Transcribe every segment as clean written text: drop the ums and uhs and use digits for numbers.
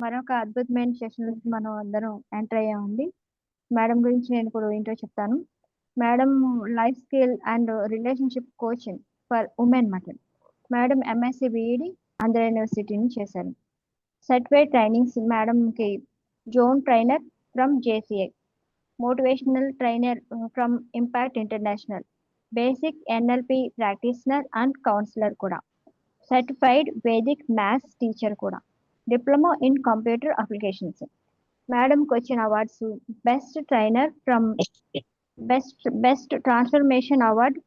మరొక అద్భుతమైన సెషన్‌లోకి మనం అందరం ఎంటర్ అయ్యామండి. మేడం గురించి నేను ఇప్పుడు ఏంటో చెప్తాను. Madam life skill and relationship coaching for women మాట. Madam MSc BEd Andhra university నుంచి చేశారు. సర్టిఫైడ్ ట్రైనింగ్స్ మేడంకి zone trainer from JCI, motivational trainer from impact international, basic NLP practitioner and counsellor కూడా, సర్టిఫైడ్ వేదిక్ మ్యాథ్స్ టీచర్ కూడా, diploma in computer applications. మేడంకి వచ్చిన awards best trainer from best transformation award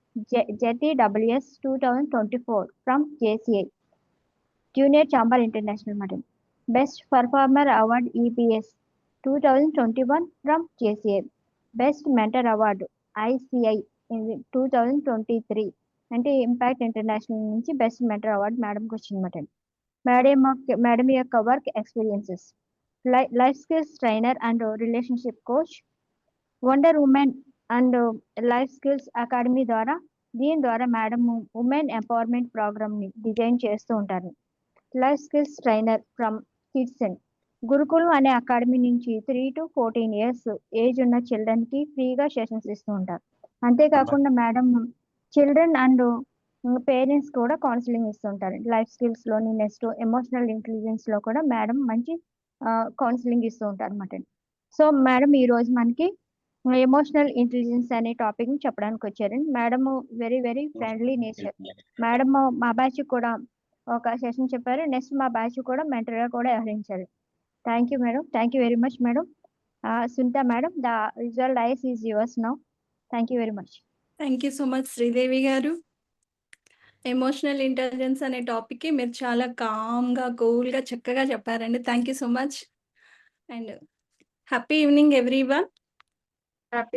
JTWS 2024 from JCI junior chamber international madam. Best performer award EPS 2021 from JCI. Best mentor award ICI 2023 అంటే impact international నుంచి best mentor award మేడంకి వచ్చిందన్నమాట. Madam యొక్క work experiences: life skills trainer and relationship coach, wonder women and life skills academy ద్వారా, దీని ద్వారా madam women empowerment ప్రోగ్రామ్ని design చేస్తూ ఉంటారు. లైఫ్ స్కిల్స్ ట్రైనర్ ఫ్రమ్ కిడ్సన్, గురుకులం అనే అకాడమీ నుంచి 3 to 14 years ఏజ్ ఉన్న చిల్డ్రన్కి ఫ్రీగా సెషన్స్ ఇస్తూ ఉంటారు. అంతేకాకుండా మేడం చిల్డ్రన్ అండ్ పేరెంట్స్ కూడా కౌన్సిలింగ్ ఇస్తుంటారు. లైఫ్ స్కిల్స్లోని నెక్స్ట్ ఎమోషనల్ ఇంటెలిజెన్స్లో కూడా మేడం మంచి కౌన్సిలింగ్ ఇస్తూ ఉంటారు అన్నమాట. సో మేడం ఈరోజు మనకి ఎమోషనల్ ఇంటెలిజెన్స్ అనే టాపిక్ని చెప్పడానికి వచ్చారండి. Madam very very friendly nature. Madam మా బ్యాచ్ కూడా ఒక సెషన్ చెప్పారు. నెక్స్ట్ మా బ్యాచ్ కూడా మెంటర్గా కూడా వ్యవహరించారు. Thank you madam. Thank you very much madam. Sunitha madam, the result dice is yours now. Thank you very much. Thank you so much Sridevi garu. Emotional intelligence అనే టాపిక్కి మీరు చాలా కామ్గా కూల్గా చక్కగా చెప్పారండి. Thank you so much. And happy evening everyone. Happy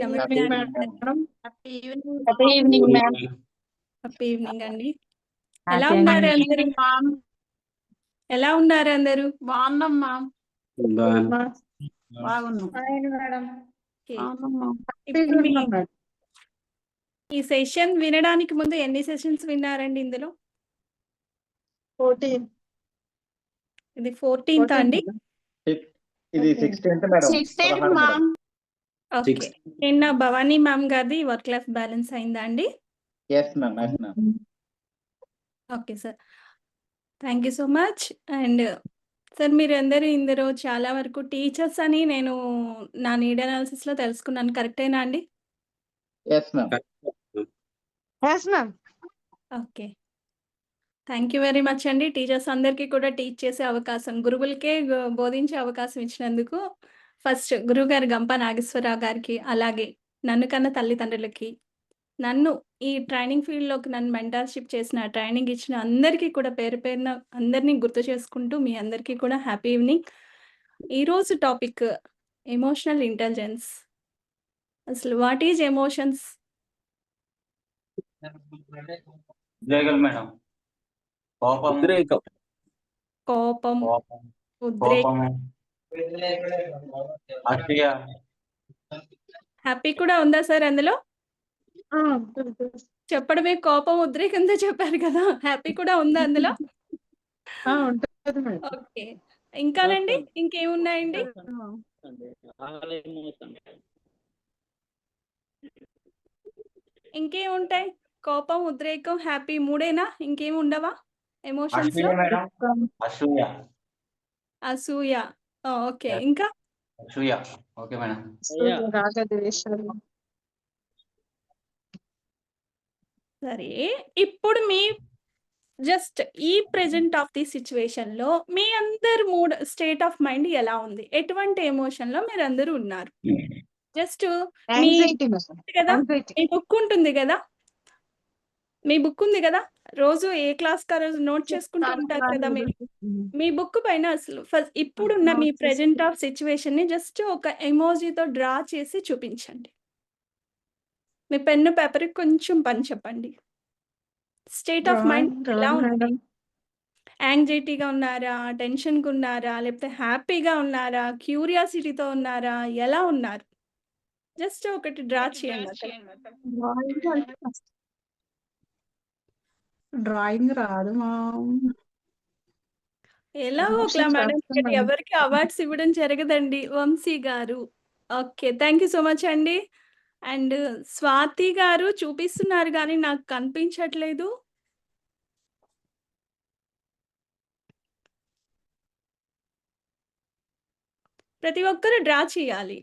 evening అండి. ఎలా ఉన్నారు అందరూ? ఎలా ఉన్నారు అందరూ? బాగున్నాం మ్యామ్. బాగున్నాం మేడం. ఇప్పుడు ఈ సెషన్ వినడానికి ముందు ఎన్ని సెషన్స్ విన్నారండి ఇందులో? 14. ఇది 14th అండి? ఇది 16th madam. 16th ma'am. Okay. నిన్న భవానీ మ్యామ్ గారిది వర్క్ లైఫ్ బ్యాలెన్స్ అయిందా అండి? yes ma'am. Okay sir, thank you so much. And sir మీరు అందరూ ఇందులో చాలా వరకు టీచర్స్ అని నేను నా నీడ్ అనాలిసిస్లో తెలుసుకున్నాను. కరెక్టేనా అండి? yes ma'am. Okay, thank you very much అండి. టీచర్స్ అందరికీ కూడా టీచ్ చేసే అవకాశం, గురువులకే బోధించే అవకాశం ఇచ్చినందుకు ఫస్ట్ గురువుగారు గంప నాగేశ్వరరావు గారికి, అలాగే నన్ను కన్న తల్లిదండ్రులకి, నన్ను ఈ ట్రైనింగ్ ఫీల్డ్లోకి నన్ను మెంటర్షిప్ చేసిన, ట్రైనింగ్ ఇచ్చిన అందరికీ కూడా పేరు పేరున అందరినీ గుర్తు చేసుకుంటూ మీ అందరికీ కూడా హ్యాపీ ఈవినింగ్. ఈరోజు టాపిక్ ఎమోషనల్ ఇంటెలిజెన్స్. అసలు వాట్ ఈజ్ ఎమోషన్స్? మేడం, కోపం, ఉద్రేకం, హ్యాపీ కూడా ఉందా సార్ అందులో? చెప్పడమే కోపం ఉద్రేకంతో చెప్పారు కదా, హ్యాపీ కూడా ఉందా అందులో? ఓకే, ఇంకానండి ఇంకేమున్నాయండి? ఇంకేముంటాయి? కోపం, ఉద్రేకం, హ్యాపీ మూడేనా? ఇంకేమి ఉండవా ఎమోషన్స్ లో? అసూయ. ఓకే, ఇంకా? Okay madam. సరే, ఇప్పుడు మీ జస్ట్ ఈ ప్రెజెంట్ ఆఫ్ ది సిచ్యువేషన్ లో మీ అందరు మూడ్, స్టేట్ ఆఫ్ మైండ్ ఎలా ఉంది? ఎటువంటి ఎమోషన్ లో మీరు అందరూ ఉన్నారు? జస్ట్ మీ కదా, మీ బుక్ ఉంటుంది కదా, మీ బుక్ ఉంది కదా, రోజు ఏ క్లాస్ కా రోజు నోట్ చేసుకుంటూ ఉంటారు కదా మీరు. మీ బుక్ పైన అసలు ఇప్పుడున్న మీ ప్రెజెంట్ ఆఫ్ సిచ్యువేషన్ ని జస్ట్ ఒక ఎమోజీతో డ్రా చేసి చూపించండి. మీ పెన్ను పేపర్ కొంచెం పని చెప్పండి. స్టేట్ ఆఫ్ మైండ్ ఎలా ఉంది? యాంగ్జైటీగా ఉన్నారా, టెన్షన్గా ఉన్నారా, లేకపోతే హ్యాపీగా ఉన్నారా, క్యూరియాసిటీతో ఉన్నారా, ఎలా ఉన్నారు? జస్ట్ ఒకటి డ్రా చేయండి. డ్రాయింగ్ రాదు మా. ఎలాగోకలా Emotions మేడం ఇక్కడ రాస్తున్నాను. ఎవరికి అవార్డ్స్ ఇవ్వడం జరగదండి వంశీ గారు. Okay. Thank you so much అండి. అండ్ స్వాతి గారు చూపిస్తున్నారు గానీ నాకు కనిపించట్లేదు. ప్రతి ఒక్కరు డ్రా చేయాలి.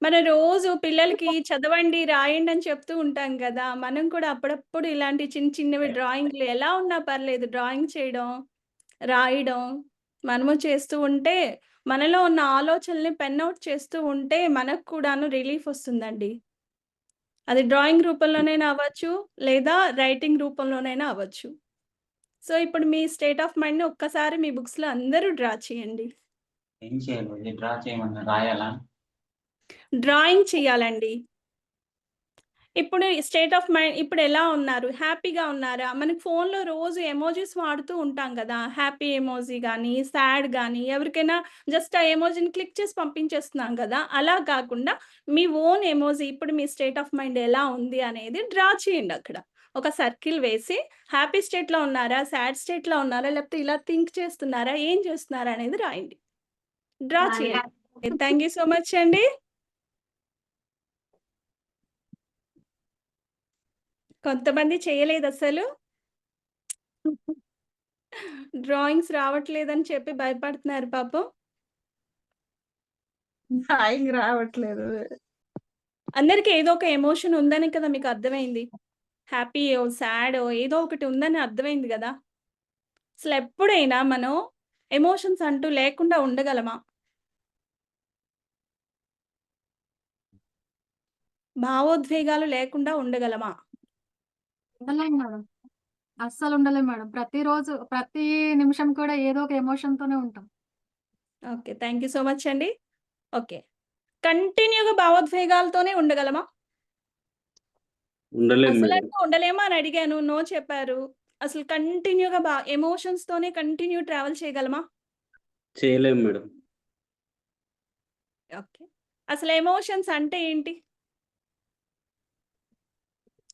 మనం రోజు పిల్లలకి చదవండి, రాయండి అని చెప్తూ ఉంటాం కదా! మనం కూడా అప్పుడప్పుడు ఇలాంటి చిన్న చిన్నవి డ్రాయింగ్‌లు ఎలా ఉన్నా పర్లేదు డ్రాయింగ్ చేయడం, రాయడం మనము చేస్తూ ఉంటే మనలో ఉన్న ఆలోచనల్ని పెన్ ఔట్ చేస్తూ ఉంటే మనకు కూడాను రిలీఫ్ వస్తుందండి. అది డ్రాయింగ్ రూపంలోనైనా అవ్వచ్చు, లేదా రైటింగ్ రూపంలోనైనా అవ్వచ్చు. సో, ఇప్పుడు మీ స్టేట్ ఆఫ్ మైండ్‌ని ఒక్కసారి మీ బుక్స్‌లో అందరూ డ్రా చేయండి. ఏం చేయాలి? డ్రా చేయమన్నా రాయాలా? డ్రాయింగ్ చేయాలండి. ఇప్పుడు స్టేట్ ఆఫ్ మైండ్ ఇప్పుడు ఎలా ఉన్నారు? హ్యాపీగా ఉన్నారా? మనకి ఫోన్‌లో రోజు ఎమోజిస్ వాడుతూ ఉంటాం గదా! హ్యాపీ ఎమోజి గానీ, సాడ్ గానీ ఎవరికైనా జస్ట్ ఆ ఎమోజిని క్లిక్ చేసి పంపించేస్తున్నాం గదా! అలా కాకుండా మీ ఓన్ ఎమోజి ఇప్పుడు మీ స్టేట్ ఆఫ్ మైండ్ ఎలా ఉంది అనేది డ్రా చేయండి అక్కడ. ఒక సర్కిల్ వేసి హ్యాపీ స్టేట్‌లో ఉన్నారా? సాడ్ స్టేట్‌లో ఉన్నారా? లేకపోతే ఇలా థింక్ చేస్తున్నారా? ఏం చేస్తున్నారా? అనేది రాయండి. డ్రా చేయండి. థ్యాంక్ యూ సో మచ్ అండి. కొంతమంది చేయలేదసలు. డ్రాయింగ్స్ రావట్లేదని చెప్పి భయపడుతున్నారు పాపం. డ్రాయింగ్ రావట్లేదు. అందరికి ఏదో ఒక ఎమోషన్ ఉందని కదా మీకు అర్థమైంది. హ్యాపీయో, సాడో ఏదో ఒకటి ఉందని అర్థమైంది గదా! అసలెప్పుడైనా మనం ఎమోషన్స్ అంటూ లేకుండా ఉండగలమా? భావోద్వేగాలు లేకుండా ఉండగలమా? ఉండలేం మేడం. అస్సలు ఉండలేం మేడం. ప్రతిరోజు, ప్రతి నిమిషం కూడా ఏదో ఒక ఎమోషన్‌తోనే ఉంటాం. Okay. Thank you so much అండి. ఓకే. కంటిన్యూ‌గా భావోద్వేగాలతోనే ఉండగలమా? ఉండలేం మేడం. అసలంటూ ఉండలేమా అని అడిగాను. నో చెప్పారు. అసలు కంటిన్యూ‌గా ఎమోషన్స్‌తోనే కంటిన్యూ ట్రావెల్ చేయగలమా? చేయలేం మేడం. ఓకే. అసలు ఎమోషన్స్ అంటే ఏంటి?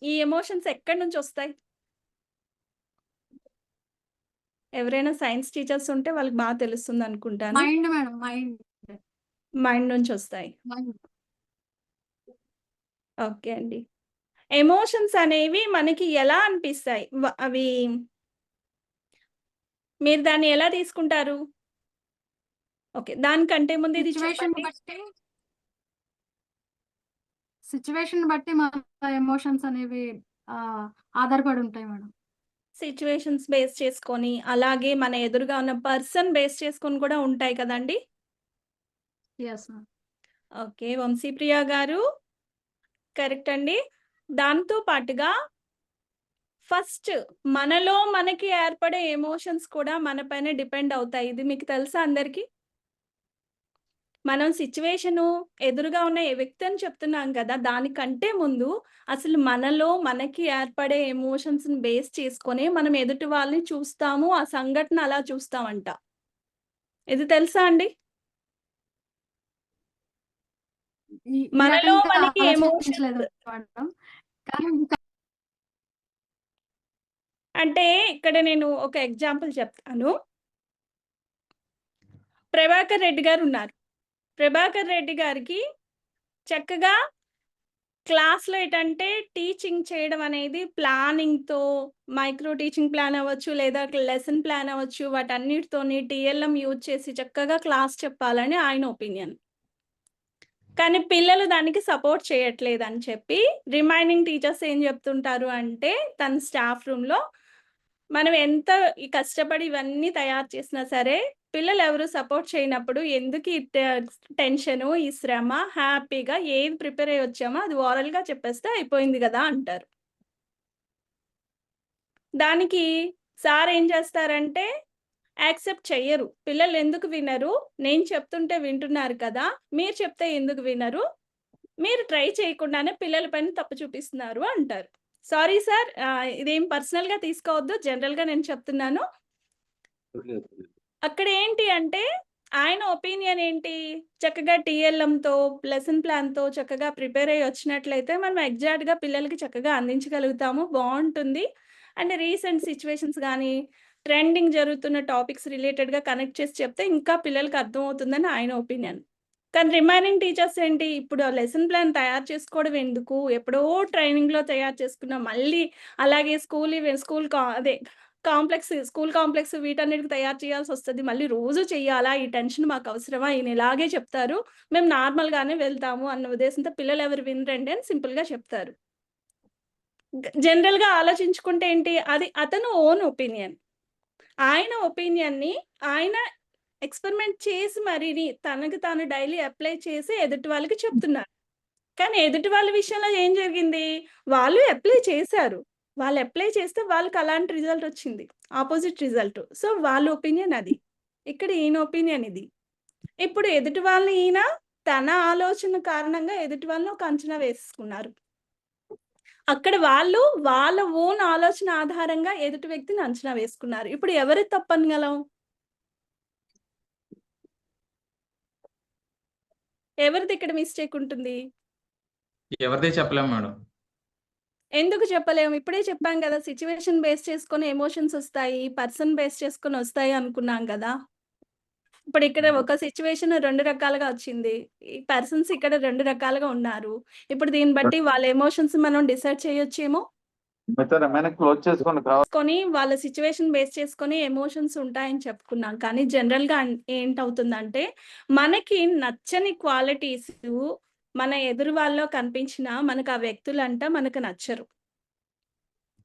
ఈ ఎమోషన్స్ ఎక్కడి నుంచొస్తాయి? ఎవరైనా సైన్స్ టీచర్స్ ఉంటే వాళ్ళకి బాగా తెలుస్తుందనుకుంటాను. Mind madam. మైండ్ నుంచొస్తాయి. మైండ్. ఓకే అండి. ఎమోషన్స్ అనేవి మనకి ఎలా అనిపిస్తాయి? అవి మీరు దాన్ని ఎలా తీసుకుంటారు? ఓకే. దానికంటే ముందు ఇది సిట్యుయేషన్ చెప్పండి. సిట్యుయేషన్ బట్టి మన ఎమోషన్స్ అనేవి ఆధారపడి ఉంటాయి మేడం. సిట్యుయేషన్స్ బేస్ చేసుకొని, అలాగే మన ఎదురుగా ఉన్న పర్సన్ బేస్ చేసుకొని కూడా ఉంటాయి కదండీ! Yes ma'am. ఓకే. వంశీప్రియ గారు కరెక్ట్ అండి. దాంతో పాటుగా ఫస్ట్ మనలో మనకి ఏర్పడే ఎమోషన్స్ కూడా మన పైన డిపెండ్ అవుతాయి. ఇది మీకు తెలుసా అందరికి? మనం సిట్యుయేషను ఎదురుగా ఉన్న ఏ వ్యక్తి అని చెప్తున్నాం కదా! దానికంటే ముందు అసలు మనలో మనకి ఏర్పడే ఎమోషన్స్‌ని బేస్ చేసుకొనే మనం ఎదుటి వాళ్ళని చూస్తాము. ఆ సంఘటన అలా చూస్తామంట. ఇది తెలుసా అండి? ఈ మనలో రకంగా మనకి ఆలోచించలేదు ఎమోషన్స్ మేడం. కానీ అంటే ఇక్కడ నేను ఒక ఎగ్జాంపుల్ చెప్తాను. ప్రభాకర్ రెడ్డి గారున్నారు. ప్రభాకర్ రెడ్డి గారికి చక్కగా క్లాస్‌లో ఏటంటే టీచింగ్ చేయడం అనేది ప్లానింగ్‌తో మైక్రో టీచింగ్ ప్లాన్ అవ్వచ్చు, లేదా లెసన్ ప్లాన్ అవ్వచ్చు, వాటన్నిటితోని టీఎల్ఎం యూజ్ చేసి చక్కగా క్లాస్ చెప్పాలని ఆయన ఒపీనియన్. కానీ పిల్లలు దానికి సపోర్ట్ చేయట్లేదని చెప్పి రిమైనింగ్ టీచర్స్ ఏం చెప్తుంటారు అంటే తన స్టాఫ్ రూమ్‌లో మనం ఎంత కష్టపడి ఇవన్నీ తయారు చేసినా సరే పిల్లలు ఎవరు సపోర్ట్ చేయనప్పుడు ఎందుకు ఈ టెన్షను, ఈ శ్రమ, హ్యాపీగా ఏది ప్రిపేర్ అయ్యి వచ్చామో అది ఓరల్‌గా చెప్పేస్తే అయిపోయింది గదా! అంటారు. దానికి సార్ ఏం చేస్తారంటే యాక్సెప్ట్ చెయ్యరు. పిల్లలు ఎందుకు వినరు? నేను చెప్తుంటే వింటున్నారు కదా! మీరు చెప్తే ఎందుకు వినరు? మీరు ట్రై చేయకుండానే పిల్లల పైన తప్పు చూపిస్తున్నారు అంటారు. సారీ సార్ ఇదేం పర్సనల్‌గా తీసుకోవద్దు. జనరల్‌గా నేను చెప్తున్నాను. అక్కడ ఏంటి అంటే ఆయన ఒపీనియన్ ఏంటి? చక్కగా టీఎల్ఎంతో, లెసన్ ప్లాన్‌తో చక్కగా ప్రిపేర్ అయ్యి వచ్చినట్లయితే మనం ఎగ్జాక్ట్‌గా పిల్లలకి చక్కగా అందించగలుగుతాము. బావుంటుంది. అండ్ రీసెంట్ సిట్యుయేషన్స్ గానీ, ట్రెండింగ్ జరుగుతున్న టాపిక్స్ రిలేటెడ్‌గా కనెక్ట్ చేసి చెప్తే ఇంకా పిల్లలకి అర్థమవుతుందని ఆయన ఒపీనియన్. కానీ రిమైనింగ్ టీచర్స్ ఏంటి, ఇప్పుడు ఆ లెసన్ ప్లాన్ తయారు చేసుకోవడం ఎందుకు? ఎప్పుడో ట్రైనింగ్‌లో తయారు చేసుకున్నాం. మళ్ళీ అలాగే స్కూల్ కాంప్లెక్స్ వీటన్నిటికి తయారు చేయాల్సొస్తది. మళ్ళీ రోజు చెయ్యాలా? ఈ టెన్షన్ మాకవసరమా? ఈయన ఇలాగే చెప్తారు. మేము నార్మల్‌గానే వెళ్తాము అన్న ఉద్దేశంతో పిల్లలెవరు వినరండి అని సింపుల్‌గా చెప్తారు. జనరల్‌గా ఆలోచించుకుంటే ఏంటి, అది అతను ఓన్ ఒపీనియన్. ఆయన ఒపీనియన్‌ని ఆయన ఎక్స్‌పెరిమెంట్ చేసి మరిని తనకి తాను డైలీ అప్లై చేసి ఎదుటి వాళ్ళకి చెప్తున్నారు. కానీ ఎదుటి వాళ్ళ విషయంలో ఏం జరిగింది? వాళ్ళు అప్లై చేశారు. వాళ్ళు అప్లై చేస్తే వాళ్ళకి అలాంటి రిజల్ట్ వచ్చింది. Opposite result. సో, వాళ్ళ ఒపీనియన్ అది. ఇక్కడ ఈయన ఒపీనియన్ ఇది. ఇప్పుడు ఎదుటి వాళ్ళని ఈయన తన ఆలోచన కారణంగా ఎదుటి వాళ్ళని ఒక అంచనా వేసేసుకున్నారు. అక్కడ వాళ్ళు వాళ్ళ ఓన్ ఆలోచన ఆధారంగా ఎదుటి వ్యక్తిని అంచనా వేసుకున్నారు. ఇప్పుడు ఎవరిది తప్పనగలం? ఎవరిది ఇక్కడ మిస్టేక్ ఉంటుంది? ఎవరిది చెప్పలేం మేడం. ఎందుకు చెప్పలేము? ఇప్పుడే చెప్పాం కదా! సిట్యుయేషన్ బేస్ చేసుకొని ఎమోషన్స్ ఒస్తాయి. పర్సన్ బేస్ చేసుకొని ఒస్తాయి అనుకున్నాం కదా! ఇప్పుడు ఇక్కడ ఒక సిట్యుయేషన్ 2 రకాలుగా వచ్చింది. ఈ పర్సన్స్ ఇక్కడ 2 రకాలుగా ఉన్నారు. ఇప్పుడు దీన్ని బట్టి వాళ్ళ ఎమోషన్స్ మనం డిసైడ్ చేయొచ్చేమో? క్లోజ్ చేసుకోండి కొని వాళ్ళ సిట్యుయేషన్ బేస్ చేసుకొని ఎమోషన్స్ ఉంటాయని చెప్పుకున్నాం. కానీ జనరల్‌గా ఏంటవుతుందంటే, మనకి నచ్చని క్వాలిటీస్ మన ఎదురు వాళ్ళలో కనిపించినా మనకు ఆ వ్యక్తులంట మనకు నచ్చరు.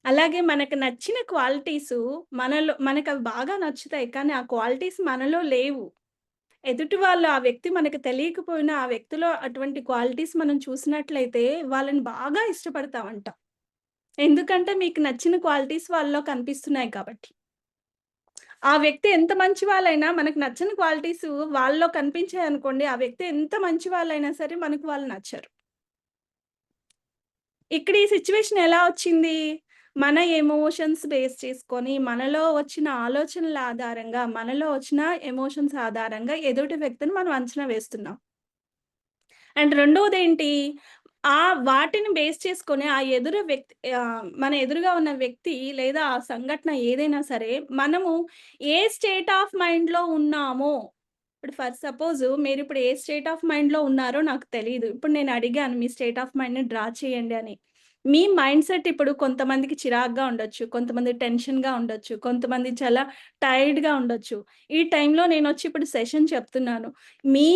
అలాగే మనకు నచ్చిన క్వాలిటీసు మనకవి బాగా నచ్చుతాయి. కానీ ఆ క్వాలిటీస్ మనలో లేవు. ఎదుటి వాళ్ళు ఆ వ్యక్తి మనకు తెలియకపోయినా ఆ వ్యక్తిలో అటువంటి క్వాలిటీస్ మనం చూసినట్లయితే వాళ్ళని బాగా ఇష్టపడతామంట. ఎందుకంటే మీకు నచ్చిన క్వాలిటీస్ వాళ్ళలో కనిపిస్తున్నాయి కాబట్టి. ఆ వ్యక్తి ఎంత మంచి వాళ్ళైనా మనకు నచ్చని క్వాలిటీస్ వాళ్ళలో కనిపించాయనుకోండి, ఆ వ్యక్తి ఎంత మంచి వాళ్ళైనా సరే మనకు వాళ్ళు నచ్చరు. ఇక్కడ ఈ సిట్యుయేషన్ ఎలా వచ్చింది? మన ఎమోషన్స్ బేస్ చేసుకొని, మనలో వచ్చిన ఆలోచనల ఆధారంగా, మనలో వచ్చిన ఎమోషన్స్ ఆధారంగా ఎదుటి వ్యక్తిని మనం అంచనా వేస్తున్నాం. అండ్ రెండోదేంటి? వాటిని బేస్ చేసుకొని మన ఎదురుగా ఉన్న వ్యక్తి లేదా ఆ సంఘటన ఏదైనా సరే, మనము ఏ స్టేట్ ఆఫ్ మైండ్‌లో ఉన్నామో ఇప్పుడు ఫర్ సపోజ్ మీరిప్పుడు ఏ స్టేట్ ఆఫ్ మైండ్‌లో ఉన్నారో నాకు తెలీదు. ఇప్పుడు నేను అడిగాను మీ స్టేట్ ఆఫ్ మైండ్‌ని డ్రా చేయండి అని. మీ మైండ్ సెట్ ఇప్పుడు కొంతమందికి చిరాకుగా ఉండొచ్చు, కొంతమంది టెన్షన్‌గా ఉండొచ్చు, కొంతమంది చాలా టైర్డ్‌గా ఉండొచ్చు. ఈ టైంలో నేనొచ్చి ఇప్పుడు సెషన్ చెప్తున్నాను. మీ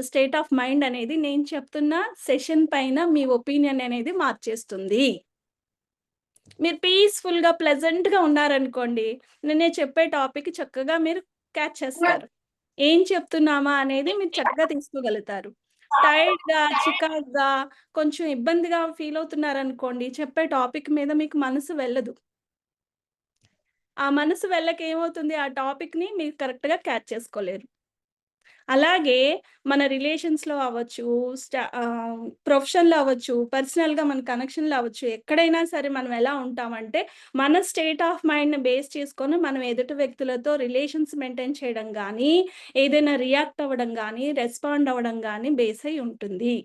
స్టేట్ ఆఫ్ మైండ్ అనేది నేను చెప్తున్న సెషన్ పైన మీ ఒపీనియన్ అనేది మార్చేస్తుంది. మీరు పీస్‌ఫుల్‌గా, ప్లెజెంట్‌గా ఉన్నారనుకోండి, నేను చెప్పే టాపిక్ చక్కగా మీరు క్యాచ్ చేస్తారు. ఏం చెప్తున్నామా అనేది మీరు చక్కగా తీసుకోగలుగుతారు. టైర్డ్‌గా, చికాకుగా, కొంచెం ఇబ్బందిగా ఫీల్ అవుతున్నారనుకోండి, చెప్పే టాపిక్ మీద మీకు మనసు వెళ్ళదు. ఆ మనసు వెళ్ళక ఏమవుతుంది? ఆ టాపిక్‌ని మీరు కరెక్ట్‌గా క్యాచ్ చేసుకోలేరు. అలాగే మన రిలేషన్స్‌లో అవ్వచ్చు, ప్రొఫెషన్‌లో అవ్వచ్చు, పర్సనల్‌గా మన కనెక్షన్‌లో అవ్వచ్చు, ఎక్కడైనా సరే మనం ఎలా ఉంటామంటే, మన స్టేట్ ఆఫ్ మైండ్‌ని బేస్ చేసుకొని మనం ఎదుటి వ్యక్తులతో రిలేషన్స్ మెయింటైన్ చేయడం గానీ, ఏదైనా రియాక్ట్ అవ్వడం గానీ, రెస్పాండ్ అవ్వడం గానీ బేస్ అయ్యి ఉంటుంది.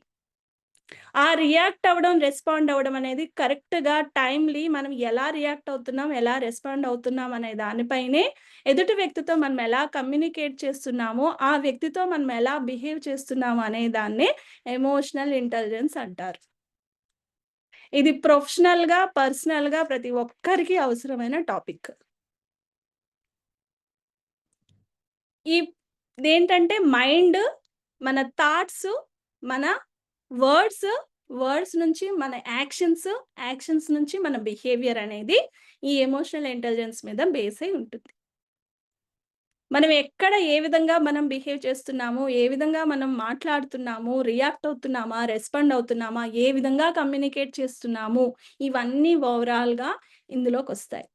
ఆ రియాక్ట్ అవ్వడం, రెస్పాండ్ అవ్వడం అనేది కరెక్ట్‌గా టైమ్‌లీ మనం ఎలా రియాక్ట్ అవుతున్నాం, ఎలా రెస్పాండ్ అవుతున్నాం అనే దానిపైనే ఎదుటి వ్యక్తితో మనం ఎలా కమ్యూనికేట్ చేస్తున్నామో, ఆ వ్యక్తితో మనం ఎలా బిహేవ్ చేస్తున్నాము అనే దాన్నే ఎమోషనల్ ఇంటెలిజెన్స్ అంటారు. ఇది ప్రొఫెషనల్‌గా, పర్సనల్‌గా ప్రతి ఒక్కరికి అవసరమైన టాపిక్. ఇదేంటంటే మైండ్, మన థాట్స్, మన వర్డ్స్, వర్డ్స్ నుంచి మన యాక్షన్స్, యాక్షన్స్ నుంచి మన బిహేవియర్ అనేది ఈ ఎమోషనల్ ఇంటెలిజెన్స్ మీద బేస్ అయి ఉంటుంది. మనం ఎక్కడ ఏ విధంగా మనం బిహేవ్ చేస్తున్నాము, ఏ విధంగా మనం మాట్లాడుతున్నాము, రియాక్ట్ అవుతున్నామా, రెస్పాండ్ అవుతున్నామా, ఏ విధంగా కమ్యూనికేట్ చేస్తున్నాము, ఇవన్నీ ఓవరాల్‌గా ఇందులోకొస్తాయి.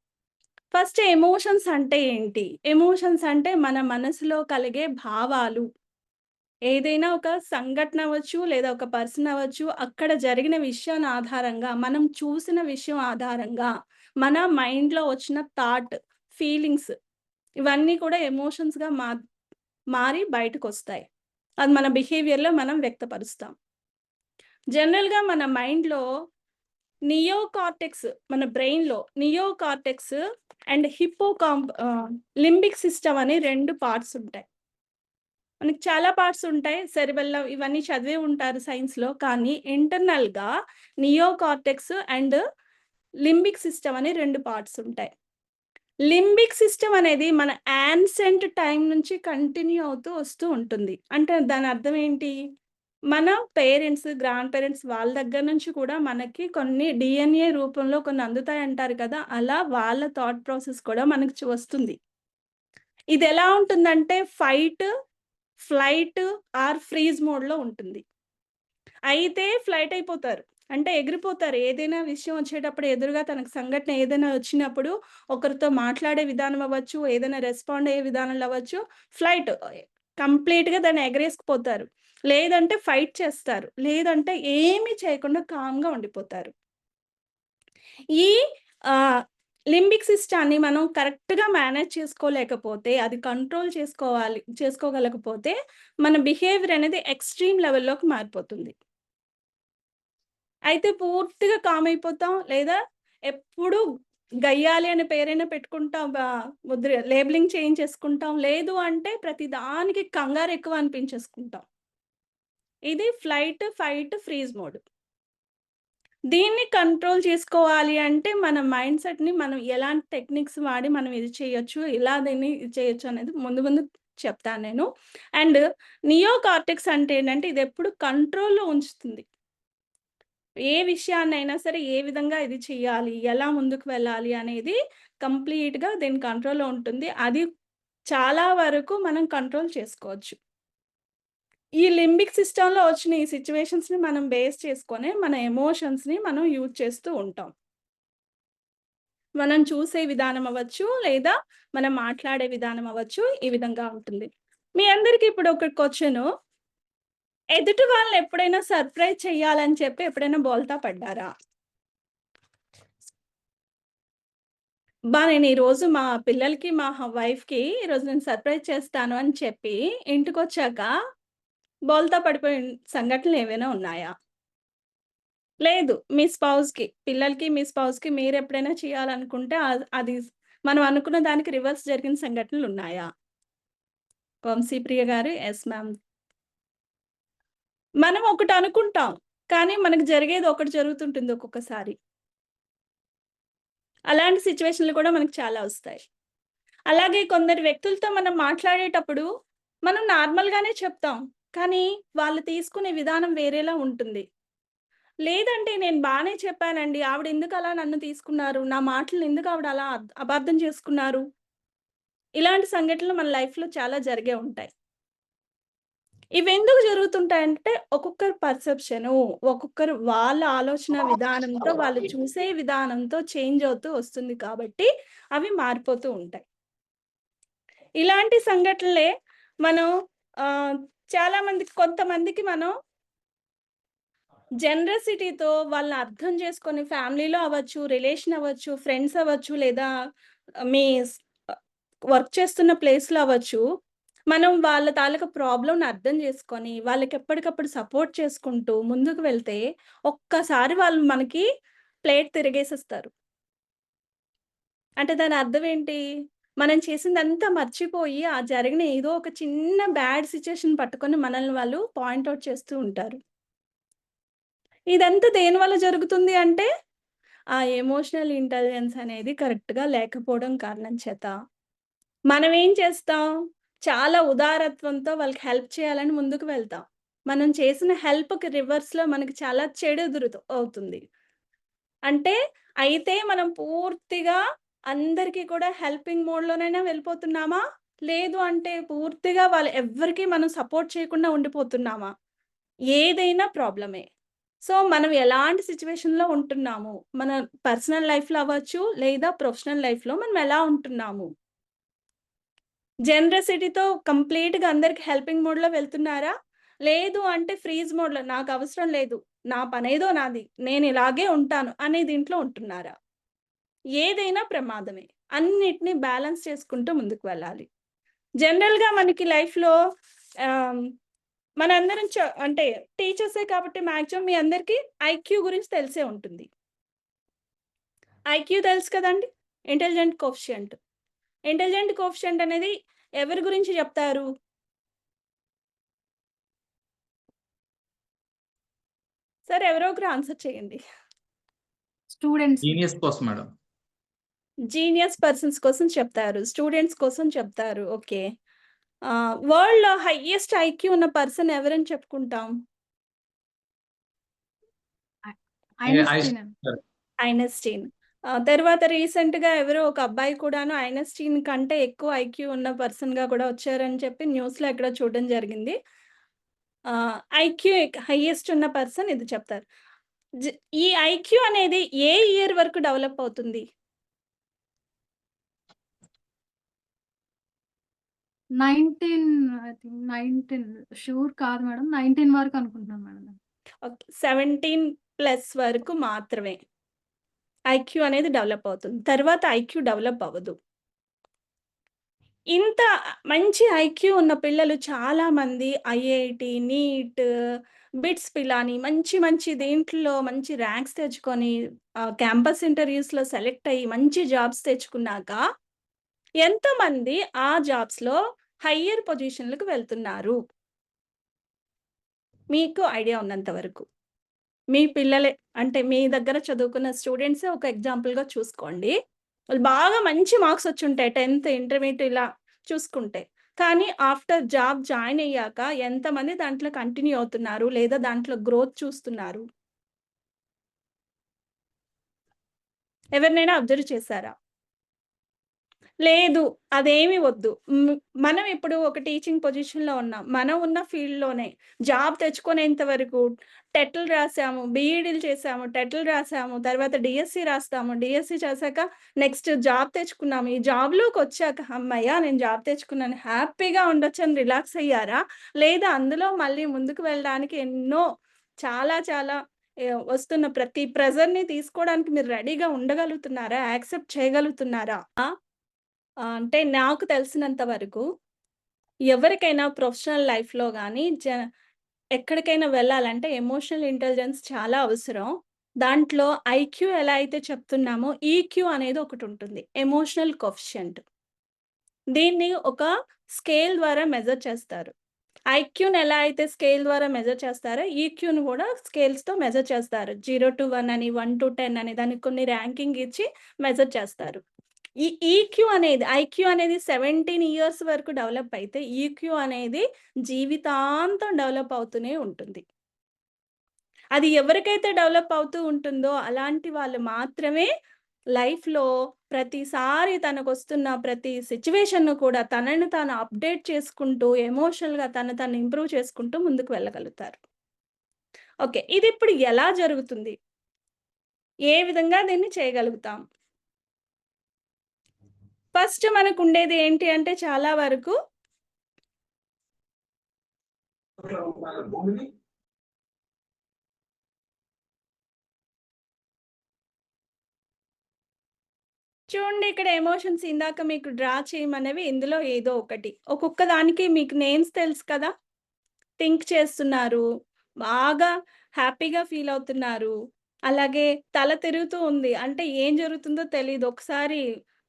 ఫస్ట్ ఎమోషన్స్ అంటే ఏంటి? ఎమోషన్స్ అంటే మన మనసులో కలిగే భావాలు. ఏదైనా ఒక సంఘటన అవ్వచ్చు, లేదా ఒక పర్సన్ అవ్వచ్చు, అక్కడ జరిగిన విషయాన్ని ఆధారంగా, మనం చూసిన విషయం ఆధారంగా, మన మైండ్‌లో వచ్చిన థాట్, ఫీలింగ్స్ ఇవన్నీ కూడా ఎమోషన్స్‌గా మారి బయటకొస్తాయి. అది మన బిహేవియర్‌లో మనం వ్యక్తపరుస్తాం. జనరల్‌గా మన మైండ్‌లో నియోకార్టెక్స్ మన బ్రెయిన్లో నియోకార్టెక్స్ అండ్ లింబిక్ సిస్టమ్ అని 2 పార్ట్స్ ఉంటాయి. మనకి చాలా పార్ట్స్ ఉంటాయి, సెరిబెల్లం ఇవన్నీ చదివే ఉంటారు సైన్స్లో. కానీ ఇంటర్నల్గా నియోకార్టెక్స్ అండ్ లింబిక్ సిస్టమ్ అని 2 పార్ట్స్ ఉంటాయి. లింబిక్ సిస్టమ్ అనేది మన యాన్సెంట్ టైం నుంచి కంటిన్యూ అవుతూ వస్తూ ఉంటుంది. అంటే దాని అర్థం ఏంటి, మన పేరెంట్స్, గ్రాండ్ పేరెంట్స్ వాళ్ళ దగ్గర నుంచి కూడా మనకి కొన్ని డిఎన్ఏ రూపంలో కొన్ని అందుతాయి అంటారు కదా, అలా వాళ్ళ థాట్ ప్రాసెస్ కూడా మనకి వస్తుంది. ఇది ఎలా ఉంటుందంటే ఫైట్, ఫ్లైట్ ఆర్ ఫ్రీజ్ మోడ్లో ఉంటుంది. అయితే ఫ్లైట్ అయిపోతారు, అంటే ఎగిరిపోతారు. ఏదైనా విషయం వచ్చేటప్పుడు ఎదురుగా తనకు సంఘటన ఏదైనా వచ్చినప్పుడు ఒకరితో మాట్లాడే విధానం అవ్వచ్చు, ఏదైనా రెస్పాండ్ అయ్యే విధానాలు అవ్వచ్చు, ఫ్లైట్ కంప్లీట్గా దాన్ని ఎగరేసుకుపోతారు. లేదంటే ఫైట్ చేస్తారు, లేదంటే ఏమీ చేయకుండా కామ్గా ఉండిపోతారు. ఈ లింబిక్ సిస్టాన్ని మనం కరెక్ట్గా మేనేజ్ చేసుకోలేకపోతే, అది కంట్రోల్ చేసుకోగలకపోతే మన బిహేవియర్ అనేది ఎక్స్ట్రీమ్ లెవెల్లోకి మారిపోతుంది. అయితే పూర్తిగా కామ్ అయిపోతాం, లేదా ఎప్పుడు గయ్యాలి అనే పేరైనా పెట్టుకుంటాం, ముద్ర లేబులింగ్ చేయించేసుకుంటాం, లేదు అంటే ప్రతి దానికి కంగారు ఎక్కువ అనిపించేసుకుంటాం. ఇది ఫ్లైట్, ఫైట్, ఫ్రీజ్ మోడ్. దీన్ని కంట్రోల్ చేసుకోవాలి అంటే మన మైండ్ సెట్ని మనం ఎలాంటి టెక్నిక్స్ వాడి మనం ఇది చేయొచ్చు, ఇలా దీన్ని ఇది చేయొచ్చు అనేది ముందు ముందు చెప్తాను నేను. అండ్ నియోకార్టెక్స్ అంటే ఏంటంటే ఇది ఎప్పుడు కంట్రోల్లో ఉంచుతుంది. ఏ విషయాన్నైనా సరే ఏ విధంగా ఇది చేయాలి, ఎలా ముందుకు వెళ్ళాలి అనేది కంప్లీట్గా దీని కంట్రోల్లో ఉంటుంది. అది చాలా వరకు మనం కంట్రోల్ చేసుకోవచ్చు. ఈ లింబిక్ సిస్టంలో వచ్చిన ఈ సిచ్యువేషన్స్ని మనం బేస్ చేసుకొని మన ఎమోషన్స్ని మనం యూజ్ చేస్తూ ఉంటాం. మనం చూసే విధానం అవ్వచ్చు, లేదా మనం మాట్లాడే విధానం అవ్వచ్చు, ఈ విధంగా ఉంటుంది. మీ అందరికీ ఇప్పుడు ఒక క్వశ్చన్, ఎదుటి వాళ్ళని ఎప్పుడైనా సర్ప్రైజ్ చేయాలని చెప్పి ఎప్పుడైనా బోల్తా పడ్డారా? నేను ఈరోజు మా పిల్లలకి, మా వైఫ్కి ఈరోజు నేను సర్ప్రైజ్ చేస్తాను అని చెప్పి ఇంటికొచ్చాక బోల్తా పడిపోయిన సంఘటనలు ఏవైనా ఉన్నాయా? లేదు. మీ స్పౌస్‌కి, పిల్లలకి, మీ స్పౌస్‌కి మీరు ఎప్పుడైనా చేయాలనుకుంటే అది మనం అనుకున్న దానికి రివర్స్ జరిగిన సంఘటనలు ఉన్నాయా? వంశీప్రియ గారు ఎస్ మ్యామ్. మనం ఒకటి అనుకుంటాం, కానీ మనకు జరిగేది ఒకటి జరుగుతుంటుంది ఒక్కొక్కసారి. అలాంటి సిచ్యువేషన్లు కూడా మనకు చాలా వస్తాయి. అలాగే కొందరు వ్యక్తులతో మనం మాట్లాడేటప్పుడు మనం నార్మల్గానే చెప్తాం, కానీ వాళ్ళు తీసుకునే విధానం వేరేలా ఉంటుంది. లేదంటే నేను బానే చెప్పానండి, ఆవిడ ఎందుకు అలా నన్ను తీసుకున్నారు, నా మాటలను ఎందుకు ఆవిడ అలా అపార్థం చేసుకున్నారు. ఇలాంటి సంఘటనలు మన లైఫ్లో చాలా జరిగే ఉంటాయి. ఇవెందుకు జరుగుతుంటాయంటే ఒక్కొక్కరు పర్సెప్షను, ఒక్కొక్కరు వాళ్ళ ఆలోచన విధానంతో, వాళ్ళు చూసే విధానంతో చేంజ్ అవుతూ వస్తుంది కాబట్టి అవి మారిపోతూ ఉంటాయి. ఇలాంటి సంఘటనలే మనం చాలా మందికి, కొంతమందికి మనం జనరసిటీతో వాళ్ళని అర్థం చేసుకొని ఫ్యామిలీలో అవ్వచ్చు, రిలేషన్ అవ్వచ్చు, ఫ్రెండ్స్ అవ్వచ్చు, లేదా మీ వర్క్ చేస్తున్న ప్లేస్‌లో అవ్వచ్చు, మనం వాళ్ళ తాలూకా ప్రాబ్లమ్‌ని అర్థం చేసుకొని, వాళ్ళకి ఎప్పటికప్పుడు సపోర్ట్ చేసుకుంటూ ముందుకు వెళ్తే, ఒక్కసారి వాళ్ళు మనకి ప్లేట్ తిరిగేసేస్తారు. అంటే దాని అర్థం ఏంటి? మనం చేసిందంతా మర్చిపోయి, ఆ జరిగిన ఏదో ఒక చిన్న బ్యాడ్ సిట్యుయేషన్ పట్టుకొని మనల్ని వాళ్ళు పాయింట్ ఔట్ చేస్తూ ఉంటారు. ఇదంతా దేనివల్ల జరుగుతుంది అంటే, ఆ ఎమోషనల్ ఇంటెలిజెన్స్ అనేది కరెక్ట్‌గా లేకపోవడం కారణం చేత. మనం ఏం చేస్తాం? చాలా ఉదారత్వంతో వాళ్ళకి హెల్ప్ చేయాలని ముందుకు వెళ్తాం. మనం చేసిన హెల్ప్‌కి రివర్స్‌లో మనకి చాలా చెడు అవుతుంది. అంటే అయితే మనం పూర్తిగా అందరికీ కూడా హెల్పింగ్ మోడ్‌లోనైనా వెళ్ళిపోతున్నామా? లేదు అంటే పూర్తిగా ఎవ్వరికీ మనం సపోర్ట్ చేయకుండా ఉండిపోతున్నామా? ఏదైనా ప్రాబ్లమే. సో, మనం ఎలాంటి సిట్యుయేషన్‌లో ఉంటున్నాము, మన పర్సనల్ లైఫ్‌లో అవ్వచ్చు, లేదా ప్రొఫెషనల్ లైఫ్‌లో మనం ఎలా ఉంటున్నాము? జనరసిటీతో కంప్లీట్‌గా అందరికి హెల్పింగ్ మోడ్‌లో వెళ్తున్నారా? లేదు అంటే ఫ్రీజ్ మోడ్‌లో నాకు అవసరం లేదు, నా పనేదో నాది, నేను ఇలాగే ఉంటాను అనే దీంట్లో ఉంటున్నారా? ఏదైనా ప్రమాదమే. అన్నిటిని బ్యాలెన్స్ చేసుకుంటూ ముందుకు వెళ్ళాలి. జనరల్‌గా మనకి లైఫ్‌లో మనందరం అంటే టీచర్సే కాబట్టి మాక్సిమం మీ అందరికీ ఐక్యూ గురించి తెలిసే ఉంటుంది. ఐక్యూ తెలుసు కదండి, ఇంటెలిజెంట్ కోఎఫిషియంట్. ఇంటెలిజెంట్ కోఎఫిషియంట్ అనేది ఎవరి గురించి చెప్తారు? సరే, ఎవరో ఒకరు ఆన్సర్ చేయండి. స్టూడెంట్స్. జీనియస్ కోసం మేడం. జీనియస్ పర్సన్స్ కోసం చెప్తారు, స్టూడెంట్స్ కోసం చెప్తారు. ఓకే. వరల్డ్‌లో హైయెస్ట్ ఐక్యూ ఉన్న పర్సన్ ఎవరని చెప్పుకుంటాం? ఐన్స్టీన్. ఐన్‌స్టీన్. తర్వాత రీసెంట్‌గా ఎవరో ఒక అబ్బాయి కూడాను ఐన్‌స్టీన్ కంటే ఎక్కువ ఐక్యూ ఉన్న పర్సన్‌గా కూడా వచ్చారని చెప్పి న్యూస్‌లో ఎక్కడో చూడడం జరిగింది. ఐక్యూ హైయెస్ట్ ఉన్న పర్సన్ ఇది చెప్తారు. ఈ ఐక్యూ అనేది ఏ ఇయర్ వరకు డెవలప్ అవుతుంది? 19 ఐ థింక్ 19 షూర్ కాదు మేడం. 19 వరకు అనుకుంటున్నాను మేడం. ఓకే. 17+ వరకు మాత్రమే ఐక్యూ అనేది డెవలప్ అవుతుంది. తర్వాత ఐక్యూ డెవలప్ అవ్వదు. ఇంత మంచి ఐక్యూ ఉన్న పిల్లలు చాలామంది ఐఐటీ, నీట్, బిట్స్ పిలాని మంచి మంచి దేంట్లో మంచి ర్యాంక్స్ తెచ్చుకొని క్యాంపస్ ఇంటర్వ్యూస్‌లో సెలెక్ట్ అయ్యి మంచి జాబ్స్ తెచ్చుకున్నాక ఎంతమంది ఆ జాబ్స్‌లో హయ్యర్ పొజిషన్‌లకు వెళ్తున్నారు? మీకు ఐడియా ఉన్నంత వరకు. మీ పిల్లలే అంటే మీ దగ్గర చదువుకున్న స్టూడెంట్సే ఒక ఎగ్జాంపుల్‌గా చూసుకోండి. వాళ్ళు బాగా మంచి మార్క్స్ వచ్చుంటాయి 10థ్, ఇంటర్మీడియేట్ ఇలా చూసుకుంటే. కానీ ఆఫ్టర్ జాబ్ జాయిన్ అయ్యాక ఎంతమంది దాంట్లో కంటిన్యూ అవుతున్నారు? లేదా దాంట్లో గ్రోత్ చూస్తున్నారు? ఎవరినైనా అబ్జర్వ్ చేశారా? లేదు. అదేమి వద్దు. మనం ఇప్పుడు ఒక టీచింగ్ పొజిషన్‌లో ఉన్నాం. మనం ఉన్న ఫీల్డ్‌లోనే జాబ్ తెచ్చుకునేంత వరకు టెట్‌లు రాసాము, బీఈడీలు చేసాము, టెట్‌లు రాసాము, తర్వాత డీఎస్సీ రాస్తాము. డీఎస్సీ చేశాక నెక్స్ట్ జాబ్ తెచ్చుకున్నాము. ఈ జాబ్‌లోకొచ్చాక హమ్మయ్య! నేను జాబ్ తెచ్చుకున్నాను, హ్యాపీగా ఉండొచ్చని రిలాక్స్ అయ్యారా? లేదా అందులో మళ్ళీ ముందుకు వెళ్ళడానికి ఎన్నో చాలా చాలా వస్తున్న ప్రతి ప్రెషర్‌ని తీసుకోవడానికి మీరు రెడీగా ఉండగలుగుతున్నారా? యాక్సెప్ట్ చేయగలుగుతున్నారా? అంటే నాకు తెలిసినంత వరకు ఎవరికైనా ప్రొఫెషనల్ లైఫ్‌లో గానీ, ఎక్కడికైనా వెళ్ళాలంటే ఎమోషనల్ ఇంటెలిజెన్స్ చాలా అవసరం. దాంట్లో ఐక్యూ ఎలా అయితే చెప్తున్నామో, ఈక్యూ అనేది ఒకటుంటుంది. Emotional coefficient. దీన్ని ఒక స్కేల్ ద్వారా మెజర్ చేస్తారు. ఐక్యూని ఎలా అయితే స్కేల్ ద్వారా మెజర్ చేస్తారో, ఈక్యూని కూడా స్కేల్స్‌తో మెజర్ చేస్తారు. 0-1 అని, 1-10 అని దానికి కొన్ని ర్యాంకింగ్ ఇచ్చి మెజర్ చేస్తారు. ఈ ఈక్యూ అనేది ఐక్యూ అనేది 17 ఇయర్స్ వరకు డెవలప్ అయితే, ఈక్యూ అనేది జీవితాంతం డెవలప్ అవుతూనే ఉంటుంది. అది ఎవరికైతే డెవలప్ అవుతూ ఉంటుందో అలాంటి వాళ్ళు మాత్రమే లైఫ్‌లో ప్రతిసారి తనకొస్తున్న ప్రతి సిట్యుయేషన్‌ను కూడా తనని తాను అప్‌డేట్ చేసుకుంటూ, ఎమోషనల్‌గా తను తాను ఇంప్రూవ్ చేసుకుంటూ ముందుకు వెళ్ళగలుగుతారు. ఓకే. ఇదిప్పుడు ఎలా జరుగుతుంది? ఏ విధంగా దీన్ని చేయగలుగుతాం? ఫస్ట్ మనకుండేది ఏంటి అంటే చాలా వరకు చూడండి, ఇక్కడ ఎమోషన్స్ ఇందాక మీకు డ్రా చేయమనేవి ఇందులో ఏదో ఒకటి. ఒక్కొక్క దానికి మీకు నేమ్స్ తెలుసు కదా! థింక్ చేస్తున్నారు, బాగా హ్యాపీగా ఫీల్ అవుతున్నారు, అలాగే తల తిరుగుతూ ఉంది. అంటే ఏం జరుగుతుందో తెలీదు. ఒకసారి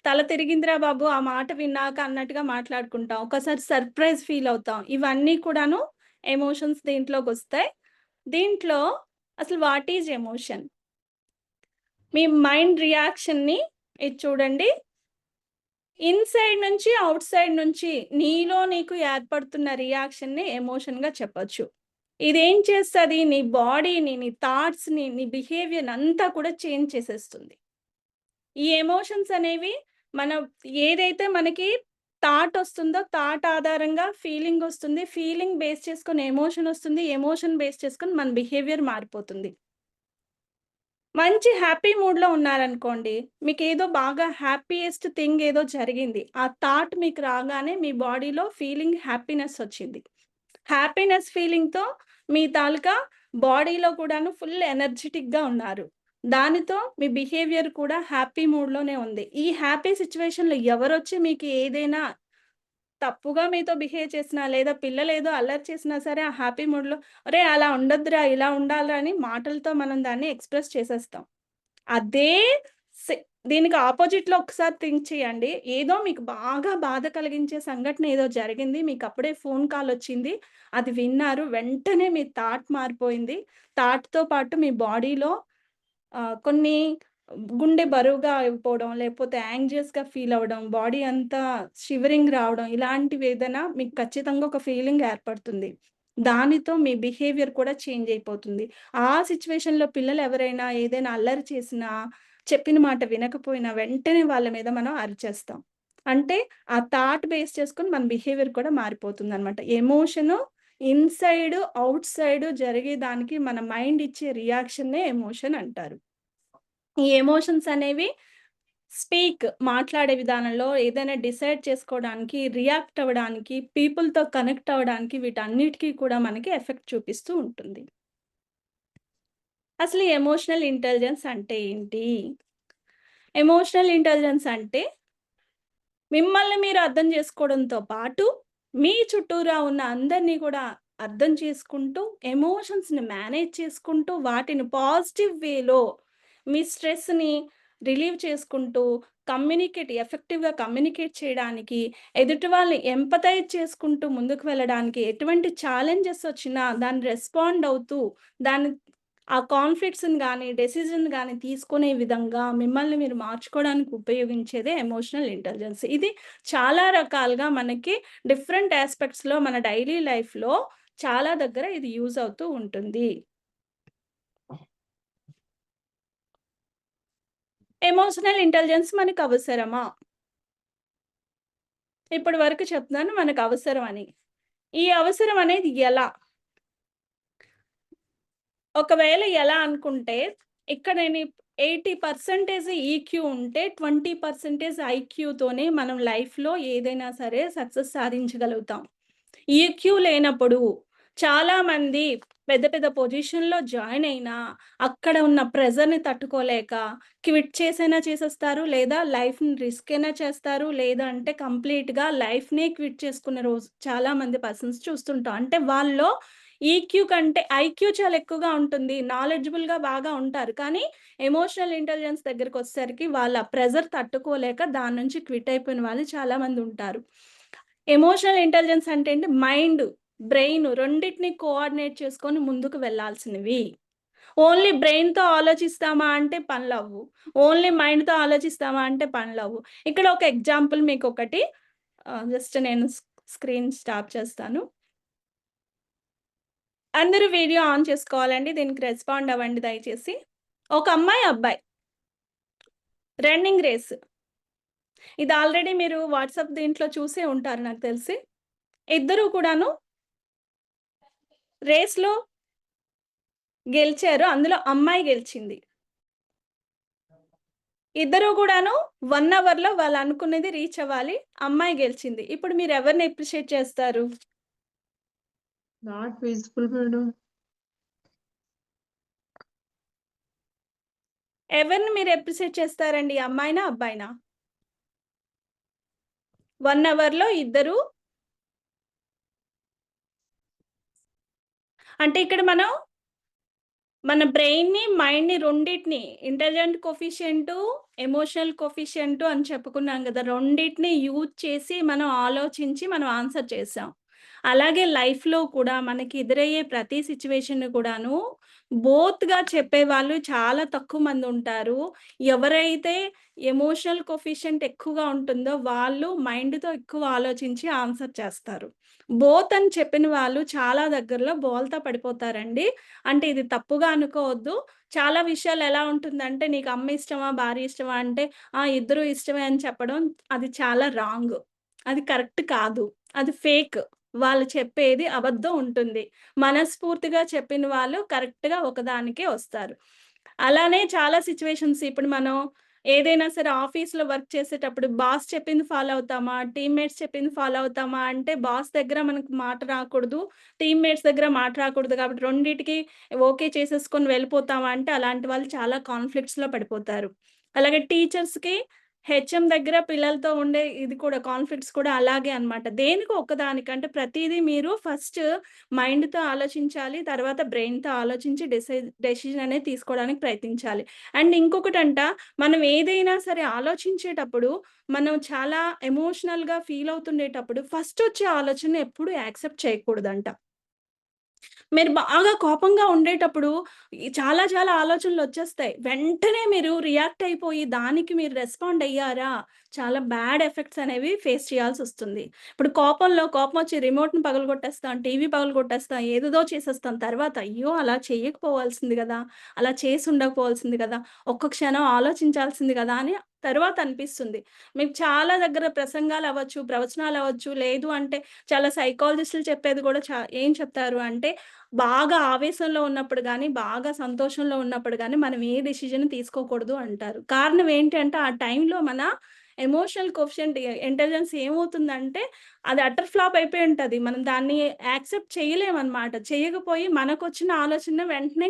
తల తిరిగిందిరా బాబు ఆ మాట విన్నాక అన్నట్టుగా మాట్లాడుకుంటాం. ఒకసారి సర్ప్రైజ్ ఫీల్ అవుతాం. ఇవన్నీ కూడాను ఎమోషన్స్ దీంట్లోకొస్తాయి. దీంట్లో అసలు వాట్ ఈజ్ ఎమోషన్? మీ మైండ్ రియాక్షన్‌ని ఇది చూడండి. ఇన్‌సైడ్ నుంచి, ఔట్‌సైడ్ నుంచి నీలో నీకు ఏర్పడుతున్న రియాక్షన్‌ని ఎమోషన్‌గా చెప్పొచ్చు. ఇదేం చేస్తది? నీ బాడీని, నీ థాట్స్‌ని, నీ బిహేవియర్‌ని అంతా కూడా చేంజ్ చేసేస్తుంది. ఈ ఎమోషన్స్ అనేవి ఏదైతే మనకి థాట్ వస్తుందో, థాట్ ఆధారంగా ఫీలింగ్ వస్తుంది. ఫీలింగ్ బేస్ చేసుకొని ఎమోషన్ వస్తుంది. ఎమోషన్ బేస్ చేసుకొని మన బిహేవియర్ మారిపోతుంది. మంచి హ్యాపీ మూడ్‌లో ఉన్నారనుకోండి, మీకేదో బాగా హ్యాపీయెస్ట్ థింగ్ ఏదో జరిగింది. ఆ థాట్ మీకు రాగానే మీ బాడీలో ఫీలింగ్ హ్యాపీనెస్ వచ్చింది. హ్యాపీనెస్ ఫీలింగ్‌తో మీ తాలూకా బాడీలో కూడాను ఫుల్ ఎనర్జిటిక్‌గా ఉన్నారు. దానితో మీ బిహేవియర్ కూడా హ్యాపీ మూడ్‌లోనే ఉంది. ఈ హ్యాపీ సిట్యుయేషన్‌లో ఎవరొచ్చి మీకు ఏదైనా తప్పుగా మీతో బిహేవ్ చేసినా, లేదా పిల్లలేదో అల్లరి చేసినా సరే, ఆ హ్యాపీ మూడ్‌లో "ఒరేయ్! అలా ఉండొద్దురా, ఇలా ఉండాలిరా" అని మాటలతో మనం దాన్ని ఎక్స్‌ప్రెస్ చేసేస్తాం. అదే దీనికి ఆపోజిట్‌లో ఒకసారి థింక్ చేయండి. ఏదో మీకు బాగా బాధ కలిగించే సంఘటన ఏదో జరిగింది. మీకు అప్పుడే ఫోన్ కాల్ వచ్చింది. అది విన్నారు. వెంటనే మీ థాట్ మారిపోయింది. థాట్‌తో పాటు మీ బాడీలో కొన్ని గుండె బరువుగా అయిపోవడం, లేకపోతే యాంగ్జియస్‌గా ఫీల్ అవ్వడం, బాడీ అంతా షివరింగ్ రావడం, ఇలాంటి వేదన మీకు ఖచ్చితంగా ఒక ఫీలింగ్ ఏర్పడుతుంది. దానితో మీ బిహేవియర్ కూడా చేంజ్ అయిపోతుంది. ఆ సిట్యుయేషన్‌లో పిల్లలు ఎవరైనా ఏదైనా అల్లరి చేసినా, చెప్పిన మాట వినకపోయినా వెంటనే వాళ్ళ మీద మనం అరిచేస్తాం. అంటే ఆ థాట్ బేస్ చేసుకొని మన బిహేవియర్ కూడా మారిపోతుందనమాట. ఎమోషను ఇన్‌సైడ్, ఔట్ సైడ్ జరిగేదానికి మన మైండ్ ఇచ్చే రియాక్షన్‌నే ఎమోషన్ అంటారు. ఈ ఎమోషన్స్ అనేవి మాట్లాడే విధానంలో ఏదైనా డిసైడ్ చేసుకోవడానికి, రియాక్ట్ అవ్వడానికి, పీపుల్‌తో కనెక్ట్ అవ్వడానికి వీటన్నిటికి కూడా మనకి ఎఫెక్ట్ చూపిస్తూ ఉంటుంది. అసలు ఈ ఎమోషనల్ ఇంటెలిజెన్స్ అంటే ఏంటి? ఎమోషనల్ ఇంటెలిజెన్స్ అంటే మిమ్మల్ని మీరు అర్థం చేసుకోవడంతో పాటు, మీ చుట్టూరా ఉన్న అందరిని కూడా అర్థం చేసుకుంటూ, ఎమోషన్స్‌ని మేనేజ్ చేసుకుంటూ, వాటిని పాజిటివ్ వేలో మీ స్ట్రెస్‌ని రిలీవ్ చేసుకుంటూ, ఎఫెక్టివ్‌గా కమ్యూనికేట్ చేయడానికి, ఎదుటి వాళ్ళని ఎంపథైజ్ చేసుకుంటూ ముందుకు వెళ్ళడానికి, ఎటువంటి ఛాలెంజెస్ వచ్చినా దాన్ని రెస్పాండ్ అవుతూ, దాన్ని ఆ కాన్ఫ్లిక్ట్స్‌ని గాని, డెసిజన్ గాని తీసుకునే విధంగా మిమ్మల్ని మీరు మార్చుకోవడానికి ఉపయోగించేదే ఎమోషనల్ ఇంటెలిజెన్స్. ఇది చాలా రకాలుగా మనకి డిఫరెంట్ యాస్పెక్ట్స్‌లో మన డైలీ లైఫ్‌లో చాలా దగ్గర ఇది యూజ్ అవుతూ ఉంటుంది. ఎమోషనల్ ఇంటెలిజెన్స్ మనకు అవసరమా? ఇప్పటి వరకు చెప్తున్నాను మనకు అవసరం అని. ఈ అవసరం అనేది ఎలా? ఒకవేళ ఎలా అనుకుంటే, ఇక్కడ నేను 80% ఈక్యూ ఉంటే, 20% ఐక్యూతోనే మనం లైఫ్‌లో ఏదైనా సరే సక్సెస్ సాధించగలుగుతాం. ఈక్యూ లేనప్పుడు చాలామంది పెద్ద పెద్ద పొజిషన్‌లో జాయిన్ అయినా, అక్కడ ఉన్న ప్రెషర్‌ని తట్టుకోలేక క్విట్ చేసైనా చేసేస్తారు. లేదా లైఫ్‌ని రిస్క్ అయినా చేస్తారు. లేదా అంటే కంప్లీట్‌గా లైఫ్‌నే క్విట్ చేసుకున్న రోజు చాలామంది పర్సన్స్ చూస్తుంటాం. అంటే వాళ్ళలో ఈక్యూ కంటే ఐక్యూ చాలా ఎక్కువగా ఉంటుంది. నాలెడ్జబుల్‌గా బాగా ఉంటారు. కానీ ఎమోషనల్ ఇంటెలిజెన్స్ దగ్గరకొచ్చేసరికి వాళ్ళ ప్రెషర్ తట్టుకోలేక దాని నుంచి క్విట్ అయిపోయిన వాళ్ళు చాలామంది ఉంటారు. ఎమోషనల్ ఇంటెలిజెన్స్ అంటే ఏంటి? మైండ్, బ్రెయిన్ రెండిటిని కోఆర్డినేట్ చేసుకొని ముందుకు వెళ్ళాల్సినవి. ఓన్లీ బ్రెయిన్‌తో ఆలోచిస్తామా అంటే పనులవ్వు. ఓన్లీ మైండ్‌తో ఆలోచిస్తామా అంటే పనులవ్వు. ఇక్కడ ఒక ఎగ్జాంపుల్ మీకొకటి జస్ట్ నేను స్క్రీన్ స్టాప్ చేస్తాను. అందరూ వీడియో ఆన్ చేసుకోవాలండి. దీనికి రెస్పాండ్ అవ్వండి దయచేసి. ఒక అమ్మాయి, అబ్బాయి రన్నింగ్ రేస్. ఇది ఆల్రెడీ మీరు వాట్సాప్ దీంట్లో చూసే ఉంటారు నాకు తెలిసి. ఇద్దరూ కూడాను రేస్‌లో గెలిచారు. అందులో అమ్మాయి గెలిచింది. ఇద్దరూ కూడాను 1 అవర్‌లో వాళ్ళు అనుకున్నది రీచ్ అవ్వాలి. అమ్మాయి గెలిచింది. ఇప్పుడు మీరు ఎవరిని అప్రిషియేట్ చేస్తారు? Not visible madam. ఎవరిని మీరు అప్రిషియేట్ చేస్తారండి? అమ్మాయినా? అబ్బాయినా? 1 అవర్‌లో ఇద్దరు అంటే ఇక్కడ మన బ్రెయిన్‌ని, మైండ్‌ని రెండిటిని ఇంటెలిజెంట్ కోఎఫిషియంటు, ఎమోషనల్ కోఎఫిషియంటు అని చెప్పుకున్నాం గదా! రెండిటిని యూజ్ చేసి మనం ఆలోచించి మనం ఆన్సర్ చేసాం. అలాగే లైఫ్‌లో కూడా మనకి ఎదురయ్యే ప్రతి సిట్యుయేషన్‌ని కూడాను బోత్‌గా చెప్పేవాళ్ళు చాలా తక్కువ మందుంటారు. ఎవరైతే ఎమోషనల్ కోఎఫిషియంట్ ఎక్కువగా ఉంటుందో వాళ్ళు మైండ్‌తో ఎక్కువ ఆలోచించి ఆన్సర్ చేస్తారు. బోత్ అని చెప్పిన వాళ్ళు చాలా దగ్గరలో బోల్తా పడిపోతారండి. అంటే ఇది తప్పుగా అనుకోవద్దు. చాలా విషయాలు ఎలా ఉంటుందంటే, నీకు అమ్మ ఇష్టమా? భార్య ఇష్టమా? అంటే, ఆ! ఇద్దరు ఇష్టమే అని చెప్పడం అది చాలా రాంగ్. అది కరెక్ట్ కాదు. అది ఫేక్. వాళ్ళు చెప్పేది అబద్ధం ఉంటుంది. మనస్ఫూర్తిగా చెప్పిన వాళ్ళు కరెక్ట్‌గా ఒకదానికే వస్తారు. అలానే చాలా సిట్యుయేషన్స్ ఇప్పుడు మనం ఏదైనా సరే ఆఫీస్‌లో వర్క్ చేసేటప్పుడు బాస్ చెప్పింది ఫాలో అవుతామా? టీమ్‌మేట్స్ చెప్పింది ఫాలో అవుతామా? అంటే బాస్ దగ్గర మనకు మాట రాకూడదు. టీమ్‌మేట్స్ దగ్గర మాట రాకూడదు కాబట్టి రెండిటికి ఓకే చేసేసుకొని వెళ్ళిపోతామా అంటే అలాంటి వాళ్ళు చాలా కాన్‌ఫ్లిక్ట్స్‌లో పడిపోతారు. అలాగే టీచర్స్‌కి హెచ్ఎం దగ్గర పిల్లలతో ఉండే ఇది కూడా కాన్‌ఫ్లిక్ట్స్ కూడా అలాగే అన్నమాట. దేనికో ఒక్కదానికంటే ప్రతీదీ మీరు ఫస్ట్ మైండ్‌తో ఆలోచించాలి. తర్వాత బ్రెయిన్‌తో ఆలోచించి డెసిషన్ అనేది తీసుకోవడానికి ప్రయత్నించాలి. అండ్ ఇంకొకటంట మనం ఏదైనా సరే ఆలోచించేటప్పుడు మనం చాలా ఎమోషనల్‌గా ఫీల్ అవుతుండేటప్పుడు ఫస్ట్ వచ్చే ఆలోచన ఎప్పుడు యాక్సెప్ట్ చేయకూడదంట. మీరు బాగా కోపంగా ఉండేటప్పుడు చాలా చాలా ఆలోచనలొచ్చేస్తాయి. వెంటనే మీరు రియాక్ట్ అయిపోయి దానికి మీరు రెస్పాండ్ అయ్యారా, చాలా బ్యాడ్ ఎఫెక్ట్స్ అనేవి ఫేస్ చేయాల్సొస్తుంది. ఇప్పుడు కోపమొచ్చి రిమోట్‌ని పగలగొట్టేస్తాం, టీవీ పగలగొట్టేస్తాం, ఏదేదో చేసేస్తాం. తర్వాత అయ్యో! అలా చేయకపోవాల్సింది గదా! అలా చేసుండకపోవాల్సింది గదా! ఒక్క క్షణం ఆలోచించాల్సింది గదా! అని తర్వాత అనిపిస్తుంది. మీకు చాలా దగ్గర ప్రసంగాలవ్వచ్చు, ప్రవచనాలవ్వచ్చు, లేదు అంటే చాలా సైకాలజిస్టులు చెప్పేది గూడా ఏం చెప్తారు అంటే బాగా ఆవేశంలో ఉన్నప్పుడు గానీ, బాగా సంతోషంలో ఉన్నప్పుడు గానీ, మనం ఏ డెసిషన్ తీసుకోకూడదు అంటారు. కారణం ఏంటి అంటే, ఆ టైంలో మన ఎమోషనల్ కోఎఫిషియంట్ ఇంటెలిజెన్స్ ఏమవుతుందంటే, అది అటర్ ఫ్లాప్ అయిపోయి ఉంటది. మనం దాన్ని యాక్సెప్ట్ చేయలేమనమాట. చేయకపోయి మనకొచ్చిన ఆలోచన వెంటనే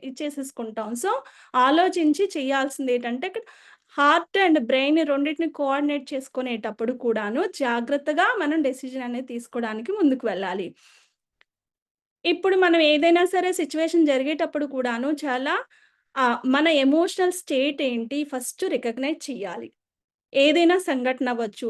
ఇచ్చేసేసుకుంటాం. సో, ఆలోచించి చేయాల్సిందేంటంటే, హార్ట్ అండ్ బ్రెయిన్ రెండిటిని కోఆర్డినేట్ చేసుకునేటప్పుడు కూడాను జాగ్రత్తగా మనం డెసిషన్ అనేది తీసుకోవడానికి ముందుకు వెళ్ళాలి. ఇప్పుడు మనం ఏదైనా సరే సిట్యుయేషన్ జరిగేటప్పుడు కూడాను చాలా మన ఎమోషనల్ స్టేట్ ఏంటి ఫస్ట్ రికగ్నైజ్ చేయాలి. ఏదైనా సంఘటన అవ్వచ్చు,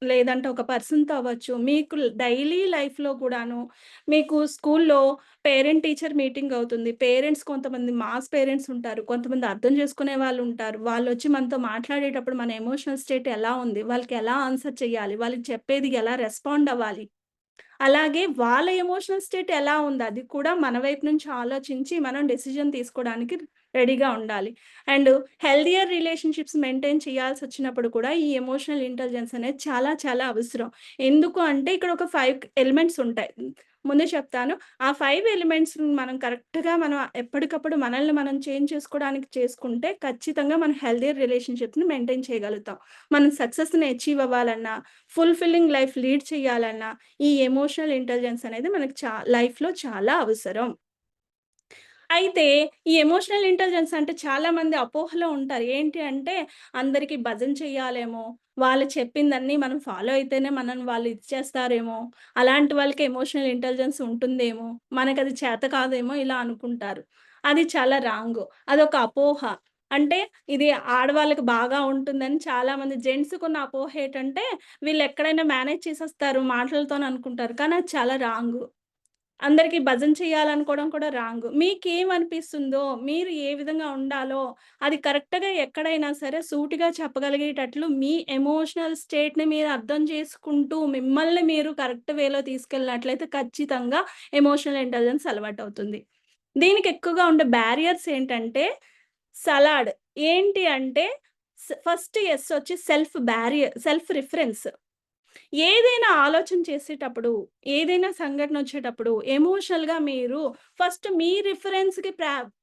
లేదంటే ఒక పర్సన్‌తో అవ్వచ్చు, మీకు డైలీ లైఫ్‌లో కూడాను మీకు స్కూల్‌లో పేరెంట్ టీచర్ మీటింగ్ అవుతుంది. పేరెంట్స్ కొంతమంది మాస్ పేరెంట్స్ ఉంటారు. కొంతమంది అర్థం చేసుకునే వాళ్ళుంటారు. వాళ్ళొచ్చి మనతో మాట్లాడేటప్పుడు మన ఎమోషనల్ స్టేట్ ఎలా ఉంది? వాళ్ళకి ఎలా ఆన్సర్ చేయాలి? వాళ్ళకి చెప్పేది ఎలా రెస్పాండ్ అవ్వాలి? అలాగే వాళ్ళ ఎమోషనల్ స్టేట్ ఎలా ఉంది? అది కూడా మన వైపు నుంచి ఆలోచించి మనం డెసిషన్ తీసుకోవడానికి రెడీగా ఉండాలి. అండ్ హెల్తీయర్ రిలేషన్‌షిప్స్ మెయింటైన్ చేయాల్సొచ్చినప్పుడు కూడా ఈ ఎమోషనల్ ఇంటెలిజెన్స్ అనేది చాలా చాలా అవసరం. ఎందుకు అంటే ఇక్కడ ఒక 5 ఎలిమెంట్స్ ఉంటాయి. ముందే చెప్తాను. ఆ 5 ఎలిమెంట్స్‌ని మనం కరెక్ట్‌గా మనం ఎప్పటికప్పుడు మనల్ని మనం చేంజ్ చేసుకోవడానికి చేసుకుంటే ఖచ్చితంగా మనం హెల్తీయర్ రిలేషన్‌షిప్స్‌ని మెయింటైన్ చేయగలుగుతాం. మనం సక్సెస్‌ని అచీవ్ అవ్వాలన్నా, ఫుల్‌ఫిల్లింగ్ లైఫ్ లీడ్ చేయాలన్నా ఈ ఎమోషనల్ ఇంటెలిజెన్స్ అనేది మనకు లైఫ్‌లో చాలా అవసరం. అయితే ఈ ఎమోషనల్ ఇంటెలిజెన్స్ అంటే చాలామంది అపోహలో ఉంటారు. ఏంటి అంటే అందరికి భజన చెయ్యాలేమో, వాళ్ళు చెప్పిందన్నీ మనం ఫాలో అయితేనే మనల్ని వాళ్ళు ఇచ్చేస్తారేమో, అలాంటి వాళ్ళకి ఎమోషనల్ ఇంటెలిజెన్స్ ఉంటుందేమో, మనకది చేత కాదేమో ఇలా అనుకుంటారు. అది చాలా రాంగు. అదొక అపోహ. అంటే ఇది ఆడవాళ్ళకి బాగా ఉంటుందని చాలామంది జెంట్స్‌కున్న అపోహ ఏటంటే వీళ్ళెక్కడైనా మేనేజ్ చేసేస్తారు మాటలతోని అనుకుంటారు. కానీ అది చాలా రాంగు. అందరికి భజన చేయాలనుకోవడం కూడా రాంగ్. మీకేమనిపిస్తుందో, మీరు ఏ విధంగా ఉండాలో, అది కరెక్ట్‌గా ఎక్కడైనా సరే సూటిగా చెప్పగలిగేటట్లు మీ ఎమోషనల్ స్టేట్‌ని మీరు అర్థం చేసుకుంటూ, మిమ్మల్ని మీరు కరెక్ట్ వేలో తీసుకెళ్ళినట్లయితే ఖచ్చితంగా ఎమోషనల్ ఇంటెలిజెన్స్ అలవాటవుతుంది. దీనికి ఎక్కువగా ఉండే బ్యారియర్స్ ఏంటంటే, సలాడ్. ఏంటి అంటే ఫస్ట్ యెస్ వచ్చి సెల్ఫ్ రిఫరెన్స్. ఏదైనా ఆలోచన చేసేటప్పుడు, ఏదైనా సంఘటనొచ్చేటప్పుడు ఎమోషనల్‌గా మీరు ఫస్ట్ మీ రిఫరెన్స్‌కి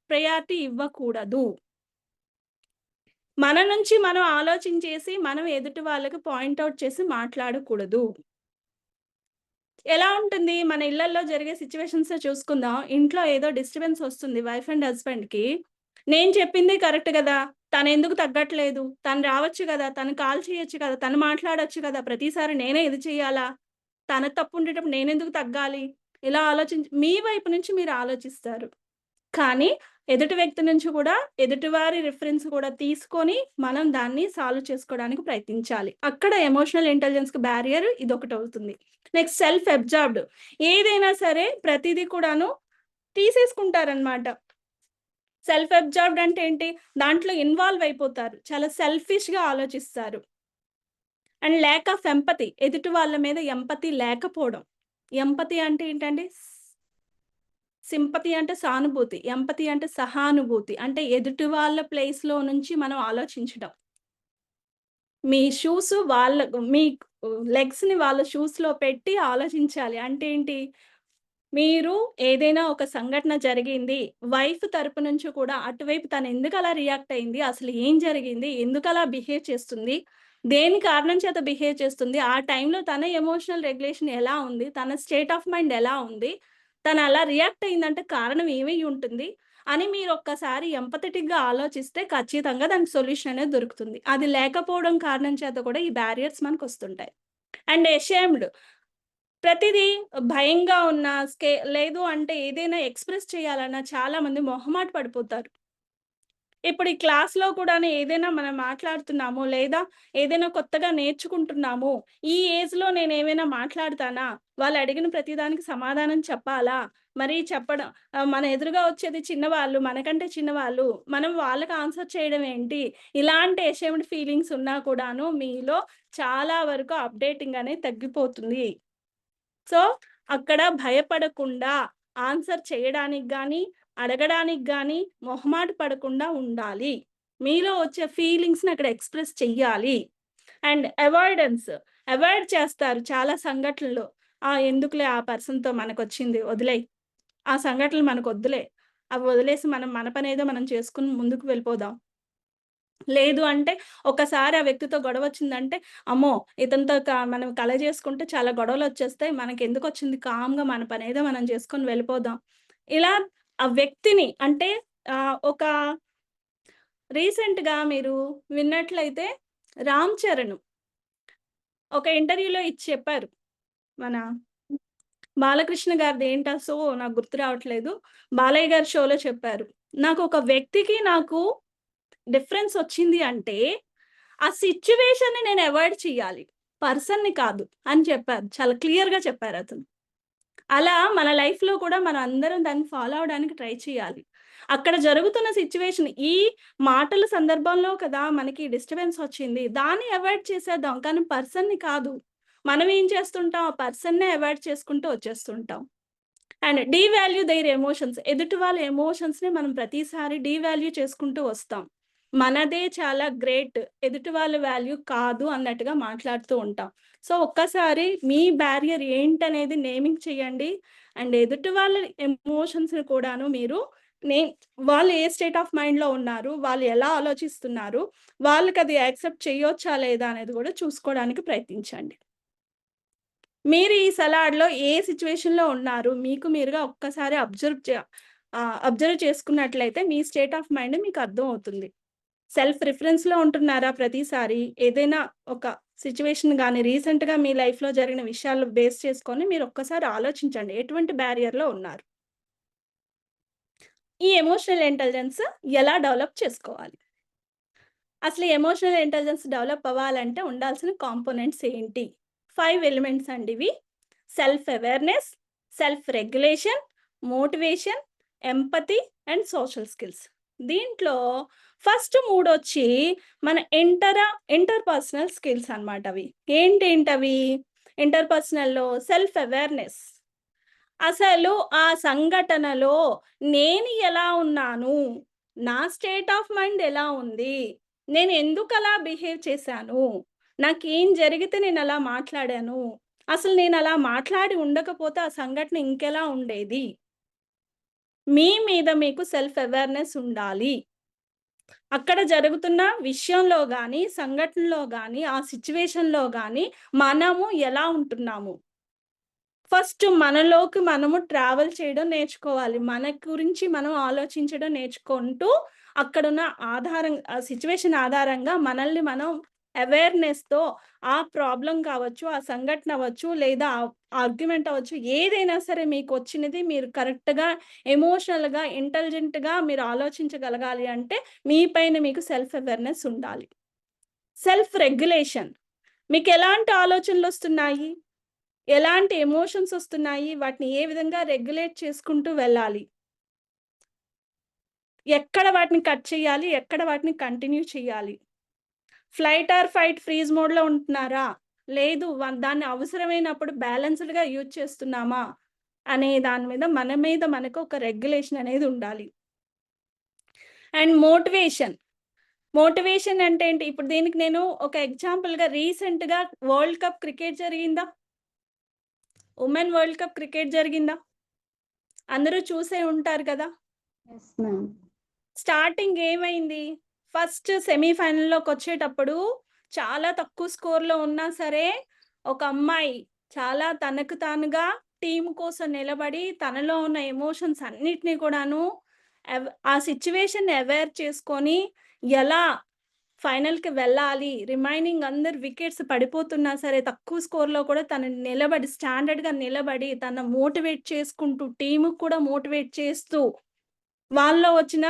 ప్రయారిటీ ఇవ్వకూడదు. మన నుంచి మనం ఆలోచించేసి, మనం ఎదుటి వాళ్ళకి పాయింట్ ఔట్ చేసి మాట్లాడకూడదు. ఎలా ఉంటుంది? మన ఇళ్లల్లో జరిగే సిట్యుయేషన్సే చూసుకుందాం. ఇంట్లో ఏదో డిస్టర్బెన్స్ వస్తుంది వైఫ్ అండ్ హస్బాండ్‌కి. నేను చెప్పిందే కరెక్ట్ గదా! తనెందుకు తగ్గట్లేదు? తను రావచ్చు గదా! తను కాల్ చేయొచ్చు కదా! తను మాట్లాడొచ్చు కదా! ప్రతిసారి నేనే ఇది చేయాలా? తన తప్పు ఉండేటప్పుడు నేనెందుకు తగ్గాలి? ఇలా మీ వైపు నుంచి మీరు ఆలోచిస్తారు. కానీ ఎదుటి వ్యక్తి నుంచి కూడా ఎదుటివారి రిఫరెన్స్ కూడా తీసుకొని మనం దాన్ని సాల్వ్ చేసుకోవడానికి ప్రయత్నించాలి. అక్కడ ఎమోషనల్ ఇంటెలిజెన్స్‌కి బ్యారియర్ ఇదొకటవుతుంది. Next self absorbed. ఏదైనా సరే ప్రతీదీ కూడాను తీసేసుకుంటారనమాట. సెల్ఫ్ అబ్జార్బ్డ్ అంటే ఏంటి? దాంట్లో ఇన్వాల్వ్ అయిపోతారు. చాలా సెల్ఫిష్‌గా ఆలోచిస్తారు. And lack of empathy. ఎదుటి వాళ్ళ మీద ఎంపథీ లేకపోవడం. ఎంపథీ అంటే ఏంటండి? సింపథీ అంటే సానుభూతి. ఎంపథీ అంటే సహానుభూతి. అంటే ఎదుటి వాళ్ళ ప్లేస్‌లో నుంచి మనం ఆలోచించడం. మీ షూస్ మీ లెగ్స్‌ని వాళ్ళ షూస్‌లో పెట్టి ఆలోచించాలి. అంటే ఏంటి? మీరు ఏదైనా ఒక సంఘటన జరిగింది. వైఫ్ తరపు నుంచి కూడా అటువైపు తనెందుకలా రియాక్ట్ అయింది? అసలు ఏం జరిగింది? ఎందుకలా బిహేవ్ చేస్తుంది? దేని కారణం చేత బిహేవ్ చేస్తుంది? ఆ టైంలో తన ఎమోషనల్ రెగ్యులేషన్ ఎలా ఉంది? తన స్టేట్ ఆఫ్ మైండ్ ఎలా ఉంది? తనలా రియాక్ట్ అయిందంటే కారణం ఏమై ఉంటుంది? అని మీరు ఒక్కసారి ఎంపథెటిక్‌గా ఆలోచిస్తే ఖచ్చితంగా దానికి సొల్యూషన్ అనేది దొరుకుతుంది. అది లేకపోవడం కారణం చేత కూడా ఈ బ్యారియర్స్ మనకొస్తుంటాయి. అండ్ అషేమ్డ్ ప్రతిదీ భయంగా ఉన్న లేదు అంటే ఏదైనా ఎక్స్‌ప్రెస్ చేయాలన్నా చాలామంది మొహమాట పడిపోతారు. ఇప్పుడు ఈ క్లాస్‌లో కూడాను ఏదైనా మనం మాట్లాడుతున్నాము, లేదా ఏదైనా కొత్తగా నేర్చుకుంటున్నాము. ఈ ఏజ్‌లో నేనేమైనా మాట్లాడతానా? వాళ్ళు అడిగిన ప్రతి దానికి సమాధానం చెప్పాలా? మరి చెప్పడం మన ఎదురుగా వచ్చేది చిన్నవాళ్ళు, మనకంటే చిన్నవాళ్ళు. మనం వాళ్ళకి ఆన్సర్ చేయడం ఏంటి? ఇలాంటి అషేమ్డ్ ఫీలింగ్స్ ఉన్నా కూడాను మీలో చాలా వరకు అప్‌డేటింగ్ అనేది తగ్గిపోతుంది. సో, అక్కడ భయపడకుండా ఆన్సర్ చేయడానికి గానీ, అడగడానికి గానీ మొహమాట పడకుండా ఉండాలి. మీలో వచ్చే ఫీలింగ్స్‌ని అక్కడ ఎక్స్‌ప్రెస్ చెయ్యాలి. అండ్ అవాయిడ్ చేస్తారు చాలా సంఘటనలు. ఎందుకులే ఆ పర్సన్‌తో మనకొచ్చింది వదిలేయి. ఆ సంఘటనలు మనకొద్దులే. అవి వదిలేసి మనం మన పనేదో మనం చేసుకొని ముందుకు వెళ్ళిపోదాం. లేదు అంటే ఒకసారి ఆ వ్యక్తితో గొడవొచ్చిందంటే, అమ్మో! ఇతనితో మనం కలగజేసుకుంటే చాలా గొడవలొచ్చేస్తాయి. మనకెందుకొచ్చింది కామ్‌గా మన పనేదో మనం చేసుకొని వెళ్ళిపోదాం. ఇలా ఆ వ్యక్తిని అంటే ఒక రీసెంట్‌గా మీరు విన్నట్లయితే 'రామ్ చరణ్' ఒక ఇంటర్వ్యూలో ఇది చెప్పారు. మన బాలకృష్ణ గారిది ఏంటో నాకు గుర్తు రావట్లేదు. బాలయ్య గారి షోలో చెప్పారు. నాకొక వ్యక్తికి నాకు డిఫరెన్స్ వచ్చింది అంటే, ఆ సిట్యుయేషన్‌ని నేను అవాయిడ్ చేయాలి. పర్సన్‌ని కాదు అని చెప్పారు. చాలా క్లియర్‌గా చెప్పారతను. అలా మన లైఫ్‌లో కూడా మనం అందరం దాన్ని ఫాలో అవ్వడానికి ట్రై చేయాలి. అక్కడ జరుగుతున్న సిట్యుయేషన్ ఈ మాటల సందర్భంలో కదా మనకి డిస్టర్బెన్స్ వచ్చింది. దాన్ని అవాయిడ్ చేసేద్దాం. కానీ పర్సన్‌ని కాదు. మనం ఏం చేస్తుంటాం, ఆ పర్సన్‌నే అవాయిడ్ చేసుకుంటూ వచ్చేస్తుంటాం. And devalue their emotions. ఎదుటి వాళ్ళ ఎమోషన్స్‌ని మనం ప్రతిసారి డీవాల్యూ చేసుకుంటూ వస్తాం. మనదే చాలా గ్రేట్. ఎదుటి వాళ్ళ వాల్యూ కాదు అన్నట్టుగా మాట్లాడుతూ ఉంటాం. సో, ఒక్కసారి మీ బ్యారియర్ ఏంటనేది నేమింగ్ చేయండి. అండ్ ఎదుటి వాళ్ళ ఎమోషన్స్‌ని కూడాను మీరు నే వాళ్ళు ఏ స్టేట్ ఆఫ్ మైండ్‌లో ఉన్నారు? వాళ్ళు ఎలా ఆలోచిస్తున్నారు? వాళ్ళకది యాక్సెప్ట్ చేయొచ్చా లేదా అనేది కూడా చూసుకోవడానికి ప్రయత్నించండి. మీరు ఈ సలాడ్‌లో ఏ సిట్యుయేషన్‌లో ఉన్నారు? మీకు మీరుగా ఒక్కసారి అబ్జర్వ్ చేసుకున్నట్లయితే మీ స్టేట్ ఆఫ్ మైండ్ మీకు అర్థమవుతుంది. సెల్ఫ్ రిఫరెన్స్‌లో ఉంటున్నారా ప్రతిసారి? ఏదైనా ఒక సిట్యుయేషన్ గాని, రీసెంట్‌గా మీ లైఫ్‌లో జరిగిన విషయాలు బేస్ చేసుకొని మీరు ఒక్కసారి ఆలోచించండి. ఎటువంటి బ్యారియర్‌లో ఉన్నారు? ఈ ఎమోషనల్ ఇంటెలిజెన్స్ ఎలా డెవలప్ చేసుకోవాలి? అసలు ఈ ఎమోషనల్ ఇంటెలిజెన్స్ డెవలప్ అవ్వాలంటే ఉండాల్సిన కాంపోనెంట్స్ ఏంటి? 5 ఎలిమెంట్స్ అండి ఇవి. Self awareness, self regulation, motivation, empathy and social skills. దీంట్లో ఫస్ట్ 3 వచ్చి మన ఇంటర్‌పర్సనల్ స్కిల్స్ అన్నమాట అవి. ఏంటేంటవి? ఇంటర్‌పర్సనల్‌లో సెల్ఫ్ అవేర్‌నెస్. అసలు ఆ సంఘటనలో నేను ఎలా ఉన్నాను? నా స్టేట్ ఆఫ్ మైండ్ ఎలా ఉంది? నేను ఎందుకలా బిహేవ్ చేశాను? నాకేం జరిగితే నేనలా మాట్లాడాను? అసలు నేనలా మాట్లాడి ఉండకపోతే ఆ సంఘటన ఇంకెలా ఉండేది? మీ మీద మీకు సెల్ఫ్ అవేర్‌నెస్ ఉండాలి. అక్కడ జరుగుతున్న విషయంలో గాని, సంఘటనలో గాని, ఆ సిట్యుయేషన్‌లో గాని మనము ఎలా ఉంటున్నాము? ఫస్ట్ మనలోకి మనము ట్రావెల్ చేయడం నేర్చుకోవాలి. మన గురించి మనం ఆలోచించడం నేర్చుకుంటూ, అక్కడున్న ఆ సిట్యుయేషన్ ఆధారంగా మనల్ని మనం అవేర్‌నెస్‌తో ఆ ప్రాబ్లమ్ కావచ్చు, ఆ సంఘటన అవ్వచ్చు, లేదా ఆర్గ్యుమెంట్ అవ్వచ్చు, ఏదైనా సరే మీకొచ్చినది మీరు కరెక్ట్‌గా, ఎమోషనల్‌గా, ఇంటెలిజెంట్‌గా మీరు ఆలోచించగలగాలి అంటే, మీ పైన మీకు సెల్ఫ్ అవేర్‌నెస్ ఉండాలి. Self regulation. మీకెలాంటి ఆలోచనలొస్తున్నాయి? ఎలాంటి ఎమోషన్స్ ఒస్తున్నాయి? వాటిని ఏ విధంగా రెగ్యులేట్ చేసుకుంటూ వెళ్ళాలి? ఎక్కడ వాటిని కట్ చేయాలి? ఎక్కడ వాటిని కంటిన్యూ చేయాలి? ఫ్లైట్ ఆర్ ఫైట్ ఫ్రీజ్ మోడ్‌లో ఉంటున్నారా? లేదు దాన్ని అవసరమైనప్పుడు బ్యాలెన్స్‌డ్‌గా యూజ్ చేస్తున్నామా? అనే దాని మీద మన మీద మనకు ఒక రెగ్యులేషన్ అనేది ఉండాలి. And motivation. మోటివేషన్ అంటే ఏంటి? ఇప్పుడు దీనికి నేను ఒక ఎగ్జాంపుల్‌గా రీసెంట్‌గా వరల్డ్ కప్ క్రికెట్ జరిగిందా? ఉమెన్ వరల్డ్ కప్ క్రికెట్ జరిగిందా? అందరూ చూసే ఉంటారు కదా! Yes ma'am. స్టార్టింగ్ ఏమైంది? ఫస్ట్ సెమీఫైనల్‌లోకొచ్చేటప్పుడు చాలా తక్కువ స్కోర్‌లో ఉన్నా సరే, ఒక అమ్మాయి చాలా తనకు తానుగా టీమ్ కోసం నిలబడి, తనలో ఉన్న ఎమోషన్స్ అన్నిటిని కూడాను ఆ సిచ్యువేషన్ అవేర్ చేసుకొని ఎలా ఫైనల్‌కి వెళ్ళాలి, రిమైనింగ్ అందరు వికెట్స్ పడిపోతున్నా సరే తక్కువ స్కోర్‌లో కూడా తను నిలబడి స్టాండర్డ్‌గా నిలబడి తన మోటివేట్ చేసుకుంటూ టీమ్‌కి కూడా మోటివేట్ చేస్తూ వాళ్ళలో వచ్చిన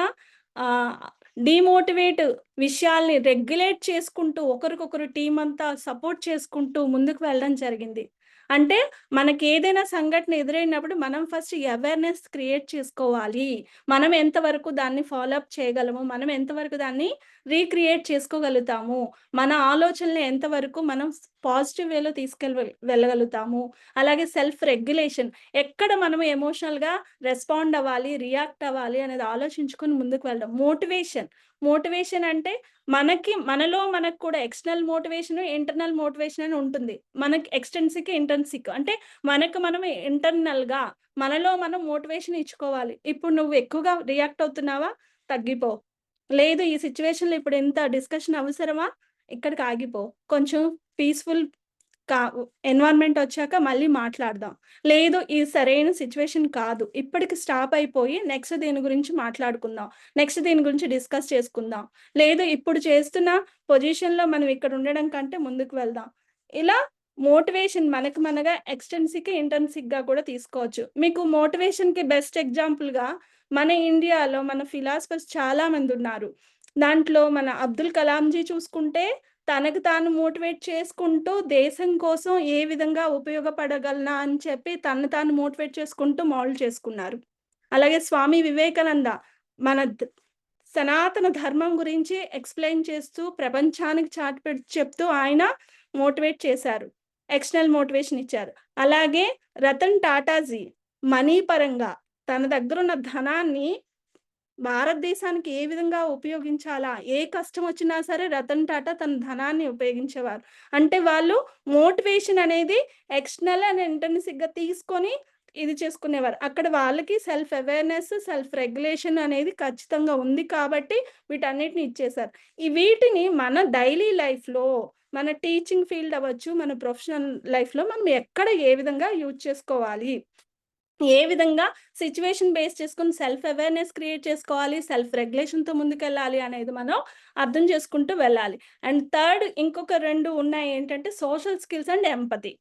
ఆహ్, డీమోటివేట్ విషయాల్ని రెగ్యులేట్ చేసుకుంటూ ఒకరికొకరు టీమ్ అంతా సపోర్ట్ చేసుకుంటూ ముందుకు వెళ్ళడం జరిగింది. అంటే మనకేదైనా సంఘటన ఎదురైనప్పుడు మనం ఫస్ట్ అవేర్‌నెస్ క్రియేట్ చేసుకోవాలి. మనం ఎంతవరకు దాన్ని ఫాలో అప్ చేయగలము, మనం ఎంతవరకు దాన్ని రీక్రియేట్ చేసుకోగలుగుతాము, మన ఆలోచనలు ఎంతవరకు మనం పాజిటివ్ వేలో వెళ్ళగలుగుతాము. అలాగే సెల్ఫ్ రెగ్యులేషన్ ఎక్కడ మనం ఎమోషనల్‌గా రెస్పాండ్ అవ్వాలి, రియాక్ట్ అవ్వాలి అనేది ఆలోచించుకొని ముందుకు వెళ్ళడం. మోటివేషన్ అంటే మనలో మనకు కూడా ఎక్స్‌టర్నల్ మోటివేషన్, ఇంటర్నల్ మోటివేషన్ అని ఉంటుంది. మనకి ఎక్స్‌ట్రిన్సిక్, ఇంట్రిన్సిక్ అంటే మనం ఇంటర్నల్‌గా మనలో మనం మోటివేషన్ ఇచ్చుకోవాలి. ఇప్పుడు నువ్వు ఎక్కువగా రియాక్ట్ అవుతున్నావా? తగ్గిపో. లేదు ఈ సిట్యుయేషన్‌లో ఇప్పుడు ఇంత డిస్కషన్ అవసరమా? ఇక్కడికి ఆగిపో. కొంచెం పీస్‌ఫుల్ కా ఎన్విరాన్మెంట్ వచ్చాక మళ్ళీ మాట్లాడదాం. లేదు ఇది సరైన సిట్యుయేషన్ కాదు. ఇప్పటికి స్టాప్ అయిపోయి నెక్స్ట్ దీని గురించి మాట్లాడుకుందాం. నెక్స్ట్ దీని గురించి డిస్కస్ చేసుకుందాం. లేదు ఇప్పుడు చేస్తున్న పొజిషన్‌లో మనం ఇక్కడ ఉండడం కంటే ముందుకు వెళ్దాం. ఇలా మోటివేషన్ మనగా ఎక్స్‌ట్రిన్సిక్, ఇంట్రిన్సిక్‌గా కూడా తీసుకోవచ్చు. మీకు మోటివేషన్‌కి బెస్ట్ ఎగ్జాంపుల్‌గా మన ఇండియాలో మన ఫిలాసఫర్స్ చాలా మంది ఉన్నారు. దాంట్లో మన అబ్దుల్ కలాంజీ చూసుకుంటే తనకు తాను మోటివేట్ చేసుకుంటూ దేశం కోసం ఏ విధంగా ఉపయోగపడగలనా అని చెప్పి తనను తాను మోటివేట్ చేసుకుంటూ మౌల్డ్ చేసుకున్నారు. అలాగే స్వామి వివేకానంద మన సనాతన ధర్మం గురించి ఎక్స్‌ప్లెయిన్ చేస్తూ ప్రపంచానికి చెప్తూ ఆయన మోటివేట్ చేశారు. ఎక్స్‌టర్నల్ మోటివేషన్ ఇచ్చారు. అలాగే రతన్ టాటాజీ మనీ పరంగా తన దగ్గరున్న ధనాన్ని భారతదేశానికి ఏ విధంగా ఉపయోగించాలా? ఏ కష్టం వచ్చినా సరే రతన్ టాటా తన ధనాన్ని ఉపయోగించేవారు. అంటే వాళ్ళు మోటివేషన్ అనేది ఎక్స్‌టర్నల్ అండ్ ఇంట్రిన్సిక్‌గా తీసుకొని ఇది చేసుకునేవారు. అక్కడ వాళ్ళకి సెల్ఫ్ అవేర్‌నెస్, సెల్ఫ్ రెగ్యులేషన్ అనేది ఖచ్చితంగా ఉంది కాబట్టి వీటన్నిటిని ఇచ్చేశారు. వీటిని మన డైలీ లైఫ్‌లో మన టీచింగ్ ఫీల్డ్ అవ్వచ్చు, మన ప్రొఫెషనల్ లైఫ్‌లో మనం ఎక్కడ ఏ విధంగా యూజ్ చేసుకోవాలి? ఏ విధంగా సిట్యుయేషన్ బేస్ చేసుకొని సెల్ఫ్ అవేర్‌నెస్ క్రియేట్ చేసుకోవాలి, సెల్ఫ్ రెగ్యులేషన్‌తో ముందుకెళ్ళాలి అనేది మనం అర్థం చేసుకుంటూ వెళ్ళాలి. అండ్ థర్డ్ ఇంకొక 2 ఉన్నాయి ఏంటంటే సోషల్ స్కిల్స్ అండ్ ఎంపథీ.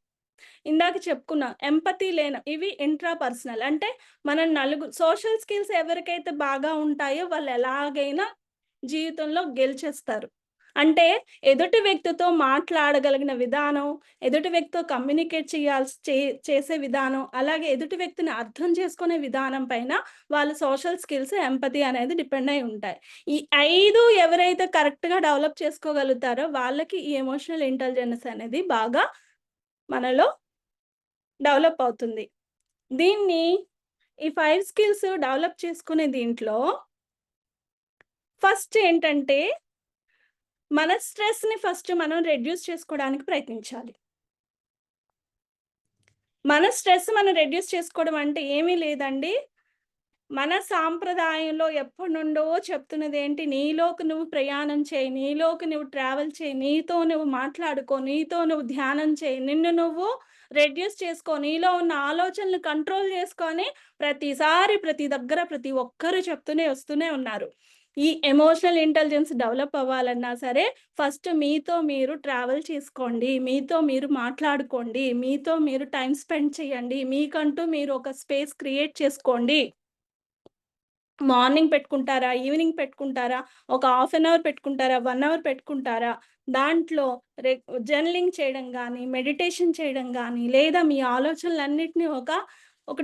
ఇందాక చెప్పుకున్నాం. ఎంపథీ ఇవి ఇంట్రా పర్సనల్ అంటే మనం సోషల్ స్కిల్స్ ఎవరికైతే బాగా ఉంటాయో వాళ్ళు ఎలాగైనా జీవితంలో గెలిచేస్తారు. అంటే ఎదుటి వ్యక్తితో మాట్లాడగలిగిన విధానం, ఎదుటి వ్యక్తితో కమ్యూనికేట్ చేసే విధానం, అలాగే ఎదుటి వ్యక్తిని అర్థం చేసుకునే విధానం పైన వాళ్ళ సోషల్ స్కిల్స్, ఎంపథీ అనేది డిపెండ్ అయి ఉంటాయి. ఈ 5 ఎవరైతే కరెక్ట్‌గా డెవలప్ చేసుకోగలుగుతారో వాళ్ళకి ఈ ఎమోషనల్ ఇంటెలిజెన్స్ అనేది బాగా మనలో డెవలప్ అవుతుంది. దీన్ని ఈ 5 స్కిల్స్ డెవలప్ చేసుకునే దీంట్లో ఫస్ట్ ఏంటంటే మన స్ట్రెస్‌ని ఫస్ట్ మనం రెడ్యూస్ చేసుకోవడానికి ప్రయత్నించాలి. మన స్ట్రెస్ మనం రెడ్యూస్ చేసుకోవడం అంటే ఏమీ లేదండి. మన సాంప్రదాయంలో ఎప్పటినుండో చెప్తున్నదేంటి, నీలోకి నువ్వు ప్రయాణం చేయి, నీలోకి నువ్వు ట్రావెల్ చేయి, నీతో నువ్వు మాట్లాడుకో, నీతో నువ్వు ధ్యానం చేయి, నిన్ను నువ్వు రెడ్యూస్ చేసుకో, నీలో ఉన్న ఆలోచనలు కంట్రోల్ చేసుకొని ప్రతిసారి ప్రతి దగ్గర ప్రతి ఒక్కరు వస్తూనే ఉన్నారు. ఈ ఎమోషనల్ ఇంటెలిజెన్స్ డెవలప్ అవ్వాలన్నా సరే ఫస్ట్ మీతో మీరు ట్రావెల్ చేసుకోండి, మీతో మీరు మాట్లాడుకోండి, మీతో మీరు టైం స్పెండ్ చేయండి, మీకంటూ మీరు ఒక స్పేస్ క్రియేట్ చేసుకోండి. మార్నింగ్ పెట్టుకుంటారా? ఈవినింగ్ పెట్టుకుంటారా? ఒక హాఫ్ అన్ అవర్ పెట్టుకుంటారా? 1 అవర్ పెట్టుకుంటారా? దాంట్లో జర్నలింగ్ చేయడం గానీ, మెడిటేషన్ చేయడం గానీ, లేదా మీ ఆలోచనలన్నిటిని ఒక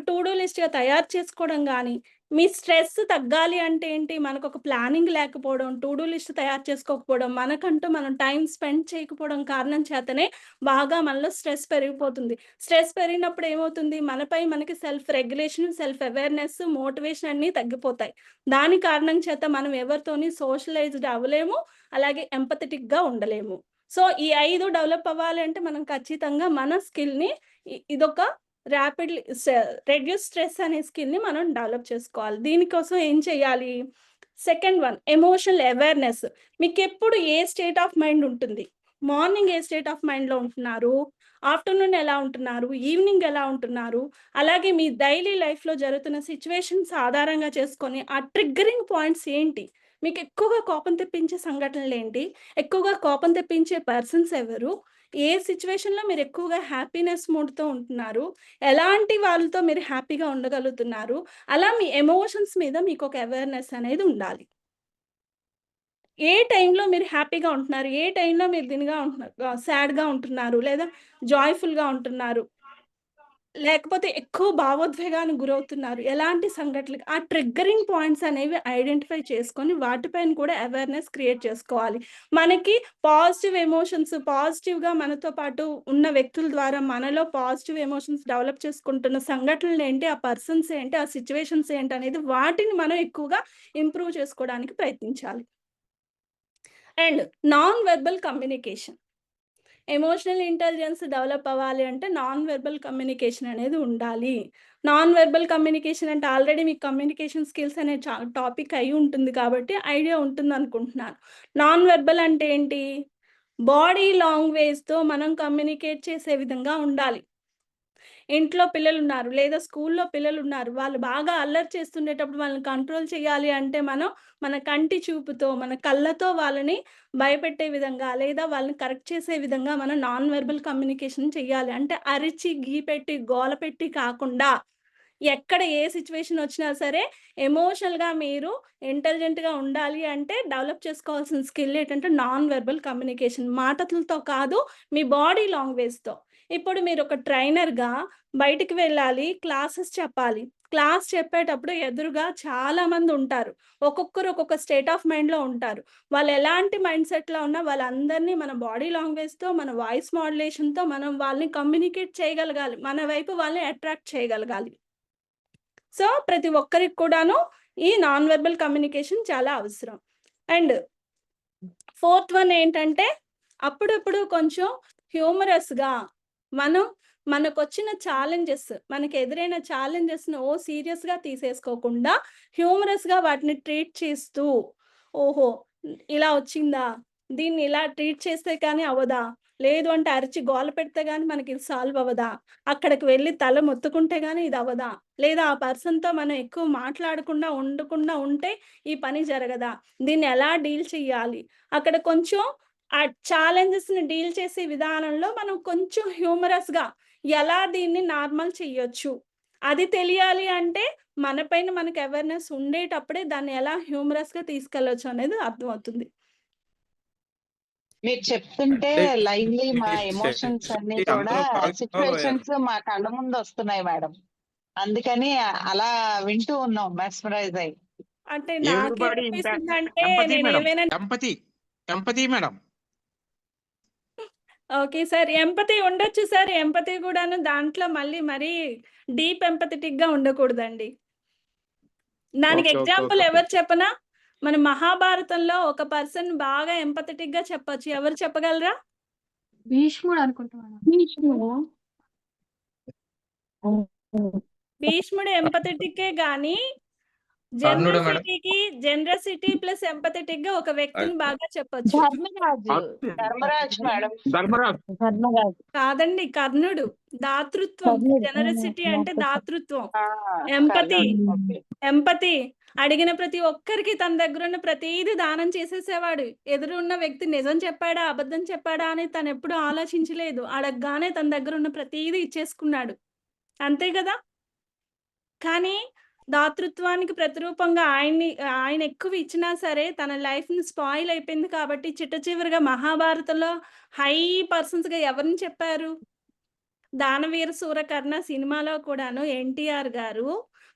టు డూ లిస్ట్‌గా తయారు చేసుకోవడం గానీ, మీ స్ట్రెస్ తగ్గాలి అంటే ఏంటి? మనకొక ప్లానింగ్ లేకపోవడం, టు డూ లిస్ట్ తయారు చేసుకోకపోవడం, మనకంటూ మనం టైం స్పెండ్ చేయకపోవడం కారణం చేతనే బాగా మనలో స్ట్రెస్ పెరిగిపోతుంది. స్ట్రెస్ పెరిగినప్పుడు ఏమవుతుంది? మనపై మనకి self regulation, self awareness, motivation అన్నీ తగ్గిపోతాయి. దాని కారణం చేత మనం ఎవరితోని సోషలైజ్డ్ అవ్వలేము. అలాగే ఎంపథెటిక్‌గా ఉండలేము. సో, ఈ 5 డెవలప్ అవ్వాలి అంటే మనం ఖచ్చితంగా మన స్కిల్‌ని ఇదొక ర్యాపిడ్‌లీ రెడ్యూస్ స్ట్రెస్ అనే స్కిల్‌ని మనం డెవలప్ చేసుకోవాలి. దీనికోసం ఏం చేయాలి? Second one emotional awareness. మీకెప్పుడు ఏ స్టేట్ ఆఫ్ మైండ్ ఉంటుంది? మార్నింగ్ ఏ స్టేట్ ఆఫ్ మైండ్‌లో ఉంటున్నారు? ఆఫ్టర్నూన్ ఎలా ఉంటున్నారు, ఈవినింగ్ ఎలా ఉంటున్నారు, అలాగే మీ డైలీ లైఫ్లో జరుగుతున్న సిచ్యువేషన్స్ ఆధారంగా చేసుకొని ఆ ట్రిగ్గరింగ్ పాయింట్స్ ఏంటి, మీకు ఎక్కువగా కోపం తెప్పించే సంఘటనలు ఏంటి, ఎక్కువగా కోపం తెప్పించే పర్సన్స్ ఎవరు, ఏ సిచ్యువేషన్లో మీరు ఎక్కువగా హ్యాపీనెస్ మూడ్తో ఉంటున్నారు, ఎలాంటి వాళ్ళతో మీరు హ్యాపీగా ఉండగలుగుతున్నారు, అలా మీ ఎమోషన్స్ మీద మీకు ఒక అవేర్నెస్ అనేది ఉండాలి. ఏ టైంలో మీరు హ్యాపీగా ఉంటున్నారు, ఏ టైంలో మీరు దీనిగా ఉంటున్నారు, సాడ్గా ఉంటున్నారు, లేదా జాయ్ఫుల్గా ఉంటున్నారు, లేకపోతే ఎక్కువ భావోద్వేగానికి గురవుతున్నారు, ఎలాంటి సంఘటనలు, ఆ ట్రిగ్గరింగ్ పాయింట్స్ అనేవి ఐడెంటిఫై చేసుకొని వాటిపైన కూడా అవేర్నెస్ క్రియేట్ చేసుకోవాలి. మనకి పాజిటివ్ ఎమోషన్స్, పాజిటివ్గా మనతో పాటు ఉన్న వ్యక్తుల ద్వారా మనలో పాజిటివ్ ఎమోషన్స్ డెవలప్ చేసుకుంటున్న సంఘటనలు ఏంటి, ఆ పర్సన్స్ ఏంటి, ఆ సిచ్యువేషన్స్ ఏంటి అనేది వాటిని మనం ఎక్కువగా ఇంప్రూవ్ చేసుకోవడానికి ప్రయత్నించాలి. And non verbal communication, emotional intelligence develop అవ్వాలి అంటే నాన్ వెర్బల్ కమ్యూనికేషన్ అనేది ఉండాలి. నాన్ వెర్బల్ కమ్యూనికేషన్ అంటే ఆల్రెడీ మీకు కమ్యూనికేషన్ స్కిల్స్ అనే టాపిక్ అయి ఉంటుంది కాబట్టి ఐడియా ఉంటుంది అనుకుంటున్నాను. నాన్ వెర్బల్ అంటే ఏంటి, బాడీ లాంగ్వేజ్తో మనం కమ్యూనికేట్ చేసే విధంగా ఉండాలి. ఇంట్లో పిల్లలు ఉన్నారు లేదా స్కూల్లో పిల్లలు ఉన్నారు, వాళ్ళు బాగా అల్లరి చేస్తుండేటప్పుడు వాళ్ళని కంట్రోల్ చేయాలి అంటే మనం మన కంటి చూపుతో, మన కళ్ళతో వాళ్ళని భయపెట్టే విధంగా లేదా వాళ్ళని కరెక్ట్ చేసే విధంగా మనం నాన్ వెర్బల్ కమ్యూనికేషన్ చేయాలి. అంటే అరిచి గీపెట్టి గోల పెట్టి కాకుండా ఎక్కడ ఏ సిచ్యువేషన్ వచ్చినా సరే ఎమోషనల్గా మీరు ఇంటెలిజెంట్గా ఉండాలి అంటే డెవలప్ చేసుకోవాల్సిన స్కిల్ ఏంటంటే నాన్ వెర్బల్ కమ్యూనికేషన్. మాటలతో కాదు, మీ బాడీ లాంగ్వేజ్తో. ఇప్పుడు మీరు ఒక ట్రైనర్గా బయటికి వెళ్ళాలి, క్లాసెస్ చెప్పాలి. క్లాస్ చెప్పేటప్పుడు ఎదురుగా చాలా మంది ఉంటారు, ఒక్కొక్కరు ఒక్కొక్క స్టేట్ ఆఫ్ మైండ్లో ఉంటారు. వాళ్ళు ఎలాంటి మైండ్ సెట్లో ఉన్నా వాళ్ళందరినీ మన బాడీ లాంగ్వేజ్తో, మన వాయిస్ మాడ్యులేషన్తో మనం వాళ్ళని కమ్యూనికేట్ చేయగలగాలి, మన వైపు వాళ్ళని అట్రాక్ట్ చేయగలగాలి. సో ప్రతి ఒక్కరికి కూడాను ఈ నాన్ వెర్బల్ కమ్యూనికేషన్ చాలా అవసరం. అండ్ ఫోర్త్ వన్ ఏంటంటే అప్పుడప్పుడు కొంచెం హ్యూమరస్గా మనం మనకొచ్చిన ఛాలెంజెస్, మనకి ఎదురైన ఛాలెంజెస్ను సీరియస్గా తీసేసుకోకుండా హ్యూమరస్గా వాటిని ట్రీట్ చేస్తూ, ఓహో ఇలా వచ్చిందా, దీన్ని ఇలా ట్రీట్ చేస్తే కానీ అవదా, లేదు అంటే అరిచి గోల పెడితే కానీ మనకి ఇది సాల్వ్ అవ్వదా, అక్కడికి వెళ్ళి తల మొత్తుకుంటే కానీ ఇది అవ్వదా, లేదా ఆ పర్సన్తో మనం ఎక్కువ మాట్లాడకుండా ఉండకుండా ఉంటే ఈ పని జరగదా, దీన్ని ఎలా డీల్ చేయాలి, అక్కడ కొంచెం ఆ ఛాలెంజెస్ని డీల్ చేసే విధానంలో మనం కొంచెం హ్యూమరస్గా ఎలా దీన్ని నార్మల్ చెయ్యొచ్చు అది తెలియాలి అంటే మన పైన మనకు అవేర్నెస్ ఉండేటప్పుడే దాన్ని ఎలా హ్యూమరస్గా తీసుకెళ్ళొచ్చు అనేది అర్థమవుతుంది. మీరు చెప్తుంటే అంటే లైవ్లీ మా మీరు ఎమోషన్స్ అన్ని చెప్పి కూడా అందరూ బాగా సిచ్యువేషన్స్ మా కళ్ళ ముందు వస్తున్నాయి మేడం. అందుకని అలా వింటూ ఉన్నాం మెస్మరైజ్ అయ్యి. అంటే ఎవ్రీబడి నాకేమనిపిస్తుందంటే ఎంపతి నేను మేడం, ఏమైనా empathy madam. Okay sir, empathy ఉండొచ్చు సార్, ఎంపతి కూడాను దాంట్లో మళ్ళీ మరీ డీప్ ఎంపథెటిక్గా ఉండకూడదండి. దానికి ఓకే ఓకే ఎగ్జాంపుల్ ఓకే ఎవరు చెప్పనా, మన మహాభారతంలో ఒక పర్సన్ బాగా ఎంపథెటిక్గా చెప్పొచ్చు, ఎవరు చెప్పగలరా? భీష్ముడు అనుకుంటా మేడం. భీష్ముడు ఎంపథెటిక్కే గానీ కర్ణుడు మేడం. జనరసిటీ ప్లస్ ఎంపథెటిక్ గా ఒక వ్యక్తిని బాగా చెప్పొచ్చు. ధర్మరాజు మేడం. ధర్మరాజు కాదండి, కర్ణుడు. దాతృత్వం, జనరసిటీ అంటే దాతృత్వం. ఎంపతి, ఎంపతి అడిగిన ప్రతి ఒక్కరికి తన దగ్గర ఉన్న ప్రతిదీ దానం చేసేసేవాడు. ఎదురున్న వ్యక్తి నిజం చెప్పాడా అబద్ధం చెప్పాడా అని తను ఎప్పుడు ఆలోచించలేదు, అడగగానే తన దగ్గర ఉన్న ప్రతిదీ ఇచ్చేసుకున్నాడు, అంతే కదా. కానీ దాతృత్వానికి ప్రతిరూపంగా ఆయన ఎక్కువ ఇచ్చినా సరే తన లైఫ్ని స్పాయిల్ అయిపోయింది కాబట్టి చిట్ట చివరిగా మహాభారతంలో హై పర్సన్స్గా ఎవరిని చెప్పారు, దానవీర సూరకర్ణ సినిమాలో కూడాను ఎన్టీఆర్ గారు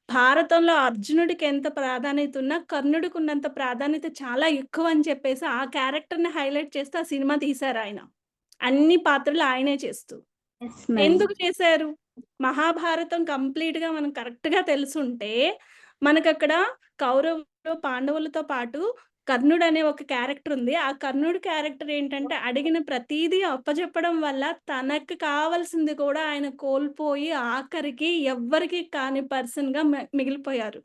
భారతంలో అర్జునుడికి ఎంత ప్రాధాన్యత ఉన్నా కర్ణుడికి ఉన్నంత ప్రాధాన్యత చాలా ఎక్కువ అని చెప్పేసి ఆ క్యారెక్టర్ని హైలైట్ చేస్తూ ఆ సినిమా తీశారు ఆయన, అన్ని పాత్రలు ఆయనే చేస్తూ. ఎందుకు చేశారు, మహాభారతం కంప్లీట్గా మనం కరెక్ట్గా తెలుసుంటే మనకు అక్కడ కౌరవులు పాండవులతో పాటు కర్ణుడు అనే ఒక క్యారెక్టర్ ఉంది. ఆ కర్ణుడు క్యారెక్టర్ ఏంటంటే అడిగిన ప్రతిదీ అప్పచెప్పడం వల్ల తనకు కావాల్సింది కూడా ఆయన కోల్పోయి ఆఖరికి ఎవ్వరికి కాని పర్సన్గా మిగిలిపోయారు.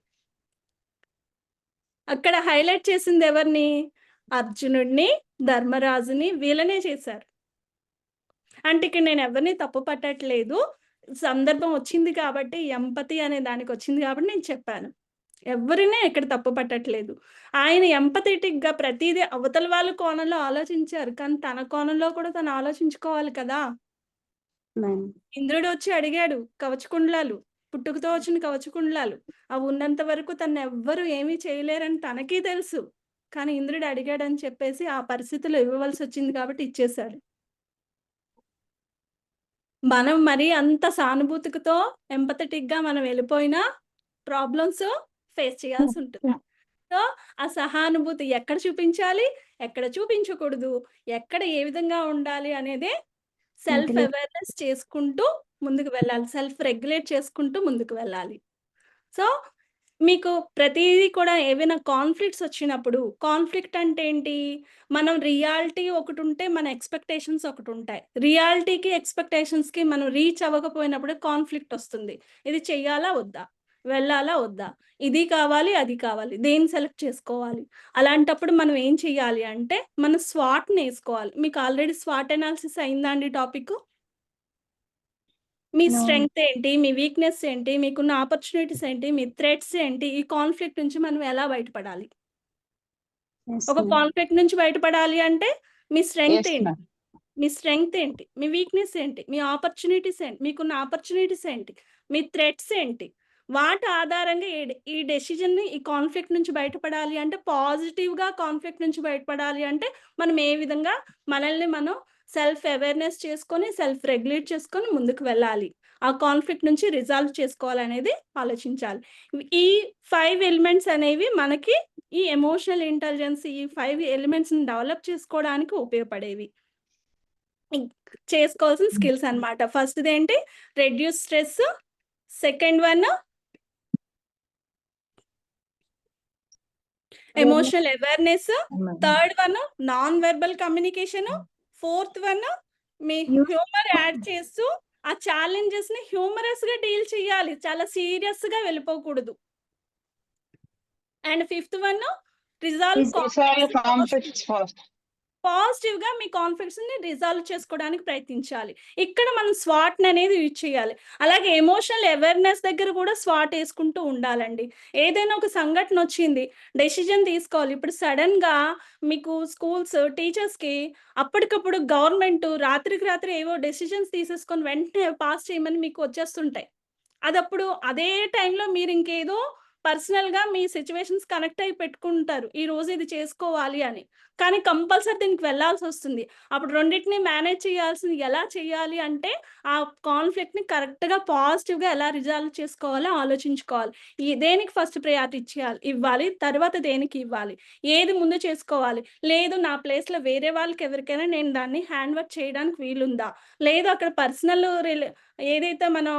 అక్కడ హైలైట్ చేసింది ఎవరిని, అర్జునుడిని, ధర్మరాజుని, వీళ్ళనే చేశారు. అంటే ఇక్కడ నేను ఎవరిని తప్పు పట్టట్లేదు. సందర్భం వచ్చింది కాబట్టి, ఎంపతి అనే దానికి వచ్చింది కాబట్టి నేను చెప్పాను. ఎవరిని ఇక్కడ తప్పు పట్టట్లేదు. ఆయన ఎంపథెటిక్‌గా ప్రతీదీ అవతల వాళ్ళ కోణంలో ఆలోచించారు. కానీ తన కోణంలో కూడా తను ఆలోచించుకోవాలి కదా! ఇంద్రుడు వచ్చి అడిగాడు కవచకుండలాలు. పుట్టుకతో వచ్చిన కవచకుండలాలు. అవి ఉన్నంత వరకు తనెవ్వరు ఏమీ చేయలేరని తనకి తెలుసు. కానీ ఇంద్రుడు అడిగాడని చెప్పేసి ఆ పరిస్థితిలో ఇవ్వవలసొచ్చింది కాబట్టి ఇచ్చేశాడు. మనం మరీ అంత సానుభూతికతో ఎంపథెటిక్‌గా మనం వెళ్ళిపోయినా ప్రాబ్లమ్స్ ఫేస్ చేయాల్సుంటుంది. సో, ఆ సహానుభూతి ఎక్కడ చూపించాలి? ఎక్కడ చూపించకూడదు? ఎక్కడ ఏ విధంగా ఉండాలి అనేదే సెల్ఫ్ ఇంటెలిజెన్స్. అవేర్‌నెస్ చేసుకుంటూ ముందుకు వెళ్ళాలి. సెల్ఫ్ రెగ్యులేట్ చేసుకుంటూ ముందుకు వెళ్ళాలి. సో, మీకు ప్రతీదీ కూడా ఏవైనా కాన్‌ఫ్లిక్ట్స్ వచ్చినప్పుడు కాన్‌ఫ్లిక్ట్ అంటే ఏంటి? మనం రియాలిటీ ఒకటుంటే, మన ఎక్స్‌పెక్టేషన్స్ ఒకటుంటాయి. రియాలిటీకి, ఎక్స్‌పెక్టేషన్స్‌కి మనం రీచ్ అవ్వకపోయినప్పుడు కాన్‌ఫ్లిక్ట్ వస్తుంది. ఇది చెయ్యాలా? వద్దా? వెళ్ళాలా? వద్దా? ఇది కావాలి, అది కావాలి. దేన్ని సెలెక్ట్ చేసుకోవాలి? అలాంటప్పుడు మనం ఏం చెయ్యాలి అంటే, మనం స్వాట్‌నేసుకోవాలి. మీకు ఆల్రెడీ స్వాట్ అనాలిసిస్ అయిందా అండి టాపిక్కు? మీ No. స్ట్రెంగ్త్ ఏంటి? మీ వీక్‌నెస్ ఏంటి? మీకున్న ఆపర్చునిటీస్ ఏంటి? మీ థ్రెట్స్ ఏంటి? ఈ కాన్‌ఫ్లిక్ట్ నుంచి మనం ఎలా బయటపడాలి? Yes, ఒక ma'am. కాన్‌ఫ్లిక్ట్ నుంచి బయటపడాలి అంటే మీ స్ట్రెంగ్త్ ఎస్ ఏంటి? మ్యామ్. మీ స్ట్రెంగ్త్ ఏంటి? మీ వీక్‌నెస్ ఏంటి? మీ ఆపర్చునిటీస్ ఏంటి? మీకున్న ఆపర్చునిటీస్ ఏంటి? మీ థ్రెట్స్ ఏంటి? వాటి ఆధారంగా ఈ డెసిషన్‌ని ఈ కాన్‌ఫ్లిక్ట్ నుంచి బయటపడాలి అంటే పాజిటివ్‌గా కాన్‌ఫ్లిక్ట్ నుంచి బయటపడాలి అంటే మనం ఏ విధంగా మనల్ని మనం సెల్ఫ్ అవేర్‌నెస్ చేసుకొని, సెల్ఫ్ రెగ్యులేట్ చేసుకొని ముందుకు వెళ్ళాలి. ఆ కాన్‌ఫ్లిక్ట్ నుంచి రిజాల్వ్ చేసుకోవాలనేది ఆలోచించాలి. ఈ 5 ఎలిమెంట్స్ అనేవి మనకి ఈ ఎమోషనల్ ఇంటెలిజెన్స్ ఈ 5 ఎలిమెంట్స్‌ని డెవలప్ చేసుకోవడానికి ఉపయోగపడేవి. చేసుకోవాల్సిన స్కిల్స్ అన్నమాట. ఫస్ట్‌దేంటి reduce stress. Second one emotional awareness. Third one non verbal communication. Fourth one మీ హ్యూమర్ యాడ్ చేస్తూ ఆ ఛాలెంజెస్‌ని హ్యూమరస్‌గా డీల్ చేయాలి. చాలా సీరియస్‌గా వెళ్ళిపోకూడదు. And fifth one resolve conflicts first. పాజిటివ్‌గా మీ కాన్‌ఫ్లిక్ట్స్‌ని రిజాల్వ్ చేసుకోవడానికి ప్రయత్నించాలి. ఇక్కడ మనం స్వాట్‌ని అనేది యూజ్ చేయాలి. అలాగే ఎమోషనల్ అవేర్‌నెస్ దగ్గర కూడా స్వాట్ ఏసుకుంటూ ఉండాలండి. ఏదైనా ఒక సంఘటన వచ్చింది, డెసిషన్ తీసుకోవాలి. ఇప్పుడు సడెన్‌గా మీకు స్కూల్స్, టీచర్స్‌కి అప్పటికప్పుడు గవర్నమెంట్ రాత్రికి రాత్రి ఏవో డెసిషన్స్ తీసేసుకొని వెంటనే పాస్ చేయమని మీకు వచ్చేస్తుంటాయి. అదప్పుడు అదే టైంలో మీరు ఇంకేదో పర్సనల్‌గా మీ సిట్యుయేషన్స్ కనెక్ట్ అయ్యి పెట్టుకుంటారు. ఈరోజు ఇది చేసుకోవాలి అని. కానీ కంపల్సరీ దీనికి వెళ్ళాల్సొస్తుంది. అప్పుడు రెండిటిని మేనేజ్ చేయాల్సింది ఎలా చేయాలి అంటే, ఆ కాన్‌ఫ్లిక్ట్‌ని కరెక్ట్‌గా పాజిటివ్‌గా ఎలా రిజాల్వ్ చేసుకోవాలో ఆలోచించుకోవాలి. దేనికి ఫస్ట్ ప్రయారిటీ ఇవ్వాలి. తర్వాత దేనికి ఇవ్వాలి. ఏది ముందు చేసుకోవాలి. లేదు నా ప్లేస్‌లో వేరే వాళ్ళకి ఎవరికైనా నేను దాన్ని హ్యాండ్ ఓవర్ చేయడానికి వీలుందా? లేదు అక్కడ పర్సనల్ ఏదైతే మనం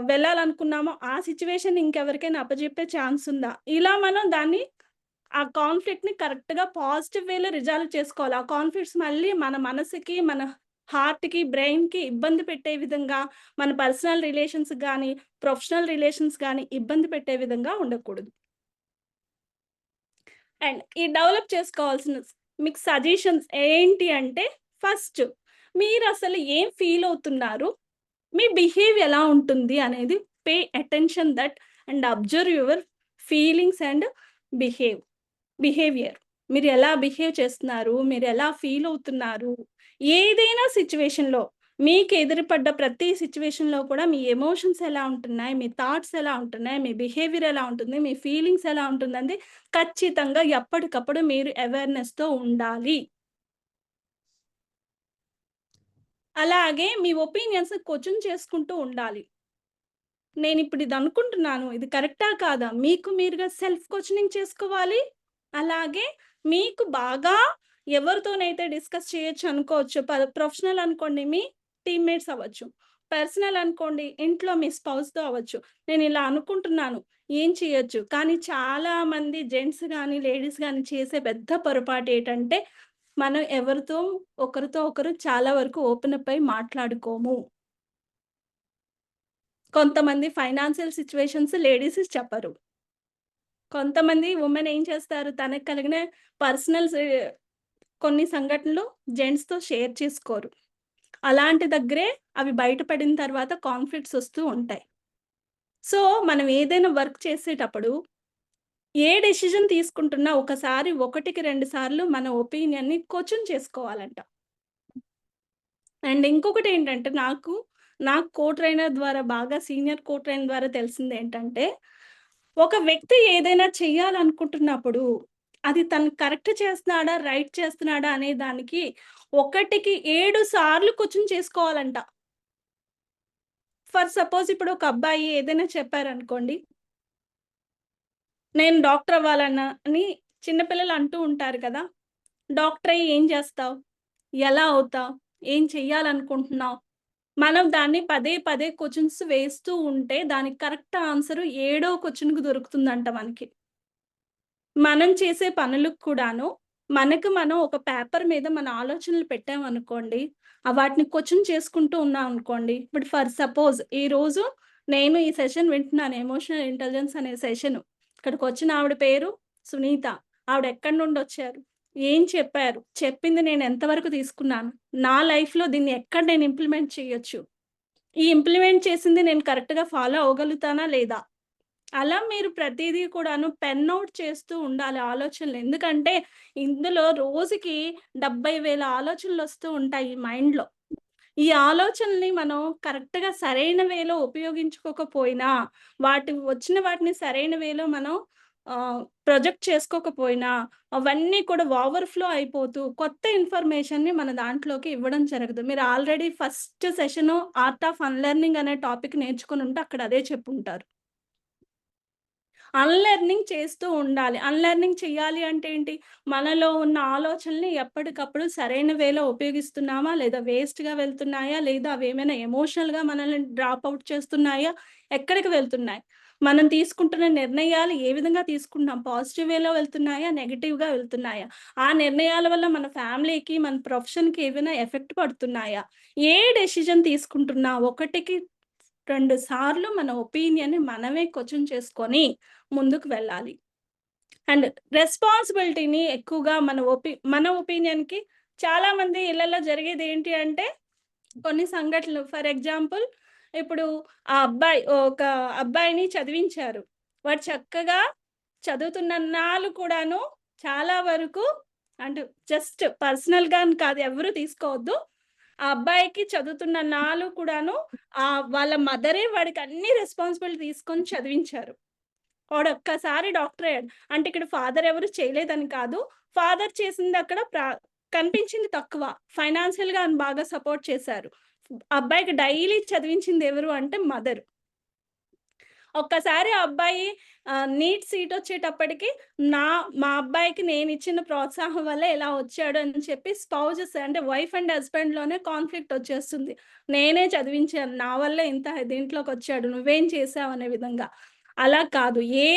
వెళ్ళాలనుకున్నామో ఆ సిట్యుయేషన్ ఇంకెవరికైనా అప్పజెప్పే ఛాన్స్ ఉందా? ఇలా మనం దాన్ని ఆ కాన్‌ఫ్లిక్ట్‌ని కరెక్ట్‌గా పాజిటివ్ వేలో రిజాల్వ్ చేసుకోవాలి. ఆ కాన్‌ఫ్లిక్ట్స్ మళ్ళీ మన మనసుకి, మన హార్ట్‌కి, బ్రెయిన్‌కి ఇబ్బంది పెట్టే విధంగా, మన పర్సనల్ రిలేషన్స్‌కి గానీ, ప్రొఫెషనల్ రిలేషన్స్ గానీ ఇబ్బంది పెట్టే విధంగా ఉండకూడదు. అండ్ ఈ డెవలప్ చేసుకోవాల్సిన మీకు సజెషన్స్ ఏంటి అంటే, ఫస్ట్ మీరసలు ఏం ఫీల్ అవుతున్నారు? మీ బిహేవ్ ఎలా ఉంటుంది అనేది pay attention that and observe your feelings and behaviour. మీరు ఎలా బిహేవ్ చేస్తున్నారు? మీరు ఎలా ఫీల్ అవుతున్నారు? ఏదైనా సిట్యుయేషన్‌లో మీకు ఎదురుపడ్డ ప్రతి సిట్యుయేషన్‌లో కూడా మీ ఎమోషన్స్ ఎలా ఉంటున్నాయి? మీ థాట్స్ ఎలా ఉంటున్నాయి? మీ బిహేవియర్ ఎలా ఉంటుంది? మీ ఫీలింగ్స్ ఎలా ఉంటుందంటే ఖచ్చితంగా ఎప్పటికప్పుడు మీరు అవేర్‌నెస్‌తో ఉండాలి. అలాగే మీ ఒపీనియన్స్‌ని క్వెషన్ చేసుకుంటూ ఉండాలి. నేనిప్పుడు ఇది అనుకుంటున్నాను. ఇది కరెక్టా? కాదా? మీకు మీరుగా సెల్ఫ్ క్వెషనింగ్ చేసుకోవాలి. అలాగే మీకు బాగా ఎవరితోనైతే డిస్కస్ చేయొచ్చు అనుకోవచ్చు. ప్రొఫెషనల్ అనుకోండి మీ టీమ్‌మేట్స్ అవ్వచ్చు. పర్సనల్ అనుకోండి ఇంట్లో మీ స్పౌస్‌తో అవ్వచ్చు. నేనిలా అనుకుంటున్నాను. ఏం చేయొచ్చు? కానీ చాలామంది జెంట్స్ గానీ, లేడీస్ గానీ చేసే పెద్ద పొరపాటు ఏటంటే మనం ఒకరితో ఒకరు చాలా వరకు ఓపెన్ అప్ అయ్యి మాట్లాడుకోము. కొంతమంది ఫైనాన్షియల్ సిట్యుయేషన్స్ లేడీస్ చెప్పరు. కొంతమంది వుమెన్ ఏం చేస్తారు తనకు కలిగిన పర్సనల్ కొన్ని సంఘటనలు జెంట్స్‌తో షేర్ చేసుకోరు. అలాంటి దగ్గరే అవి బయటపడిన తర్వాత కాన్ఫ్లిక్ట్స్ వస్తూ ఉంటాయి. సో, మనం ఏదైనా వర్క్ చేసేటప్పుడు ఏ డెసిషన్ తీసుకుంటున్నా ఒకసారి 1కి 2 సార్లు మన ఒపీనియన్‌ని క్వెషన్ చేసుకోవాలంట. అండ్ ఇంకొకటేంటంటే నా కో-ట్రైనర్ ద్వారా బాగా సీనియర్ కో-ట్రైనర్ ద్వారా తెలిసిందేంటంటే, ఒక వ్యక్తి ఏదైనా చెయ్యాలనుకుంటున్నప్పుడు అది తను కరెక్ట్ చేస్తున్నాడా, రైట్ చేస్తున్నాడా అనే దానికి 1కి 7 సార్లు క్వెషన్ చేసుకోవాలంట. ఫర్ సపోజ్ ఇప్పుడు ఒక అబ్బాయి ఏదైనా చెప్పారనుకోండి. నేను డాక్టర్ అని చిన్న పిల్లలు అంటూ ఉంటారు కదా! డాక్టర్ అయ్యి ఏం చేస్తావు? ఎలా అవుతావు? ఏం చెయ్యాలనుకుంటున్నావు? మనం దాన్ని పదే పదే క్వెషన్స్ వేస్తూ ఉంటే దానికి కరెక్ట్ ఆన్సర్ ఏడో క్వెషన్‌కి దొరుకుతుందంట మనకి. మనం చేసే పనులకు కూడాను మనకు మనం ఒక పేపర్ మీద మన ఆలోచనలు పెట్టామనుకోండి, వాటిని క్వెషన్ చేసుకుంటూ ఉన్నామనుకోండి. ఇప్పుడు ఫర్ సపోజ్ ఈరోజు నేను ఈ సెషన్ వింటున్నాను. ఎమోషనల్ ఇంటెలిజెన్స్ అనే సెషను. ఇక్కడికొచ్చిన ఆవిడ పేరు సునీత. ఆవిడ ఎక్కడి నుండొచ్చారు? ఏం చెప్పారు? చెప్పింది నేను ఎంతవరకు తీసుకున్నాను? నా లైఫ్‌లో దీన్ని ఎక్కడ నేను ఇంప్లిమెంట్ చేయొచ్చు? ఈ ఇంప్లిమెంట్ చేసింది నేను కరెక్ట్‌గా ఫాలో అవ్వగలుగుతానా లేదా? అలా మీరు ప్రతీదీ కూడాను పెన్ ఔట్ చేస్తూ ఉండాలి ఆలోచనలు. ఎందుకంటే ఇందులో రోజుకి 70,000 ఆలోచనలొస్తూ ఉంటాయి మైండ్‌లో. ఈ ఆలోచనల్ని మనం కరెక్ట్‌గా సరైన వేలో ఉపయోగించుకోకపోయినా, వచ్చిన వాటిని సరైన వేలో మనం ప్రొజెక్ట్ చేసుకోకపోయినా, అవన్నీ కూడా ఓవర్‌ఫ్లో అయిపోతూ కొత్త ఇన్ఫర్మేషన్‌ని మన దాంట్లోకి ఇవ్వడం జరగదు. మీరు already first session art of unlearning అనే టాపిక్ నేర్చుకొనుంటే అక్కడ అదే చెప్పుంటారు. అన్‌లెర్నింగ్ చేస్తూ ఉండాలి. అన్‌లెర్నింగ్ చెయ్యాలి అంటే ఏంటి? మనలో ఉన్న ఆలోచనల్ని ఎప్పటికప్పుడు సరైన వేలో ఉపయోగిస్తున్నామా? లేదా వేస్ట్‌గా వెళ్తున్నాయా? లేదా అవేమైనా ఎమోషనల్‌గా మనల్ని డ్రాప్ ఔట్ చేస్తున్నాయా? ఎక్కడికి వెళ్తున్నాయి? మనం తీసుకుంటున్న నిర్ణయాలు ఏ విధంగా తీసుకుంటున్నాం? పాజిటివ్ వేలో వెళ్తున్నాయా? నెగెటివ్‌గా వెళ్తున్నాయా? ఆ నిర్ణయాల వల్ల మన ఫ్యామిలీకి, మన ప్రొఫెషన్‌కి ఏవైనా ఎఫెక్ట్ పడుతున్నాయా? ఏ డెసిషన్ తీసుకుంటున్నా 1కి 2 సార్లు మన ఒపీనియన్‌ని మనమే క్వెషన్ చేసుకొని ముందుకు వెళ్ళాలి. అండ్ రెస్పాన్సిబిలిటీని ఎక్కువగా మన ఒపీనియన్‌కి చాలామంది ఇళ్లలో జరిగేదేంటి అంటే, కొన్ని సంఘటనలు ఫర్ ఎగ్జాంపుల్ ఇప్పుడు ఒక అబ్బాయిని చదివించారు. వాడు చక్కగా చదువుతున్నన్నాళ్ళు కూడాను చాలా వరకు అంటే జస్ట్ పర్సనల్‌గా అని కాదు ఎవరు తీసుకోవద్దు. ఆ అబ్బాయికి చదువుతున్నన్నాళ్ళు కూడాను వాళ్ళ మదరే వాడికి అన్ని రెస్పాన్సిబిలిటీ తీసుకొని చదివించారు. వాడొక్కసారి డాక్టర్ అయ్యాడు. అంటే ఇక్కడ ఫాదర్ ఎవరు చేయలేదని కాదు. ఫాదర్ చేసింది అక్కడ కనిపించింది తక్కువ. ఫైనాన్షియల్‌గా ఆయన బాగా సపోర్ట్ చేశారు. అబ్బాయికి డైలీ చదివించింది ఎవరు అంటే మదర్. ఒక్కసారి ఆ అబ్బాయి నీట్ సీట్ వచ్చేటప్పటికి మా అబ్బాయికి నేనిచ్చిన ప్రోత్సాహం వల్ల ఇలా వచ్చాడు అని చెప్పి స్పౌజెస్ అంటే వైఫ్ అండ్ హస్బెండ్‌లోనే కాన్ఫ్లిక్ట్ వచ్చేస్తుంది. నేనే చదివించాను. నా వల్లే దీంట్లోకొచ్చాడు. నువ్వేం చేశావు అనే విధంగా. అలా కాదు. ఏ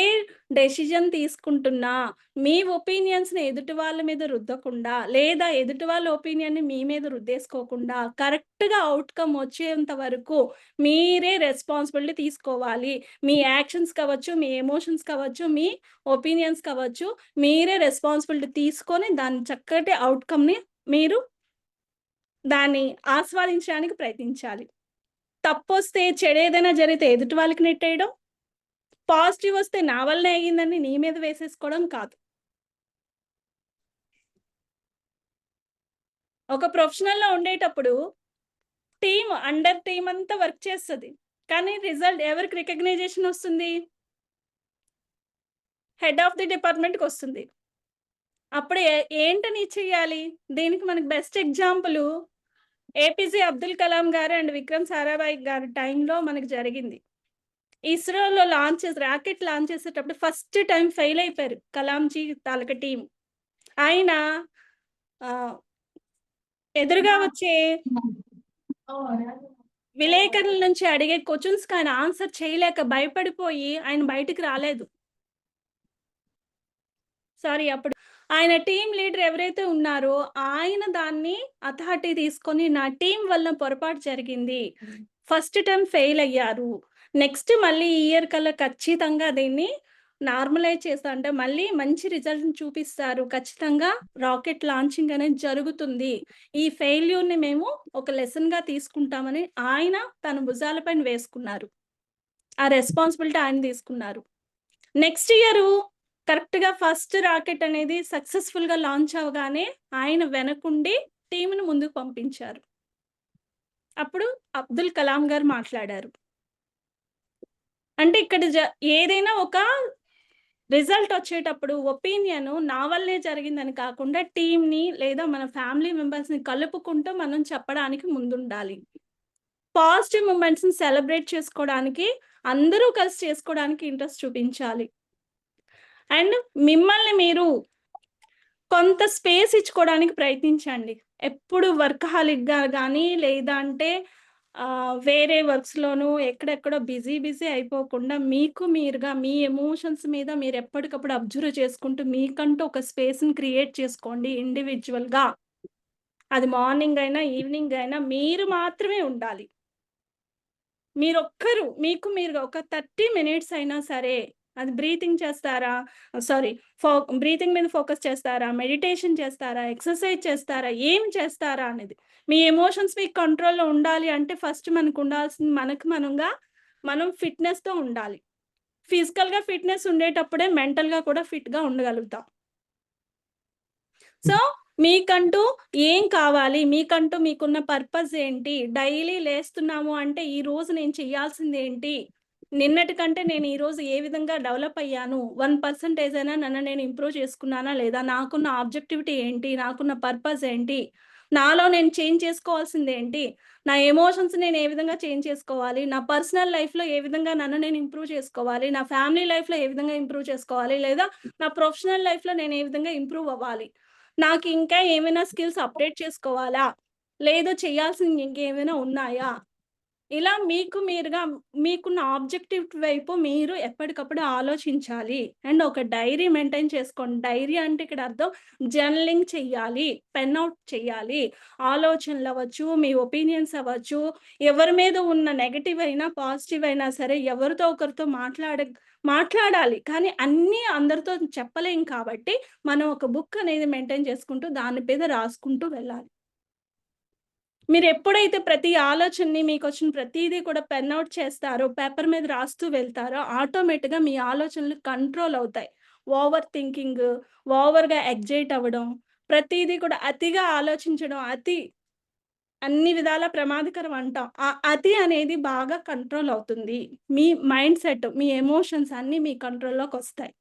డెసిషన్ తీసుకుంటున్నా మీ ఒపీనియన్స్‌ని ఎదుటి వాళ్ళ మీద రుద్దకుండా, లేదా ఎదుటి వాళ్ళ ఒపీనియన్‌ని మీ మీద రుద్దేసుకోకుండా, కరెక్ట్‌గా ఔట్‌కమ్ వచ్చేంత వరకు మీరే రెస్పాన్సిబిలిటీ తీసుకోవాలి. మీ యాక్షన్స్ కావచ్చు, మీ ఎమోషన్స్ కావచ్చు, మీ ఒపీనియన్స్ కావచ్చు, మీరే రెస్పాన్సిబిలిటీ తీసుకొని దాని చక్కటి ఔట్‌కమ్‌ని మీరు దాన్ని ఆస్వాదించడానికి ప్రయత్నించాలి. తప్పొస్తే చెడేదైనా జరిగితే ఎదుటి వాళ్ళకి నెట్టేయడం, పాజిటివ్ వస్తే నా వల్లనే అయ్యిందని నీ మీద వేసేసుకోవడం కాదు. ఒక ప్రొఫెషనల్‌లో ఉండేటప్పుడు అండర్ టీమ్ అంతా వర్క్ చేస్తది. కానీ రిజల్ట్ ఎవరికి రికగ్నైజేషన్ వస్తుంది? హెడ్ ఆఫ్ ది డిపార్ట్‌మెంట్‌కొస్తుంది. అప్పుడు ఏంటని చెయ్యాలి? దీనికి మనకు బెస్ట్ ఎగ్జాంపుల్ ఏపీజే అబ్దుల్ కలాం గారు అండ్ విక్రమ్ సారాభాయ్ గారి టైంలో మనకు జరిగింది. ఇస్రోలో రాకెట్ లాంచ్ చేసేటప్పుడు ఫస్ట్ టైం ఫెయిల్ అయిపోయారు కలాంజీ తాలూకా టీమ్. ఆయన ఎదురుగా వచ్చే విలేకరుల నుంచి అడిగే క్వెషన్స్‌కి ఆయన ఆన్సర్ చేయలేక భయపడిపోయి ఆయన బయటికి రాలేదు. అప్పుడు ఆయన టీమ్ లీడర్ ఎవరైతే ఉన్నారో ఆయన దాన్ని అథారిటీ తీసుకొని నా టీమ్ వల్ల పొరపాటు జరిగింది. ఫస్ట్ టైం ఫెయిల్ అయ్యారు. నెక్స్ట్ మళ్ళీ ఈ ఇయర్ కల్లా ఖచ్చితంగా దీన్ని నార్మలైజ్ చేస్తా అంటే మళ్ళీ మంచి రిజల్ట్‌ని చూపిస్తారు. ఖచ్చితంగా రాకెట్ లాంచింగ్ అనేది జరుగుతుంది. ఈ ఫెయిల్యూర్‌ని మేము ఒక లెసన్‌గా తీసుకుంటామని ఆయన తన భుజాల పైన వేసుకున్నారు. ఆ రెస్పాన్సిబిలిటీ ఆయన తీసుకున్నారు. నెక్స్ట్ ఇయరు కరెక్ట్‌గా ఫస్ట్ రాకెట్ అనేది సక్సెస్‌ఫుల్‌గా లాంచ్ అవ్వగానే ఆయన వెనకుండి టీమ్‌ని ముందుకు పంపించారు. అప్పుడు అబ్దుల్ కలాం గారు మాట్లాడారు. అంటే ఇక్కడ ఏదైనా ఒక రిజల్ట్ వచ్చేటప్పుడు ఒపీనియన్ నా వల్లే జరిగిందని కాకుండా టీమ్‌ని లేదా మన ఫ్యామిలీ మెంబర్స్‌ని కలుపుకుంటూ మనం చెప్పడానికి ముందుండాలి. పాజిటివ్ మూమెంట్స్‌ని సెలబ్రేట్ చేసుకోవడానికి అందరూ కలిసి చేసుకోవడానికి ఇంట్రెస్ట్ చూపించాలి. అండ్ మిమ్మల్ని మీరు కొంత స్పేస్ ఇచ్చుకోవడానికి ప్రయత్నించండి. ఎప్పుడు వర్కహాలిక్‌గా గానీ లేదా అంటే వేరే వర్క్స్‌లోనూ ఎక్కడెక్కడో బిజీ అయిపోకుండా మీకు మీరుగా మీ ఎమోషన్స్ మీద మీరు ఎప్పటికప్పుడు అబ్జర్వ్ చేసుకుంటూ మీకంటూ ఒక స్పేస్‌ని క్రియేట్ చేసుకోండి ఇండివిడ్యువల్‌గా. అది మార్నింగ్ అయినా, ఈవినింగ్ అయినా మీరు మాత్రమే ఉండాలి. మీరొక్కరు మీకు మీరుగా ఒక 30 మినిట్స్ అయినా సరే అది బ్రీతింగ్ చేస్తారా? సారీ బ్రీతింగ్ మీద ఫోకస్ చేస్తారా? మెడిటేషన్ చేస్తారా? ఎక్సర్సైజ్ చేస్తారా? ఏం చేస్తారా అనేది. మీ ఎమోషన్స్ మీకు కంట్రోల్‌లో ఉండాలి అంటే ఫస్ట్ మనకు ఉండాల్సింది మనం ఫిట్‌నెస్‌తో ఉండాలి. ఫిజికల్‌గా ఫిట్‌నెస్ ఉండేటప్పుడే మెంటల్‌గా కూడా ఫిట్‌గా ఉండగలుగుతాం. సో, మీకంటూ ఏం కావాలి? మీకంటూ మీకున్న పర్పస్ ఏంటి? డైలీ లేస్తున్నాము అంటే ఈరోజు నేను చేయాల్సిందేంటి? నిన్నటి కంటే నేను ఈరోజు ఏ విధంగా డెవలప్ అయ్యాను? 1% అయినా నన్ను నేను ఇంప్రూవ్ చేసుకున్నానా లేదా? నాకున్న ఆబ్జెక్టివిటీ ఏంటి? నాకున్న పర్పస్ ఏంటి? నాలో నేను చేంజ్ చేసుకోవాల్సిందేంటి? నా ఎమోషన్స్ నేను ఏ విధంగా చేంజ్ చేసుకోవాలి? నా పర్సనల్ లైఫ్‌లో ఏ విధంగా నన్ను నేను ఇంప్రూవ్ చేసుకోవాలి? నా ఫ్యామిలీ లైఫ్‌లో ఏ విధంగా ఇంప్రూవ్ చేసుకోవాలి? లేదా నా ప్రొఫెషనల్ లైఫ్‌లో నేను ఏ విధంగా ఇంప్రూవ్ అవ్వాలి? నాకు ఇంకా ఏమైనా స్కిల్స్ అప్‌డేట్ చేసుకోవాలా? లేదు చేయాల్సినవి ఇంకేమైనా ఉన్నాయా? ఇలా మీకు మీరుగా మీకున్న ఆబ్జెక్టివ్ వైపు మీరు ఎప్పటికప్పుడు ఆలోచించాలి. అండ్ ఒక డైరీ మెయింటైన్ చేసుకోండి. డైరీ అంటే ఇక్కడ అర్థం జర్నలింగ్ చెయ్యాలి. పెన్ ఔట్ చెయ్యాలి. ఆలోచనలు అవ్వచ్చు, మీ ఒపీనియన్స్ అవ్వచ్చు, ఎవరి మీద ఉన్న నెగెటివ్ అయినా, పాజిటివ్ అయినా సరే ఎవరితో ఒకరితో మాట్లాడాలి. కానీ అన్నీ అందరితో చెప్పలేం కాబట్టి మనం ఒక బుక్ అనేది మెయింటైన్ చేసుకుంటూ దాని మీద రాసుకుంటూ వెళ్ళాలి. మీరెప్పుడైతే ప్రతి ఆలోచనని మీకొచ్చిన ప్రతీదీ కూడా పెన్ ఔట్ చేస్తారో, పేపర్ మీద రాస్తూ వెళ్తారో ఆటోమేటిక్‌గా మీ ఆలోచనలు కంట్రోల్ అవుతాయి. ఓవర్ థింకింగ్, ఓవర్‌గా ఎక్సైట్ అవ్వడం, ప్రతీదీ కూడా అతిగా ఆలోచించడం, అన్ని విధాలా ప్రమాదకరం అంటాం. ఆ అతి అనేది బాగా కంట్రోల్ అవుతుంది. మీ మైండ్ సెట్, మీ ఎమోషన్స్ అన్నీ మీ కంట్రోల్‌లోకొస్తాయి.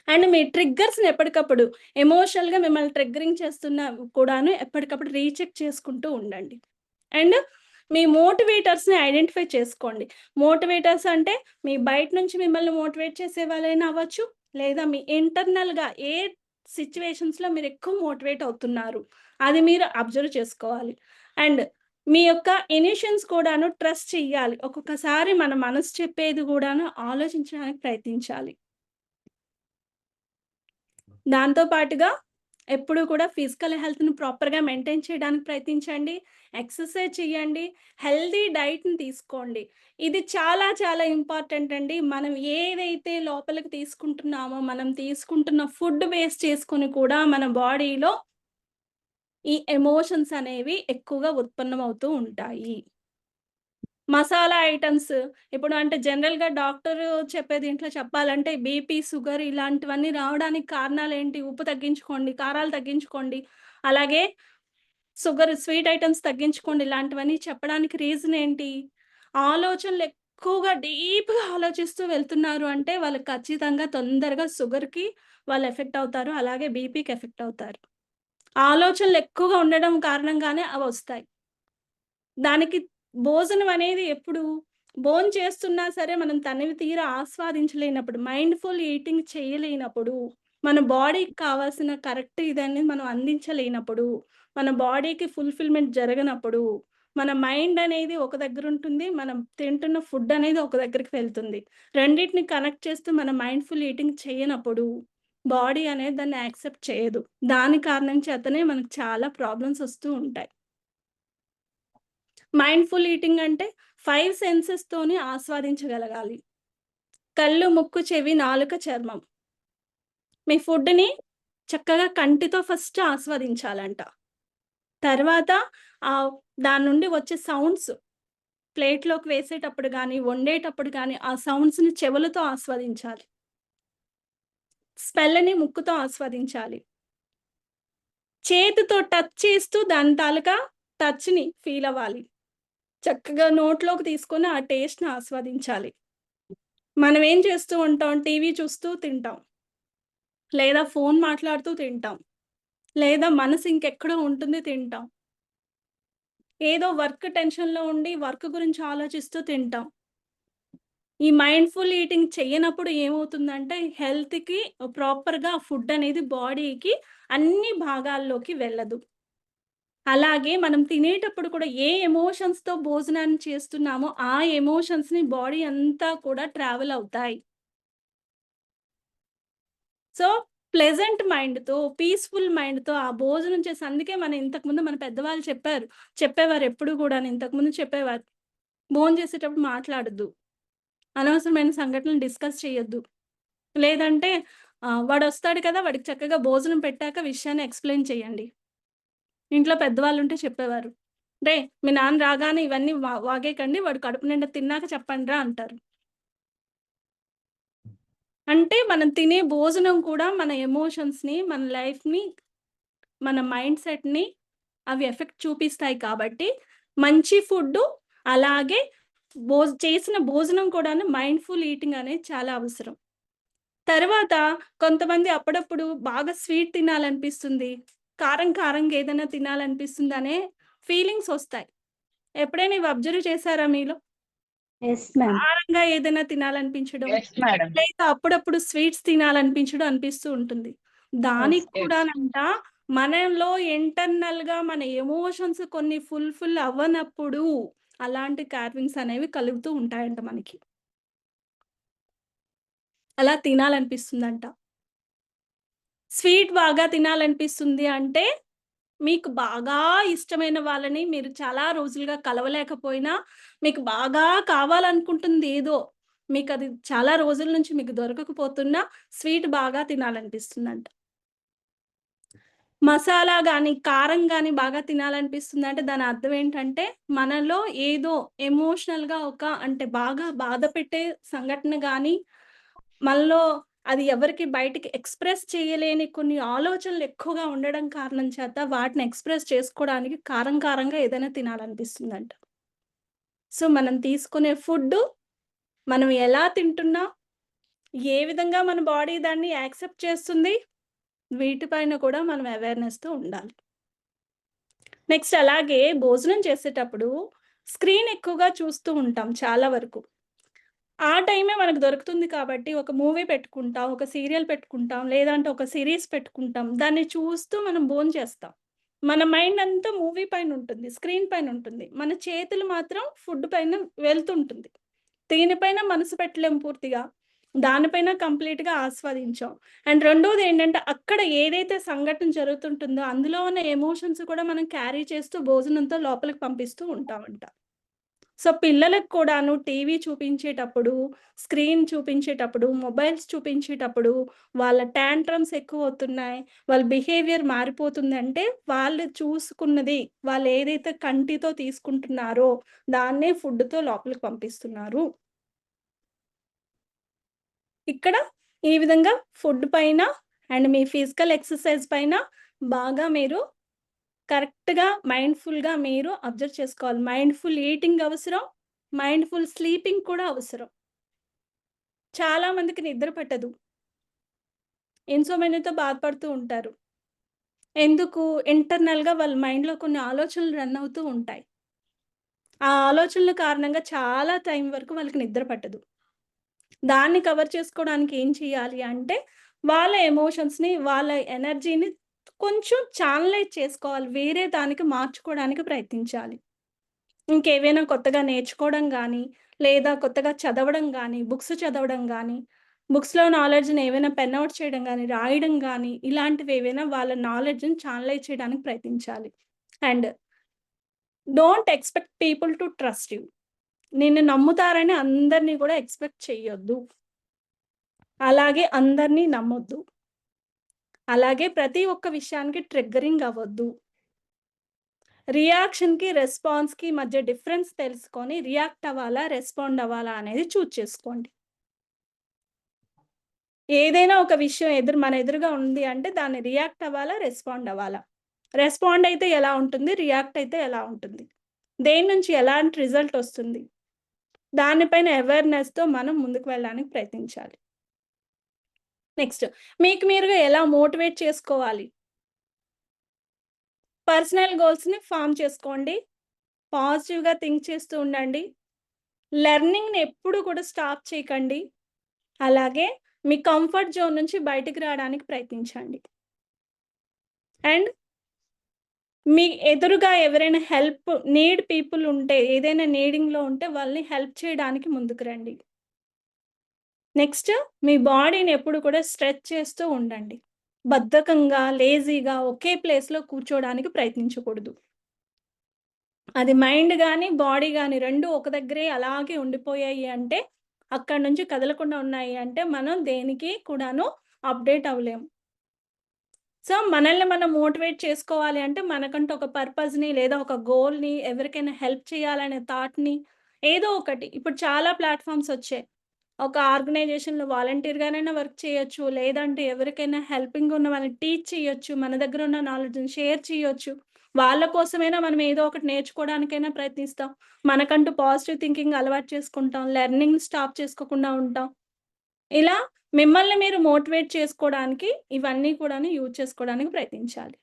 అండ్ మీ ట్రిగ్గర్స్‌ని ఎప్పటికప్పుడు ఎమోషనల్‌గా మిమ్మల్ని ట్రిగ్గరింగ్ చేస్తున్న కూడాను ఎప్పటికప్పుడు రీచెక్ చేసుకుంటూ ఉండండి. అండ్ మీ మోటివేటర్స్‌ని ఐడెంటిఫై చేసుకోండి. మోటివేటర్స్ అంటే మీ బయట నుంచి మిమ్మల్ని మోటివేట్ చేసే వాళ్ళైనా అవ్వచ్చు. లేదా మీ ఇంటర్నల్‌గా ఏ సిట్యుయేషన్స్‌లో మీరు ఎక్కువ మోటివేట్ అవుతున్నారు. అది మీరు అబ్జర్వ్ చేసుకోవాలి. అండ్ మీ యొక్క ఇనిషియన్స్ కూడాను ట్రస్ట్ చెయ్యాలి. ఒక్కొక్కసారి మన మనసు చెప్పేది కూడాను ఆలోచించడానికి ప్రయత్నించాలి. దాంతో పాటుగా ఎప్పుడూ కూడా ఫిజికల్ హెల్త్‌ని ప్రాపర్‌గా మెయింటైన్ చేయడానికి ప్రయత్నించండి. ఎక్సర్సైజ్ చేయండి. హెల్తీ డైట్‌ని తీసుకోండి. ఇది చాలా చాలా ఇంపార్టెంట్ అండి. మనం ఏదైతే లోపలికి తీసుకుంటున్నామో, మనం తీసుకుంటున్న ఫుడ్ బేస్ చేసుకొని కూడా మన బాడీలో ఈ ఎమోషన్స్ అనేవి ఎక్కువగా ఉత్పన్నమవుతూ ఉంటాయి. మసాలా ఐటెమ్స్ ఇప్పుడు అంటే జనరల్‌గా డాక్టరు చెప్పే దీంట్లో చెప్పాలంటే బీపీ, షుగర్ ఇలాంటివన్నీ రావడానికి కారణాలేంటి? ఉప్పు తగ్గించుకోండి, కారాలు తగ్గించుకోండి. అలాగే స్వీట్ ఐటెమ్స్ తగ్గించుకోండి. ఇలాంటివన్నీ చెప్పడానికి రీజన్ ఏంటి? ఆలోచనలు ఎక్కువగా డీప్‌గా ఆలోచిస్తూ వెళ్తున్నారు అంటే వాళ్ళు ఖచ్చితంగా తొందరగా షుగర్‌కి వాళ్ళు ఎఫెక్ట్ అవుతారు. అలాగే బీపీకి ఎఫెక్ట్ అవుతారు. ఆలోచనలు ఎక్కువగా ఉండడం కారణంగానే అవొస్తాయి. దానికి భోజనం అనేది ఎప్పుడు భోంచేస్తున్నా సరే మనం తనివి తీరా ఆస్వాదించలేనప్పుడు, మైండ్‌ఫుల్ ఈటింగ్ చేయలేనప్పుడు, మన బాడీకి కావాల్సిన కరెక్ట్ ఇదనేది మనం అందించలేనప్పుడు, మన బాడీకి ఫుల్‌ఫిల్‌మెంట్ జరగనప్పుడు, మన మైండ్ అనేది ఒక దగ్గర ఉంటుంది. మనం తింటున్న ఫుడ్ అనేది ఒక దగ్గరికి వెళ్తుంది. రెండిటిని కనెక్ట్ చేస్తూ మనం మైండ్‌ఫుల్ ఈటింగ్ చేయనప్పుడు, బాడీ అనేది దాన్ని యాక్సెప్ట్ చేయదు. దాని కారణం చేతనే మనకు చాలా ప్రాబ్లమ్స్ వస్తూ ఉంటాయి. మైండ్‌ఫుల్ ఈటింగ్ అంటే 5 సెన్సెస్‌తోని ఆస్వాదించగలగాలి. కళ్ళు, ముక్కు, చెవి, నాలుక, చర్మం. మీ ఫుడ్‌ని చక్కగా కంటితో ఫస్ట్ ఆస్వాదించాలంట. తర్వాత దాని నుండి వచ్చే సౌండ్స్ ప్లేట్‌లోకి వేసేటప్పుడు గానీ, వండేటప్పుడు గానీ, ఆ సౌండ్స్‌ని చెవులతో ఆస్వాదించాలి. స్మెల్‌ని ముక్కుతో ఆస్వాదించాలి. చేతితో టచ్ చేస్తూ దాని తాలూకా టచ్‌ని ఫీల్ అవ్వాలి. చక్కగా నోట్లోకి తీసుకొని ఆ టేస్ట్‌ని ఆస్వాదించాలి. మనం ఏం చేస్తూ ఉంటాం, టీవీ చూస్తూ తింటాం. లేదా ఫోన్ మాట్లాడుతూ తింటాం. లేదా మనసు ఇంకెక్కడో ఉంటుంది తింటాం. ఏదో వర్క్ టెన్షన్‌లో ఉండి వర్క్ గురించి ఆలోచిస్తూ తింటాం. ఈ మైండ్‌ఫుల్ ఈటింగ్ చెయ్యనప్పుడు ఏమవుతుందంటే హెల్త్‌కి ప్రాపర్‌గా ఫుడ్ అనేది బాడీకి అన్ని భాగాల్లోకి వెళ్ళదు. అలాగే మనం తినేటప్పుడు కూడా ఏ ఎమోషన్స్‌తో భోజనాన్ని చేస్తున్నామో ఆ ఎమోషన్స్‌ని బాడీ అంతా కూడా ట్రావెల్ అవుతాయి. సో, ప్లెజెంట్ మైండ్‌తో, పీస్‌ఫుల్ మైండ్‌తో ఆ భోజనం చేసి అందుకే ఇంతకుముందు మన పెద్దవాళ్ళు చెప్పేవారు ఎప్పుడు గూడాను ఇంతకుముందు చెప్పేవారు. భోంచేసేటప్పుడు మాట్లాడొద్దు. అనవసరమైన సంఘటనలు డిస్కస్ చేయొద్దు. లేదంటే వాడొస్తాడు కదా! వాడికి చక్కగా భోజనం పెట్టాక విషయాన్ని ఎక్స్‌ప్లెయిన్ చేయండి. ఇంట్లో పెద్దవాళ్ళుంటే చెప్పేవారు. "రేయ్! మీ నాన్న రాగానే ఇవన్నీ వాగేకండి. వాడు కడుపు నిండా తిన్నాక చెప్పండ్రా" అంటారు. అంటే మనం తినే భోజనం కూడా మన ఎమోషన్స్‌ని, మన లైఫ్‌ని, మన మైండ్ సెట్‌ని అవి ఎఫెక్ట్ చూపిస్తాయి కాబట్టి మంచి ఫుడ్డు అలాగే చేసిన భోజనం కూడాను మైండ్‌ఫుల్ ఈటింగ్ అనేది చాలా అవసరం. తర్వాత కొంతమంది అప్పుడప్పుడు బాగా స్వీట్ తినాలనిపిస్తుంది. కారంగా ఏదైనా తినాలనిపిస్తుందనే ఫీలింగ్స్ ఒస్తాయి. ఎప్పుడైనా ఇవి అబ్జర్వ్ చేశారా మీలో? Yes ma'am. కారంగా ఏదైనా తినాలనిపించడం, ఎస్ మేడం. లేదా అప్పుడప్పుడు స్వీట్స్ తినాలనిపించడం అనిపిస్తూ ఉంటుంది. దానికి ఎస్. కూడానంట మనలో ఇంటర్నల్‌గా మన ఎమోషన్స్ కొన్ని ఫుల్‌ఫిల్ అవ్వనప్పుడు అలాంటి క్రావింగ్స్ అనేవి కలుగుతూ ఉంటాయంట మనకి. అలా తినాలనిపిస్తుందంట. స్వీట్ బాగా తినాలనిపిస్తుంది అంటే, మీకు బాగా ఇష్టమైన వాళ్ళని మీరు చాలా రోజులుగా కలవలేకపోయినా, మీకు బాగా కావాలనుకుంటుంది ఏదో, మీకది చాలా రోజుల నుంచి మీకు దొరకకపోతున్నా, స్వీట్ బాగా తినాలనిపిస్తుందంట. మసాలా గాని, కారం గాని బాగా తినాలనిపిస్తుందంటే దాని అర్థం ఏంటంటే, మనలో ఏదో ఎమోషనల్‌గా అంటే బాగా బాధ పెట్టే సంఘటన గాని, మనలో అది ఎవరికీ బయటికి ఎక్స్‌ప్రెస్ చేయలేని కొన్ని ఆలోచనలు ఎక్కువగా ఉండడం కారణం చేత వాటిని ఎక్స్‌ప్రెస్ చేసుకోవడానికి కారంగా ఏదైనా తినాలనిపిస్తుందంట. సో, మనం తీసుకునే ఫుడ్డు, మనం ఎలా తింటున్నాం, ఏ విధంగా మన బాడీ దాన్ని యాక్సెప్ట్ చేస్తుంది, వీటిపైన కూడా మనం అవేర్‌నెస్‌తో ఉండాలి. నెక్స్ట్ అలాగే భోజనం చేసేటప్పుడు స్క్రీన్ ఎక్కువగా చూస్తూ ఉంటాం చాలా వరకు. ఆ టైమే మనకు దొరుకుతుంది కాబట్టి ఒక మూవీ పెట్టుకుంటాం, ఒక సీరియల్ పెట్టుకుంటాం, లేదంటే ఒక సీరీస్ పెట్టుకుంటాం. దాన్ని చూస్తూ మనం భోంచేస్తాం. మన మైండ్ అంతా మూవీ పైనుంటుంది, స్క్రీన్ పైనుంటుంది. మన చేతులు మాత్రం ఫుడ్ పైన వెళ్తుంటుంది. దీనిపైన మనసు పెట్టలేం పూర్తిగా. దానిపైన కంప్లీట్‌గా ఆస్వాదించాం. అండ్ రెండోదేంటంటే అక్కడ ఏదైతే సంఘటన జరుగుతుంటుందో అందులో ఉన్న ఎమోషన్స్ కూడా మనం క్యారీ చేస్తూ భోజనంతో లోపలికి పంపిస్తూ ఉంటామంట. సో, పిల్లలకు కూడాను టీవీ చూపించేటప్పుడు, స్క్రీన్ చూపించేటప్పుడు, మొబైల్స్ చూపించేటప్పుడు వాళ్ళ టాంట్రమ్స్ ఎక్కువవుతున్నాయి. వాళ్ళ బిహేవియర్ మారిపోతుందంటే, వాళ్ళు చూసుకున్నది, వాళ్ళేదైతే కంటితో తీసుకుంటున్నారో, దాన్నే ఫుడ్‌తో లోపలికి పంపిస్తున్నారు. ఇక్కడ ఈ విధంగా ఫుడ్ పైన అండ్ మీ ఫిజికల్ ఎక్సర్‌సైజ్ పైన బాగా మీరు కరెక్ట్‌గా మైండ్‌ఫుల్‌గా మీరు అబ్జర్వ్ చేసుకోవాలి. మైండ్‌ఫుల్ ఈటింగ్ అవసరం. మైండ్‌ఫుల్ స్లీపింగ్ కూడా అవసరం. చాలా మందికి నిద్ర పట్టదు. ఇన్సోమ్నియాతో బాధపడుతూ ఉంటారు. ఎందుకు? ఇంటర్నల్‌గా వాళ్ళ మైండ్‌లో కొన్ని ఆలోచనలు రన్ అవుతూ ఉంటాయి. ఆ ఆలోచనల కారణంగా చాలా టైం వరకు వాళ్ళకి నిద్ర పట్టదు. దాన్ని కవర్ చేసుకోవడానికి ఏం చేయాలి అంటే, వాళ్ళ ఎమోషన్స్‌ని, వాళ్ళ ఎనర్జీని కొంచెం ఛానలైజ్ చేసుకోవాలి. వేరే దానికి మార్చుకోవడానికి ప్రయత్నించాలి. ఇంకేవైనా కొత్తగా నేర్చుకోవడం గానీ, లేదా కొత్తగా చదవడం గానీ, బుక్స్ చదవడం గానీ, బుక్స్‌లో నాలెడ్జ్‌ని ఏవైనా పెన్ ఔట్ చేయడం గానీ, రాయడం గానీ, ఇలాంటివేవైనా వాళ్ళ నాలెడ్జ్‌ని ఛానలైజ్ చేయడానికి ప్రయత్నించాలి. And don't expect people to trust you. నిన్ను నమ్ముతారని అందరిని కూడా ఎక్స్‌పెక్ట్ చెయ్యొద్దు. అలాగే అందరినీ నమ్మొద్దు. అలాగే ప్రతి ఒక్క విషయానికి ట్రిగ్గరింగ్ అవ్వద్దు. రియాక్షన్‌కి, రెస్పాన్స్‌కి మధ్య డిఫరెన్స్ తెలుసుకొని రియాక్ట్ అవ్వాలా, రెస్పాండ్ అవ్వాలా అనేది చూజ్ చేసుకోండి. ఏదైనా ఒక విషయం మన ఎదురుగా ఉంది అంటే దాన్ని రియాక్ట్ అవ్వాలా, రెస్పాండ్ అవ్వాలా? రెస్పాండ్ అయితే ఎలా ఉంటుంది? రియాక్ట్ అయితే ఎలా ఉంటుంది? దేని నుంచి ఎలాంటి రిజల్ట్ వస్తుంది? దానిపైన అవేర్‌నెస్‌తో మనం ముందుకు వెళ్ళడానికి ప్రయత్నించాలి. నెక్స్ట్ మీకు మీరుగా ఎలా మోటివేట్ చేసుకోవాలి? పర్సనల్ గోల్స్‌ని ఫార్మ్ చేసుకోండి. పాజిటివ్‌గా థింక్ చేస్తూ ఉండండి. లెర్నింగ్‌ని ఎప్పుడు కూడా స్టాప్ చేయకండి. అలాగే మీ కంఫర్ట్ జోన్ నుంచి బయటికి రావడానికి ప్రయత్నించండి. అండ్ మీ ఎదురుగా ఎవరైనా నీడ్ పీపుల్ ఉంటే, ఏదైనా నీడింగ్‌లో ఉంటే వాళ్ళని హెల్ప్ చేయడానికి ముందుకు రండి. నెక్స్ట్ మీ బాడీని ఎప్పుడు కూడా స్ట్రెచ్ చేస్తూ ఉండండి. బద్ధకంగా, లేజీగా ఒకే ప్లేస్‌లో కూర్చోవడానికి ప్రయత్నించకూడదు. అది మైండ్ గాని, బాడీ గాని 2 ఒక దగ్గరే అలాగే ఉండిపోయాయి అంటే, అక్కడి నుంచి కదలకుండా ఉన్నాయి అంటే, మనం దేనికి కూడాను అప్‌డేట్ అవ్వలేము. సో, మనల్ని మనం మోటివేట్ చేసుకోవాలి అంటే, మనకంటూ ఒక పర్పస్‌ని లేదా ఒక గోల్‌ని, ఎవరికైనా హెల్ప్ చేయాలనే థాట్‌ని ఏదో ఒకటి ఇప్పుడు చాలా ప్లాట్‌ఫార్మ్స్ వచ్చాయి. ఒక ఆర్గనైజేషన్‌లో వాలంటీర్‌గానైనా వర్క్ చేయొచ్చు. లేదంటే ఎవరికైనా హెల్పింగ్ ఉన్న వాళ్ళని టీచ్ చేయొచ్చు. మన దగ్గర ఉన్న నాలెడ్జ్‌ని షేర్ చేయొచ్చు. వాళ్ళ కోసమైనా మనం ఏదో ఒకటి నేర్చుకోవడానికైనా ప్రయత్నిస్తాం. మనకంటూ పాజిటివ్ థింకింగ్ అలవాటు చేసుకుంటాం. లెర్నింగ్ స్టాప్ చేసుకోకుండా ఉంటాం. ఇలా మిమ్మల్ని మీరు మోటివేట్ చేసుకోవడానికి ఇవన్నీ కూడాను యూజ్ చేసుకోవడానికి ప్రయత్నించాలి.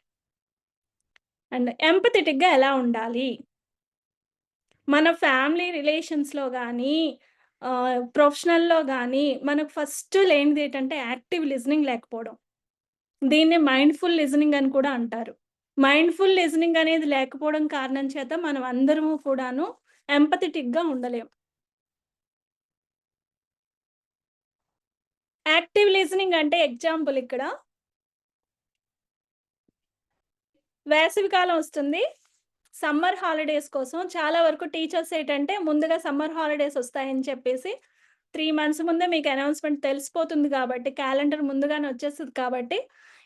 అండ్ ఎంపథెటిక్‌గా ఎలా ఉండాలి? మన ఫ్యామిలీ రిలేషన్స్‌లో గానీ, ప్రొఫెషనల్‌లో గానీ, మనకు ఫస్ట్ లేనిది ఏంటంటే యాక్టివ్ లిజనింగ్ లేకపోవడం. దీన్ని మైండ్‌ఫుల్ లిజనింగ్ అని కూడా అంటారు. మైండ్‌ఫుల్ లిజనింగ్ అనేది లేకపోవడం కారణం చేత మనం అందరము కూడాను ఎంపథెటిక్‌గా ఉండలేం. యాక్టివ్ లిజనింగ్ అంటే ఎగ్జాంపుల్ ఇక్కడ వేసవికాలం వస్తుంది. సమ్మర్ హాలిడేస్ కోసం చాలా వరకు టీచర్స్ ఏంటంటే ముందుగా సమ్మర్ హాలిడేస్ వస్తాయని చెప్పేసి 3 మంత్స్ ముందే మీకు అనౌన్స్‌మెంట్ తెలిసిపోతుంది కాబట్టి, క్యాలెండర్ ముందుగానే వచ్చేస్తది కాబట్టి,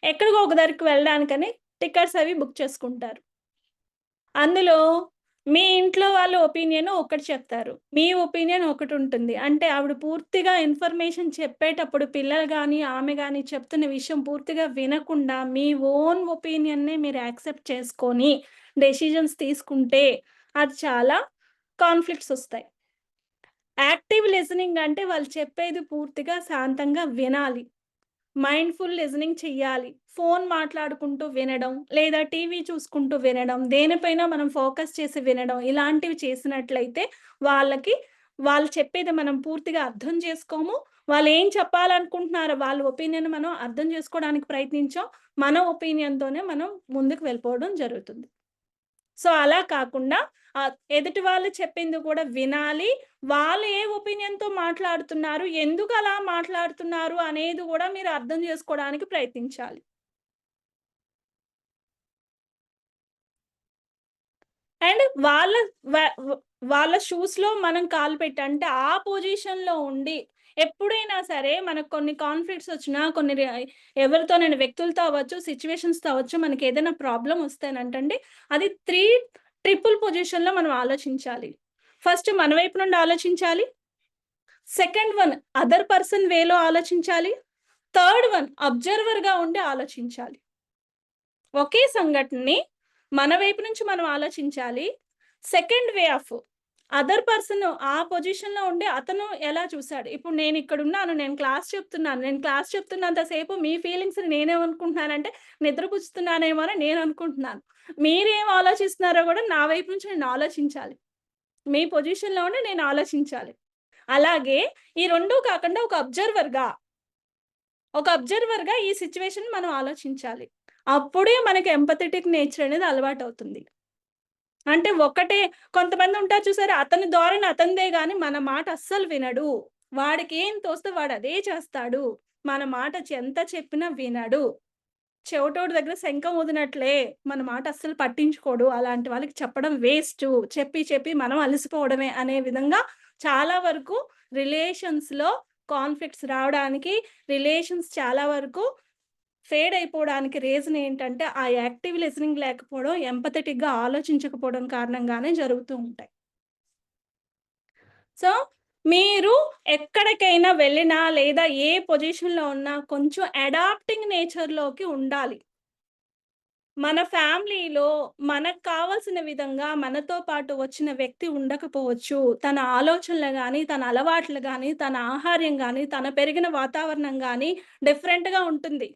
ఎక్కడికో ఒక దగ్గరికి వెళ్ళడానికని టికెట్స్ అవి బుక్ చేసుకుంటారు. అందులో మీ ఇంట్లో వాళ్ళ ఒపీనియన్ ఒకటి చెప్తారు. మీ ఒపీనియన్ ఒకటుంటుంది. అంటే ఆవిడ పూర్తిగా ఇన్ఫర్మేషన్ చెప్పేటప్పుడు పిల్లలు గాని, ఆమె గాని చెప్తున్న విషయం పూర్తిగా వినకుండా మీ ఓన్ ఒపీనియన్‌నే మీరు యాక్సెప్ట్ చేసుకొని డెసిషన్స్ తీసుకుంటే అది చాలా కాన్‌ఫ్లిక్ట్స్ ఒస్తాయి. యాక్టివ్ లిజనింగ్ అంటే వాళ్ళు చెప్పేది పూర్తిగా శాంతంగా వినాలి. మైండ్‌ఫుల్ లిజనింగ్ చెయ్యాలి. ఫోన్ మాట్లాడుకుంటూ వినడం, లేదా టీవీ చూసుకుంటూ వినడం, దేనిపైన మనం ఫోకస్ చేసి వినడం, ఇలాంటివి చేసినట్లయితే వాళ్ళు చెప్పేది మనం పూర్తిగా అర్థం చేసుకోము. వాళ్ళేం చెప్పాలనుకుంటున్నారో వాళ్ళ ఒపీనియన్ మనం అర్థం చేసుకోవడానికి ప్రయత్నించం. మన ఒపీనియన్‌తోనే మనం ముందుకు వెళ్ళిపోవడం జరుగుతుంది. సో, అలా కాకుండా ఎదుటి వాళ్ళు చెప్పింది కూడా వినాలి. వాళ్ళు ఏ ఒపీనియన్‌తో మాట్లాడుతున్నారు, ఎందుకు అలా మాట్లాడుతున్నారు అనేది గూడా మీరు అర్థం చేసుకోవడానికి ప్రయత్నించాలి. అండ్ వ వ వాళ్ళ షూస్‌లో మనం కాలు పెట్టి అంటే ఆ పొజిషన్‌లో ఉండి ఎప్పుడైనా సరే మనకు కొన్ని కాన్‌ఫ్లిక్ట్స్ వచ్చినా ఎవరితోనైనా వ్యక్తులతో అవ్వచ్చు, సిట్యుయేషన్స్‌తో అవ్వచ్చు మనకేదైనా ప్రాబ్లమ్ వస్తేనంటండి అది ట్రిపుల్ పొజిషన్‌లో మనం ఆలోచించాలి. ఫస్ట్ మన వైపు నుండి ఆలోచించాలి. సెకండ్ వన్ అదర్ పర్సన్ వేలో ఆలోచించాలి. థర్డ్ వన్ అబ్జర్వర్‌గా ఉండి ఆలోచించాలి. ఒకే సంఘటనని మన వైపు నుంచి మనం ఆలోచించాలి. Second way of other person ఆ పొజిషన్‌లో ఉండి అతను ఎలా చూసాడు. ఇప్పుడు నేనిక్కడున్నాను. నేను క్లాస్ చెప్తున్నాను. నేను క్లాస్ చెప్తున్నంత సేపు మీ ఫీలింగ్స్‌ని నేనేమనుకుంటున్నానంటే నిద్రపుచ్చుతున్నానేమో అని నేననుకుంటున్నాను. మీరేం ఆలోచిస్తున్నారో గూడా నా వైపు నుంచి నేను ఆలోచించాలి. మీ పొజిషన్‌లో ఉండి నేను ఆలోచించాలి. అలాగే ఈ 2 కాకుండా ఒక అబ్జర్వర్‌గా ఈ సిట్యుయేషన్ మనం ఆలోచించాలి. అప్పుడే మనకి ఎంపథెటిక్ నేచర్ అనేది అలవాటవుతుంది. అంటే కొంతమంది ఉంటారు చూసారా? అతని ధోరణి అతనిదే గాని మన మాట అస్సలు వినడు. వాడికేం తోస్తే వాడు అదే చేస్తాడు. మన మాట ఎంత చెప్పినా వినడు. చెవిటోడి దగ్గర శంఖం ఊదినట్లే మన మాట అస్సలు పట్టించుకోడు. అలాంటి వాళ్ళకి చెప్పడం వేస్టు. చెప్పి మనం అలసిపోవడమే అనే విధంగా చాలా వరకు రిలేషన్స్‌లో కాన్ఫ్లిక్ట్స్ రావడానికి, రిలేషన్స్ చాలా వరకు ఫేడ్ అయిపోవడానికి రీజన్ ఏంటంటే ఆ యాక్టివ్ లిసనింగ్ లేకపోవడం, ఎంపథెటిక్‌గా ఆలోచించకపోవడం కారణంగానే జరుగుతూ ఉంటాయి. సో, మీరు ఎక్కడికైనా వెళ్ళినా లేదా ఏ పొజిషన్‌లో ఉన్నా కొంచెం అడాప్టింగ్ నేచర్‌లోకి ఉండాలి. మన ఫ్యామిలీలో మనకు కావాల్సిన విధంగా మనతో పాటు వచ్చిన వ్యక్తి ఉండకపోవచ్చు. తన ఆలోచనలు గాని, తన అలవాట్లు గాని, తన ఆహార్యం గాని, తన పెరిగిన వాతావరణం గాని డిఫరెంట్‌గా ఉంటుంది.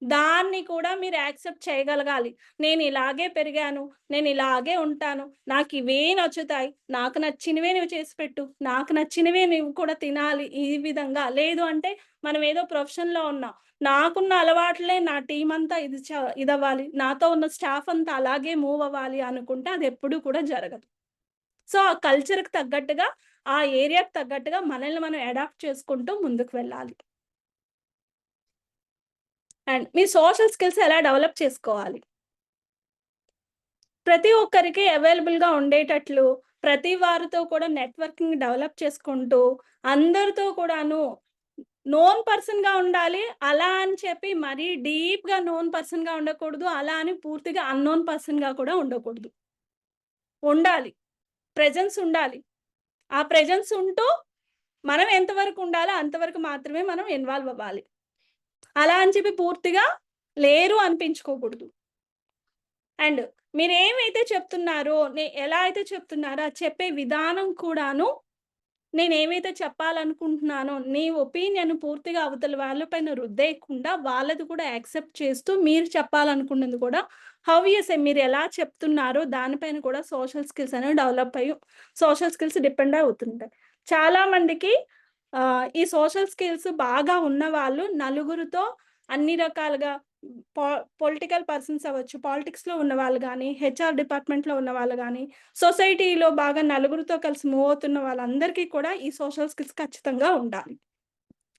దాన్ని కూడా మీరు యాక్సెప్ట్ చేయగలగాలి. నేను ఇలాగే పెరిగాను, నేను ఇలాగే ఉంటాను, నాకు ఇవే నచ్చుతాయి, నాకు నచ్చినవే నువ్వు చేసి పెట్టు, నాకు నచ్చినవే నువ్వు కూడా తినాలి, ఈ విధంగా. లేదు అంటే మనం ఏదో ప్రొఫెషన్‌లో ఉన్నాం. నాకున్న అలవాట్లే నా టీమ్ అంతా ఇదవ్వాలి, నాతో ఉన్న స్టాఫ్ అంతా అలాగే మూవ్ అవ్వాలి అనుకుంటే అది ఎప్పుడూ కూడా జరగదు. సో, ఆ కల్చర్‌కి తగ్గట్టుగా, ఆ ఏరియాకి తగ్గట్టుగా మనల్ని మనం అడాప్ట్ చేసుకుంటూ ముందుకు వెళ్ళాలి. అండ్ మీ సోషల్ స్కిల్స్ ఎలా డెవలప్ చేసుకోవాలి? ప్రతి ఒక్కరికి అవైలబుల్‌గా ఉండేటట్లు, ప్రతి వారితో కూడా నెట్వర్కింగ్ డెవలప్ చేసుకుంటూ, అందరితో కూడాను నోన్ పర్సన్‌గా ఉండాలి. అలా అని చెప్పి మరీ డీప్‌గా నోన్ పర్సన్‌గా ఉండకూడదు. అలా అని పూర్తిగా అన్నోన్ పర్సన్‌గా కూడా ఉండకూడదు. ఉండాలి. ప్రెజెన్స్ ఉండాలి. ఆ ప్రెజెన్స్ ఉంటూ మనం ఎంతవరకు ఉండాలో అంతవరకు మాత్రమే మనం ఇన్వాల్వ్ అవ్వాలి. అలా అని చెప్పి పూర్తిగా లేరు అనిపించుకోకూడదు. అండ్ మీరేమైతే చెప్తున్నారో, ఎలా అయితే చెప్తున్నారో అది చెప్పే విధానం కూడాను, నేనేమైతే చెప్పాలనుకుంటున్నానో, నీ ఒపీనియన్ పూర్తిగా అవతల వాళ్ళ పైన రుద్దేయకుండా, వాళ్ళది కూడా యాక్సెప్ట్ చేస్తూ, మీరు చెప్పాలనుకున్నది కూడా హౌ యూ సే, మీరు ఎలా చెప్తున్నారో దానిపైన కూడా సోషల్ స్కిల్స్ అనేవి డెవలప్ అయ్యి, సోషల్ స్కిల్స్ డిపెండ్ అవుతుంటాయి. చాలా మందికి ఈ సోషల్ స్కిల్స్ బాగా ఉన్నవాళ్ళు నలుగురితో అన్ని రకాలుగా పా పొలిటికల్ పర్సన్స్ అవ్వచ్చు, పాలిటిక్స్‌లో ఉన్నవాళ్ళు గానీ, హెచ్ఆర్ డిపార్ట్‌మెంట్‌లో ఉన్నవాళ్ళు గానీ, సొసైటీలో బాగా నలుగురితో కలిసి మూవ్ అవుతున్న వాళ్ళందరికీ కూడా ఈ సోషల్ స్కిల్స్ ఖచ్చితంగా ఉండాలి.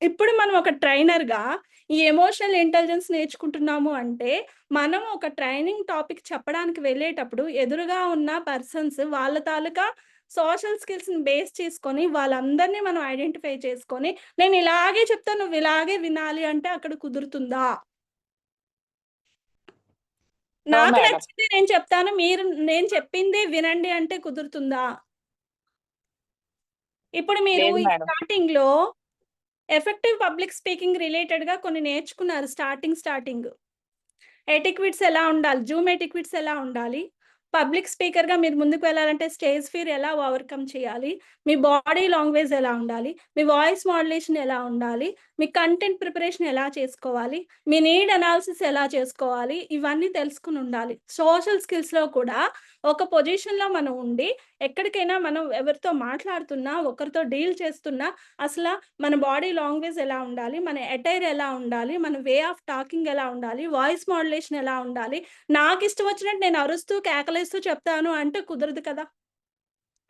ఇప్పుడు మనం ఒక ట్రైనర్‌గా ఈ ఎమోషనల్ ఇంటెలిజెన్స్ నేర్చుకుంటున్నాము అంటే, మనం ఒక ట్రైనింగ్ టాపిక్ చెప్పడానికి వెళ్ళేటప్పుడు ఎదురుగా ఉన్న పర్సన్స్ వాళ్ళ తాలూకా సోషల్ స్కిల్స్‌ని బేస్ చేసుకొని వాళ్ళందరినీ మనం ఐడెంటిఫై చేసుకొని, నేను ఇలాగే చెప్తా, నువ్వు ఇలాగే వినాలి అంటే అక్కడ కుదురుతుందా? నాకు మేడం. నచ్చింది నేను చెప్తాను, మీరు నేను చెప్పిందే వినండి అంటే కుదురుతుందా? ఇప్పుడు మీరు లేదు ఈ మేడం. స్టార్టింగ్‌లో ఎఫెక్టివ్ పబ్లిక్ స్పీకింగ్ రిలేటెడ్‌గా కొన్ని నేర్చుకున్నారు స్టార్టింగ్. ఎటిక్విట్స్ ఎలా ఉండాలి? జూమ్ ఎటిక్విట్స్ ఎలా ఉండాలి? పబ్లిక్ స్పీకర్‌గా మీరు ముందుకు వెళ్ళాలంటే స్టేజ్ ఫియర్ ఎలా ఓవర్‌కమ్ చేయాలి? మీ బాడీ లాంగ్వేజ్ ఎలా ఉండాలి? మీ వాయిస్ మాడ్యులేషన్ ఎలా ఉండాలి? మీ కంటెంట్ ప్రిపరేషన్ ఎలా చేసుకోవాలి? మీ నీడ్ అనాలిసిస్ ఎలా చేసుకోవాలి? ఇవన్నీ తెలుసుకొని ఉండాలి. సోషల్ స్కిల్స్‌లో కూడా ఒక పొజిషన్‌లో మనం ఉండి, ఎక్కడికైనా మనం ఎవరితో మాట్లాడుతున్నా, ఒకరితో డీల్ చేస్తున్నా, అసల మన బాడీ లాంగ్వేజ్ ఎలా ఉండాలి? మన అటైర్ ఎలా ఉండాలి? మన వే ఆఫ్ టాకింగ్ ఎలా ఉండాలి? వాయిస్ మాడ్యులేషన్ ఎలా ఉండాలి? నాకిష్టం వచ్చినట్టు నేను అరుస్తూ, కేకలేస్తూ చెప్తాను అంటే కుదరదు కదా!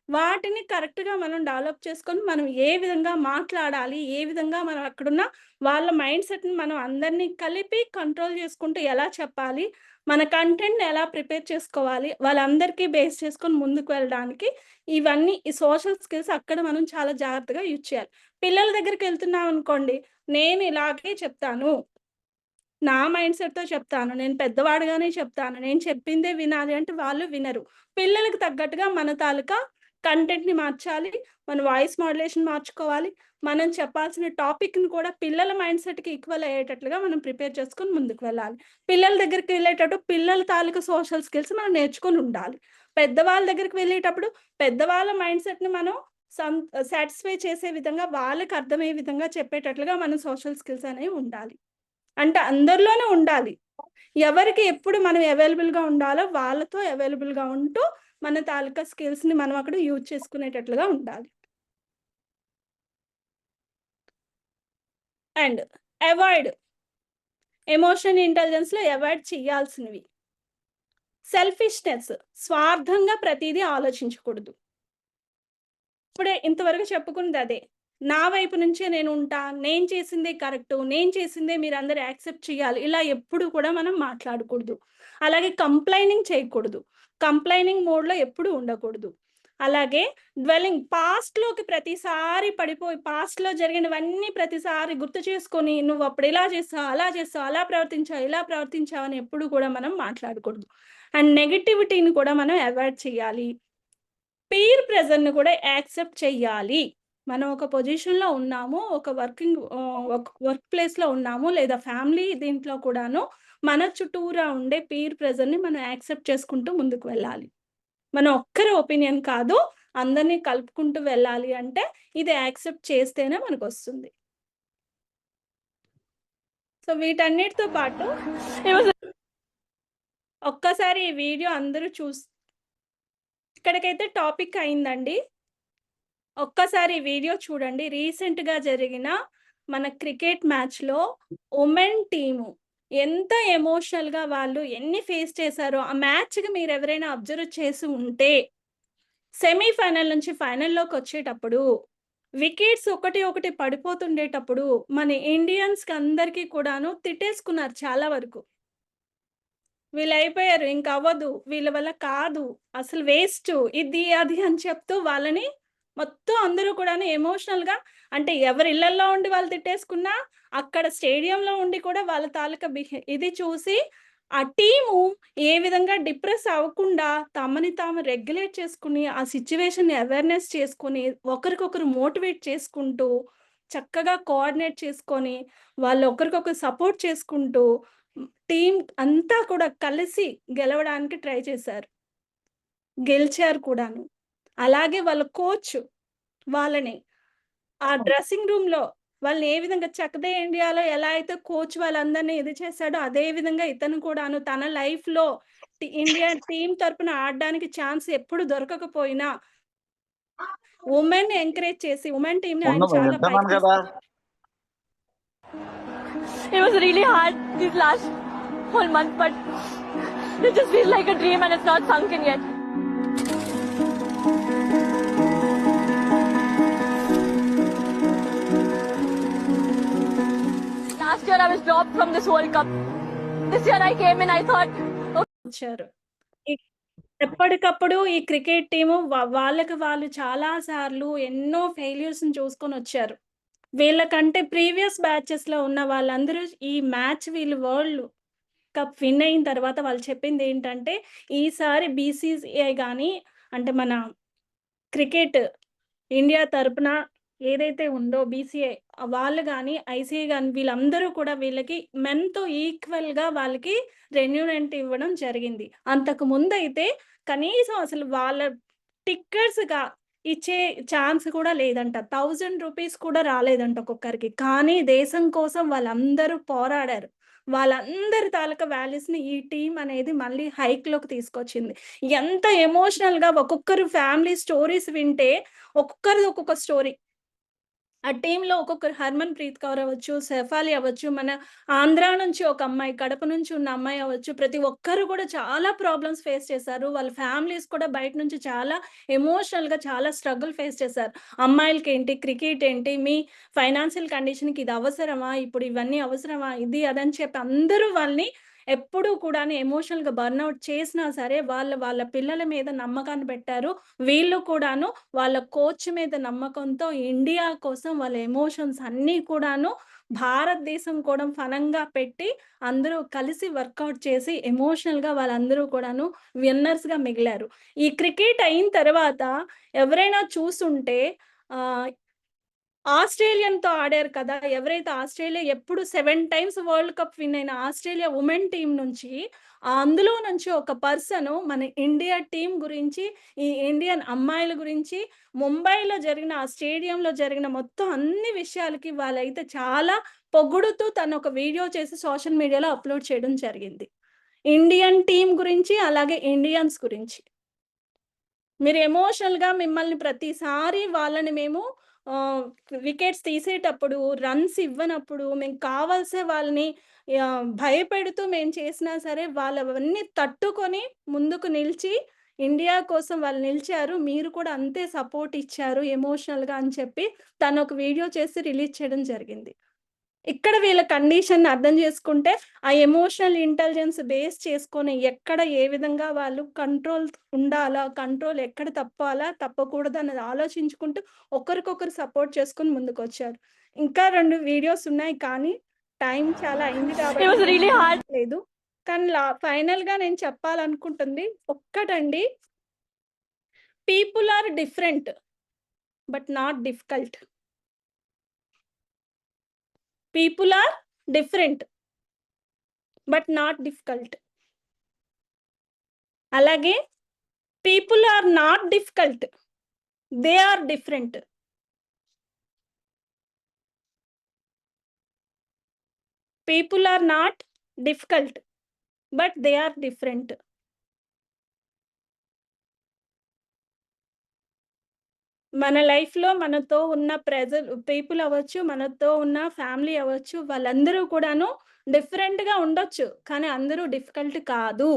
వాటిని కరెక్ట్‌గా మనం డెవలప్ చేసుకొని, మనం ఏ విధంగా మాట్లాడాలి? ఏ విధంగా మనం అక్కడున్న వాళ్ళ మైండ్ సెట్‌ని మనం అందరినీ కలిపి కంట్రోల్ చేసుకుంటూ ఎలా చెప్పాలి? మన కంటెంట్‌ని ఎలా ప్రిపేర్ చేసుకోవాలి? వాళ్ళందరికీ బేస్ చేసుకొని ముందుకు వెళ్ళడానికి ఇవన్నీ ఈ సోషల్ స్కిల్స్ అక్కడ మనం చాలా జాగ్రత్తగా యూజ్ చేయాలి. పిల్లల దగ్గరికెళ్తున్నామనుకోండి, నేను ఇలాగే చెప్తాను, నా మైండ్ సెట్‌తో చెప్తాను, నేను పెద్దవాడిగానే చెప్తాను, నేను చెప్పిందే వినాలి అంటే వాళ్ళు వినరు. పిల్లలకి తగ్గట్టుగా మన తాలూకా కంటెంట్‌ని మార్చాలి, మన వాయిస్ మాడ్యులేషన్ మార్చుకోవాలి, మనం చెప్పాల్సిన టాపిక్‌ని కూడా పిల్లల మైండ్ సెట్‌కి ఈక్వల్ అయ్యేటట్లుగా మనం ప్రిపేర్ చేసుకొని ముందుకు వెళ్ళాలి. పిల్లల దగ్గరికి వెళ్ళేటప్పుడు పిల్లల తాలూకా సోషల్ స్కిల్స్ మనం నేర్చుకొని ఉండాలి. పెద్దవాళ్ళ దగ్గరికి వెళ్ళేటప్పుడు పెద్దవాళ్ళ మైండ్ సెట్‌ని మనం సాటిస్ఫై చేసే విధంగా, వాళ్ళకి అర్థమయ్యే విధంగా చెప్పేటట్లుగా మన సోషల్ స్కిల్స్ అనేవి ఉండాలి. అంటే అందరిలోనూ ఉండాలి. ఎవరికి ఎప్పుడు మనం అవైలబుల్‌గా ఉండాలో వాళ్ళతో అవైలబుల్‌గా ఉంటూ, మన తాలూకా స్కిల్స్‌ని మనం అక్కడ యూజ్ చేసుకునేటట్లుగా ఉండాలి. అండ్ అవాయిడ్ ఎమోషన్ ఇంటెలిజెన్స్‌లో అవాయిడ్ చేయాల్సినవి. సెల్ఫిష్‌నెస్, స్వార్థంగా ప్రతీదీ ఆలోచించకూడదు. ఇప్పుడే ఇంతవరకు చెప్పుకున్నది అదే. నా వైపు నుంచే నేను ఉంటా, నేను చేసిందే కరెక్టు, నేను చేసిందే మీరందరూ యాక్సెప్ట్ చేయాలి. ఇలా ఎప్పుడు కూడా మనం మాట్లాడకూడదు. అలాగే కంప్లెయినింగ్ చేయకూడదు. కంప్లెయినింగ్ మోడ్‌లో ఎప్పుడూ ఉండకూడదు. అలాగే డ్వెల్లింగ్ పాస్ట్‌లోకి ప్రతిసారి పడిపోయి పాస్ట్‌లో జరిగినవన్నీ ప్రతిసారి గుర్తు చేసుకొని నువ్వు అప్పుడు ఇలా చేసావు, అలా చేసావు, అలా ప్రవర్తించావు, ఇలా ప్రవర్తించావు అని ఎప్పుడు కూడా మనం మాట్లాడకూడదు. అండ్ నెగటివిటీని కూడా మనం అవాయిడ్ చేయాలి. పీర్ ప్రెజర్‌ని కూడా యాక్సెప్ట్ చెయ్యాలి. మనం ఒక పొజిషన్‌లో ఉన్నాము, ఒక వర్క్ ప్లేస్‌లో ఉన్నాము లేదా ఫ్యామిలీ దీంట్లో కూడాను మన చుట్టూరా ఉండే పీర్ ప్రెజర్‌ని మనం యాక్సెప్ట్ చేసుకుంటూ ముందుకు వెళ్ళాలి. మన ఒక్కరి ఒపీనియన్ కాదు, అందరిని కలుపుకుంటూ వెళ్ళాలి అంటే ఇది యాక్సెప్ట్ చేస్తేనే మనకొస్తుంది. సో వీటన్నిటితో పాటు ఒక్కసారి ఈ వీడియో అందరూ ఇక్కడికైతే టాపిక్ అయిందండి. ఒక్కసారి ఈ వీడియో చూడండి. రీసెంట్‌గా జరిగిన మన క్రికెట్ మ్యాచ్‌లో ఉమెన్ టీము ఎంత ఎమోషనల్‌గా వాళ్ళు ఎన్ని ఫేస్ చేశారో ఆ మ్యాచ్‌కి మీరెవరైనా అబ్జర్వ్ చేసి ఉంటే సెమీఫైనల్ నుంచి ఫైనల్‌లోకి వచ్చేటప్పుడు వికెట్స్ ఒకటి పడిపోతుండేటప్పుడు మన ఇండియన్స్‌కి అందరికీ కూడాను తిట్టేసుకున్నారు చాలా వరకు. వీళ్ళయిపోయారు, ఇంక అవ్వదు, వీళ్ళ వల్ల కాదు, అసలు వేస్టు, ఇది అది అని చెప్తూ వాళ్ళని మొత్తం అందరూ కూడాను ఎమోషనల్‌గా అంటే ఎవరి ఇళ్లల్లో ఉండి వాళ్ళు తిట్టేసుకున్నా, అక్కడ స్టేడియంలో ఉండి కూడా వాళ్ళ తాలూకా ఇది చూసి ఆ టీము ఏ విధంగా డిప్రెస్ అవ్వకుండా తమని తాము రెగ్యులేట్ చేసుకుని, ఆ సిట్యుయేషన్‌ని అవేర్‌నెస్ చేసుకొని, ఒకరికొకరు మోటివేట్ చేసుకుంటూ, చక్కగా కోఆర్డినేట్ చేసుకొని, వాళ్ళు ఒకరికొకరు సపోర్ట్ చేసుకుంటూ టీమ్ అంతా కూడా కలిసి గెలవడానికి ట్రై చేశారు. గెలిచారు కూడాను. అలాగే వాళ్ళ కోచ్ వాళ్ళని ఆ డ్రెస్సింగ్ రూమ్‌లో వాళ్ళని ఏ విధంగా 'చక్ దే ఇండియాలో' ఎలా అయితే కోచ్ వాళ్ళందరిని ఇది చేశాడో, అదే విధంగా ఇతను కూడాను తన లైఫ్‌లో ఇండియా టీమ్ తరపున ఆడడానికి ఛాన్స్ ఎప్పుడు దొరకకపోయినా వుమెన్‌ని ఎంకరేజ్ చేసి వుమెన్ టీమ్‌ని ఆయన చాలా వింటున్నాను పైకి కదా. It was really hard this last whole month, but it just feels like a dream and it's not sunk in yet. Last year I was dropped from this World Cup. This year I came in, I thought, వచ్చారు. ఎప్పటికప్పుడు ఈ cricket team వాళ్ళకి వాళ్ళు చాలా సార్లు ఎన్నో ఫెయిల్యూర్స్‌ని చూసుకొని వచ్చారు. వీళ్ళకంటే ప్రీవియస్ బ్యాచెస్‌లో ఉన్న వాళ్ళందరూ ఈ మ్యాచ్ వీళ్ళు వరల్డ్ కప్ విన్ అయిన తర్వాత వాళ్ళు చెప్పింది ఏంటంటే, ఈసారి బీసీసీఐ గాని అంటే మన క్రికెట్ ఇండియా తరపున ఏదైతే ఉందో బీసీఐ వాళ్ళు గాని, ఐసీఐ గాని వీళ్ళందరూ కూడా వీళ్ళకి మెన్‌తో ఈక్వల్‌గా వాళ్ళకి రెన్యూనెంట్ ఇవ్వడం జరిగింది. అంతకు ముందైతే కనీసం అసలు వాళ్ళ టిక్కర్స్‌గా ఇచ్చే ఛాన్స్ కూడా లేదంట. ₹1000 కూడా రాలేదంట ఒక్కొక్కరికి. కానీ దేశం కోసం వాళ్ళందరూ పోరాడారు. వాళ్ళందరి తాలూకా వాల్యూస్‌ని ఈ టీమ్ అనేది మళ్ళీ హైక్‌లోకి తీసుకొచ్చింది. ఎంత ఎమోషనల్‌గా ఒక్కొక్కరు ఫ్యామిలీ స్టోరీస్ వింటే ఒక్కొక్కరిది ఒక్కొక్క స్టోరీ. ఆ టీమ్‌లో ఒక్కొక్కరు హర్మన్ ప్రీత్ కౌర్ అవ్వచ్చు, సెఫాలి అవ్వచ్చు, మన ఆంధ్ర నుంచి ఒక అమ్మాయి, కడప నుంచి ఉన్న అమ్మాయి అవ్వచ్చు. ప్రతి ఒక్కరు కూడా చాలా ప్రాబ్లమ్స్ ఫేస్ చేశారు. వాళ్ళ ఫ్యామిలీస్ కూడా బయట నుంచి చాలా ఎమోషనల్‌గా చాలా స్ట్రగుల్ ఫేస్ చేశారు. అమ్మాయిలకేంటి, క్రికెట్ ఏంటి, మీ ఫైనాన్షియల్ కండిషన్‌కి ఇది అవసరమా? ఇప్పుడు ఇవన్నీ అవసరమా? ఇది అదని చెప్పి అందరూ వాళ్ళని ఎప్పుడూ కూడాను ఎమోషనల్‌గా బర్న్‌ఔట్ చేసినా సరే వాళ్ళ పిల్లల మీద నమ్మకాన్ని పెట్టారు. వీళ్ళు కూడాను వాళ్ళ కోచ్ మీద నమ్మకంతో ఇండియా కోసం వాళ్ళ ఎమోషన్స్ అన్నీ కూడాను భారతదేశం కూడా ఫనంగా పెట్టి అందరూ కలిసి వర్కౌట్ చేసి ఎమోషనల్‌గా వాళ్ళందరూ కూడాను విన్నర్స్‌గా మిగిలారు. ఈ క్రికెట్ అయిన తర్వాత ఎవరైనా చూసుంటే ఆస్ట్రేలియన్‌తో ఆడారు కదా! ఎవరైతే ఆస్ట్రేలియా ఎప్పుడు 7 టైమ్స్ వరల్డ్ కప్ విన్ అయిన ఆస్ట్రేలియా వుమెన్ టీమ్ నుంచి అందులో నుంచి ఒక పర్సను మన ఇండియా టీమ్ గురించి, ఈ ఇండియన్ అమ్మాయిల గురించి ముంబైలో జరిగిన ఆ స్టేడియంలో జరిగిన మొత్తం అన్ని విషయాలకి వాళ్ళైతే చాలా పొగుడుతూ తను ఒక వీడియో చేసి సోషల్ మీడియాలో అప్‌లోడ్ చేయడం జరిగింది. ఇండియన్ టీమ్ గురించి, అలాగే ఇండియన్స్ గురించి. మీరు ఎమోషనల్‌గా మిమ్మల్ని ప్రతిసారి వాళ్ళని మేము వికెట్స్ తీసేటప్పుడు, రన్స్ ఇవ్వనప్పుడు, మేము కావాల్సే వాళ్ళని భయపెడుతూ మేము చేసినా సరే వాళ్ళవన్నీ తట్టుకొని ముందుకు నిలిచి ఇండియా కోసం వాళ్ళు నిలిచారు. మీరు కూడా అంతే సపోర్ట్ ఇచ్చారు ఎమోషనల్‌గా అని చెప్పి తను ఒక వీడియో చేసి రిలీజ్ చేయడం జరిగింది. ఇక్కడ వీళ్ళ కండిషన్ అర్థం చేసుకుంటే ఆ ఎమోషనల్ ఇంటెలిజెన్స్ బేస్ చేసుకొని ఎక్కడ ఏ విధంగా వాళ్ళు కంట్రోల్ ఉండాలా, కంట్రోల్ ఎక్కడ తప్పాలా తప్పకూడదు అన్నది ఆలోచించుకుంటూ ఒకరికొకరు సపోర్ట్ చేసుకొని ముందుకు వచ్చారు. ఇంకా 2 వీడియోస్ ఉన్నాయి కానీ టైం చాలా అయింది It was కాబట్టి really hard. లేదు. కానీ ఫైనల్ గా నేను చెప్పాలనుకుంటుంది ఒక్కటండి, people are different but not difficult. People are different but not difficult. అలాగే people are not difficult, they are different. People are not difficult but they are different. మన లైఫ్లో మనతో ఉన్న పీపుల్ అవ్వచ్చు, మనతో ఉన్న ఫ్యామిలీ అవ్వచ్చు, వాళ్ళందరూ కూడాను డిఫరెంట్గా ఉండొచ్చు కానీ అందరూ డిఫికల్ట్ కాదు.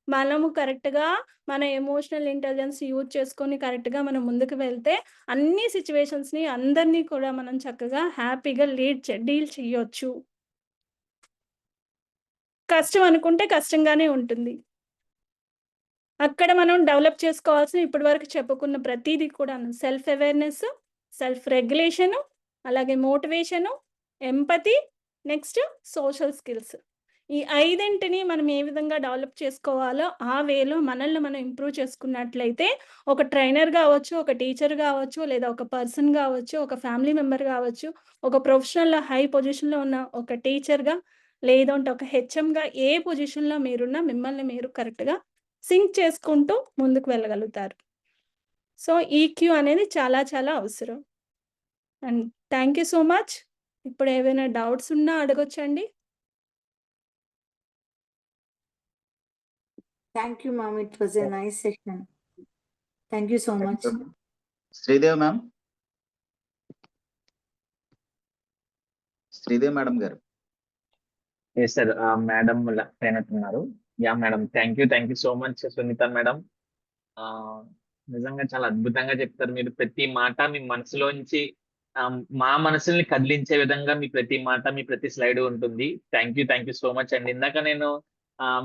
మనము కరెక్ట్గా మన ఎమోషనల్ ఇంటెలిజెన్స్ యూజ్ చేసుకొని కరెక్ట్గా మనం ముందుకు వెళ్తే అన్ని సిచ్యువేషన్స్ని అందరినీ కూడా మనం చక్కగా హ్యాపీగా డీల్ చేయొచ్చు. కష్టం అనుకుంటే కష్టంగానే ఉంటుంది. అక్కడ మనం డెవలప్ చేసుకోవాల్సిన ఇప్పటి వరకు చెప్పుకున్న ప్రతిదీ కూడా సెల్ఫ్ అవేర్నెస్, సెల్ఫ్ రెగ్యులేషను, అలాగే motivation, empathy, next social skills. ఈ 5ంటిని మనం ఏ విధంగా డెవలప్ చేసుకోవాలో ఆ వేలో మనల్ని మనం ఇంప్రూవ్ చేసుకున్నట్లయితే ఒక ట్రైనర్ కావచ్చు, ఒక టీచర్ కావచ్చు, లేదా ఒక పర్సన్ కావచ్చు, ఒక ఫ్యామిలీ మెంబర్ కావచ్చు, ఒక ప్రొఫెషనల్లో హై పొజిషన్లో ఉన్న ఒక టీచర్గా లేదంటే ఒక హెచ్ఎంగా ఏ పొజిషన్లో మీరున్నా మిమ్మల్ని మీరు కరెక్ట్గా సింక్ చేసుకుంటూ ముందుకు వెళ్ళగలుగుతారు. సో ఈక్యూ అనేది చాలా చాలా అవసరం. And thank you so much. ఇప్పుడు ఏవైనా డౌట్స్ ఉన్నా అడగొచ్చండి. Thank you, ma'am. It was a nice session. Thank you so much. Sridevi ma'am, Sridevi madam గారు. ఎస్ సార్, మేడం అయినట్టున్నారు. Yeah madam, thank you so much Sunitha madam. నిజంగా చాలా అద్భుతంగా చెప్తారు మీరు. ప్రతి మాట మీ మనసులోంచి మా మనసుల్ని కదిలించే విధంగా మీ ప్రతి మాట, మీ ప్రతి స్లైడ్ ఉంటుంది. థ్యాంక్ యూ సో మచ్ అండి. ఇందాక నేను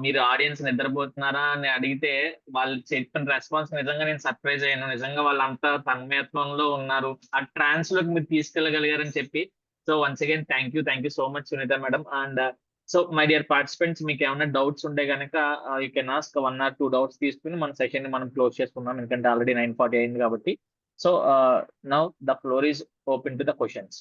మీరు ఆడియన్స్ నిద్రపోతున్నారా అని అడిగితే వాళ్ళు చెప్పిన రెస్పాన్స్ నిజంగా నేను సర్ప్రైజ్ అయ్యాను. నిజంగా వాళ్ళంతా తన్మయత్వంలో ఉన్నారు, ఆ ట్రాన్స్ లోకి మీరు తీసుకెళ్ళగలిగారని చెప్పి. So once again thank you so much Sunitha madam. And so my dear participants, మీకు ఏమైనా డౌట్స్ ఉంటే కనుక you can ask 1 or 2 doubts తీసుకుని మన సెషన్ ని మనం క్లోజ్ చేసుకున్నాం, ఎందుకంటే ఆల్రెడీ 9:40 అయింది కాబట్టి. So now the floor is open to the questions.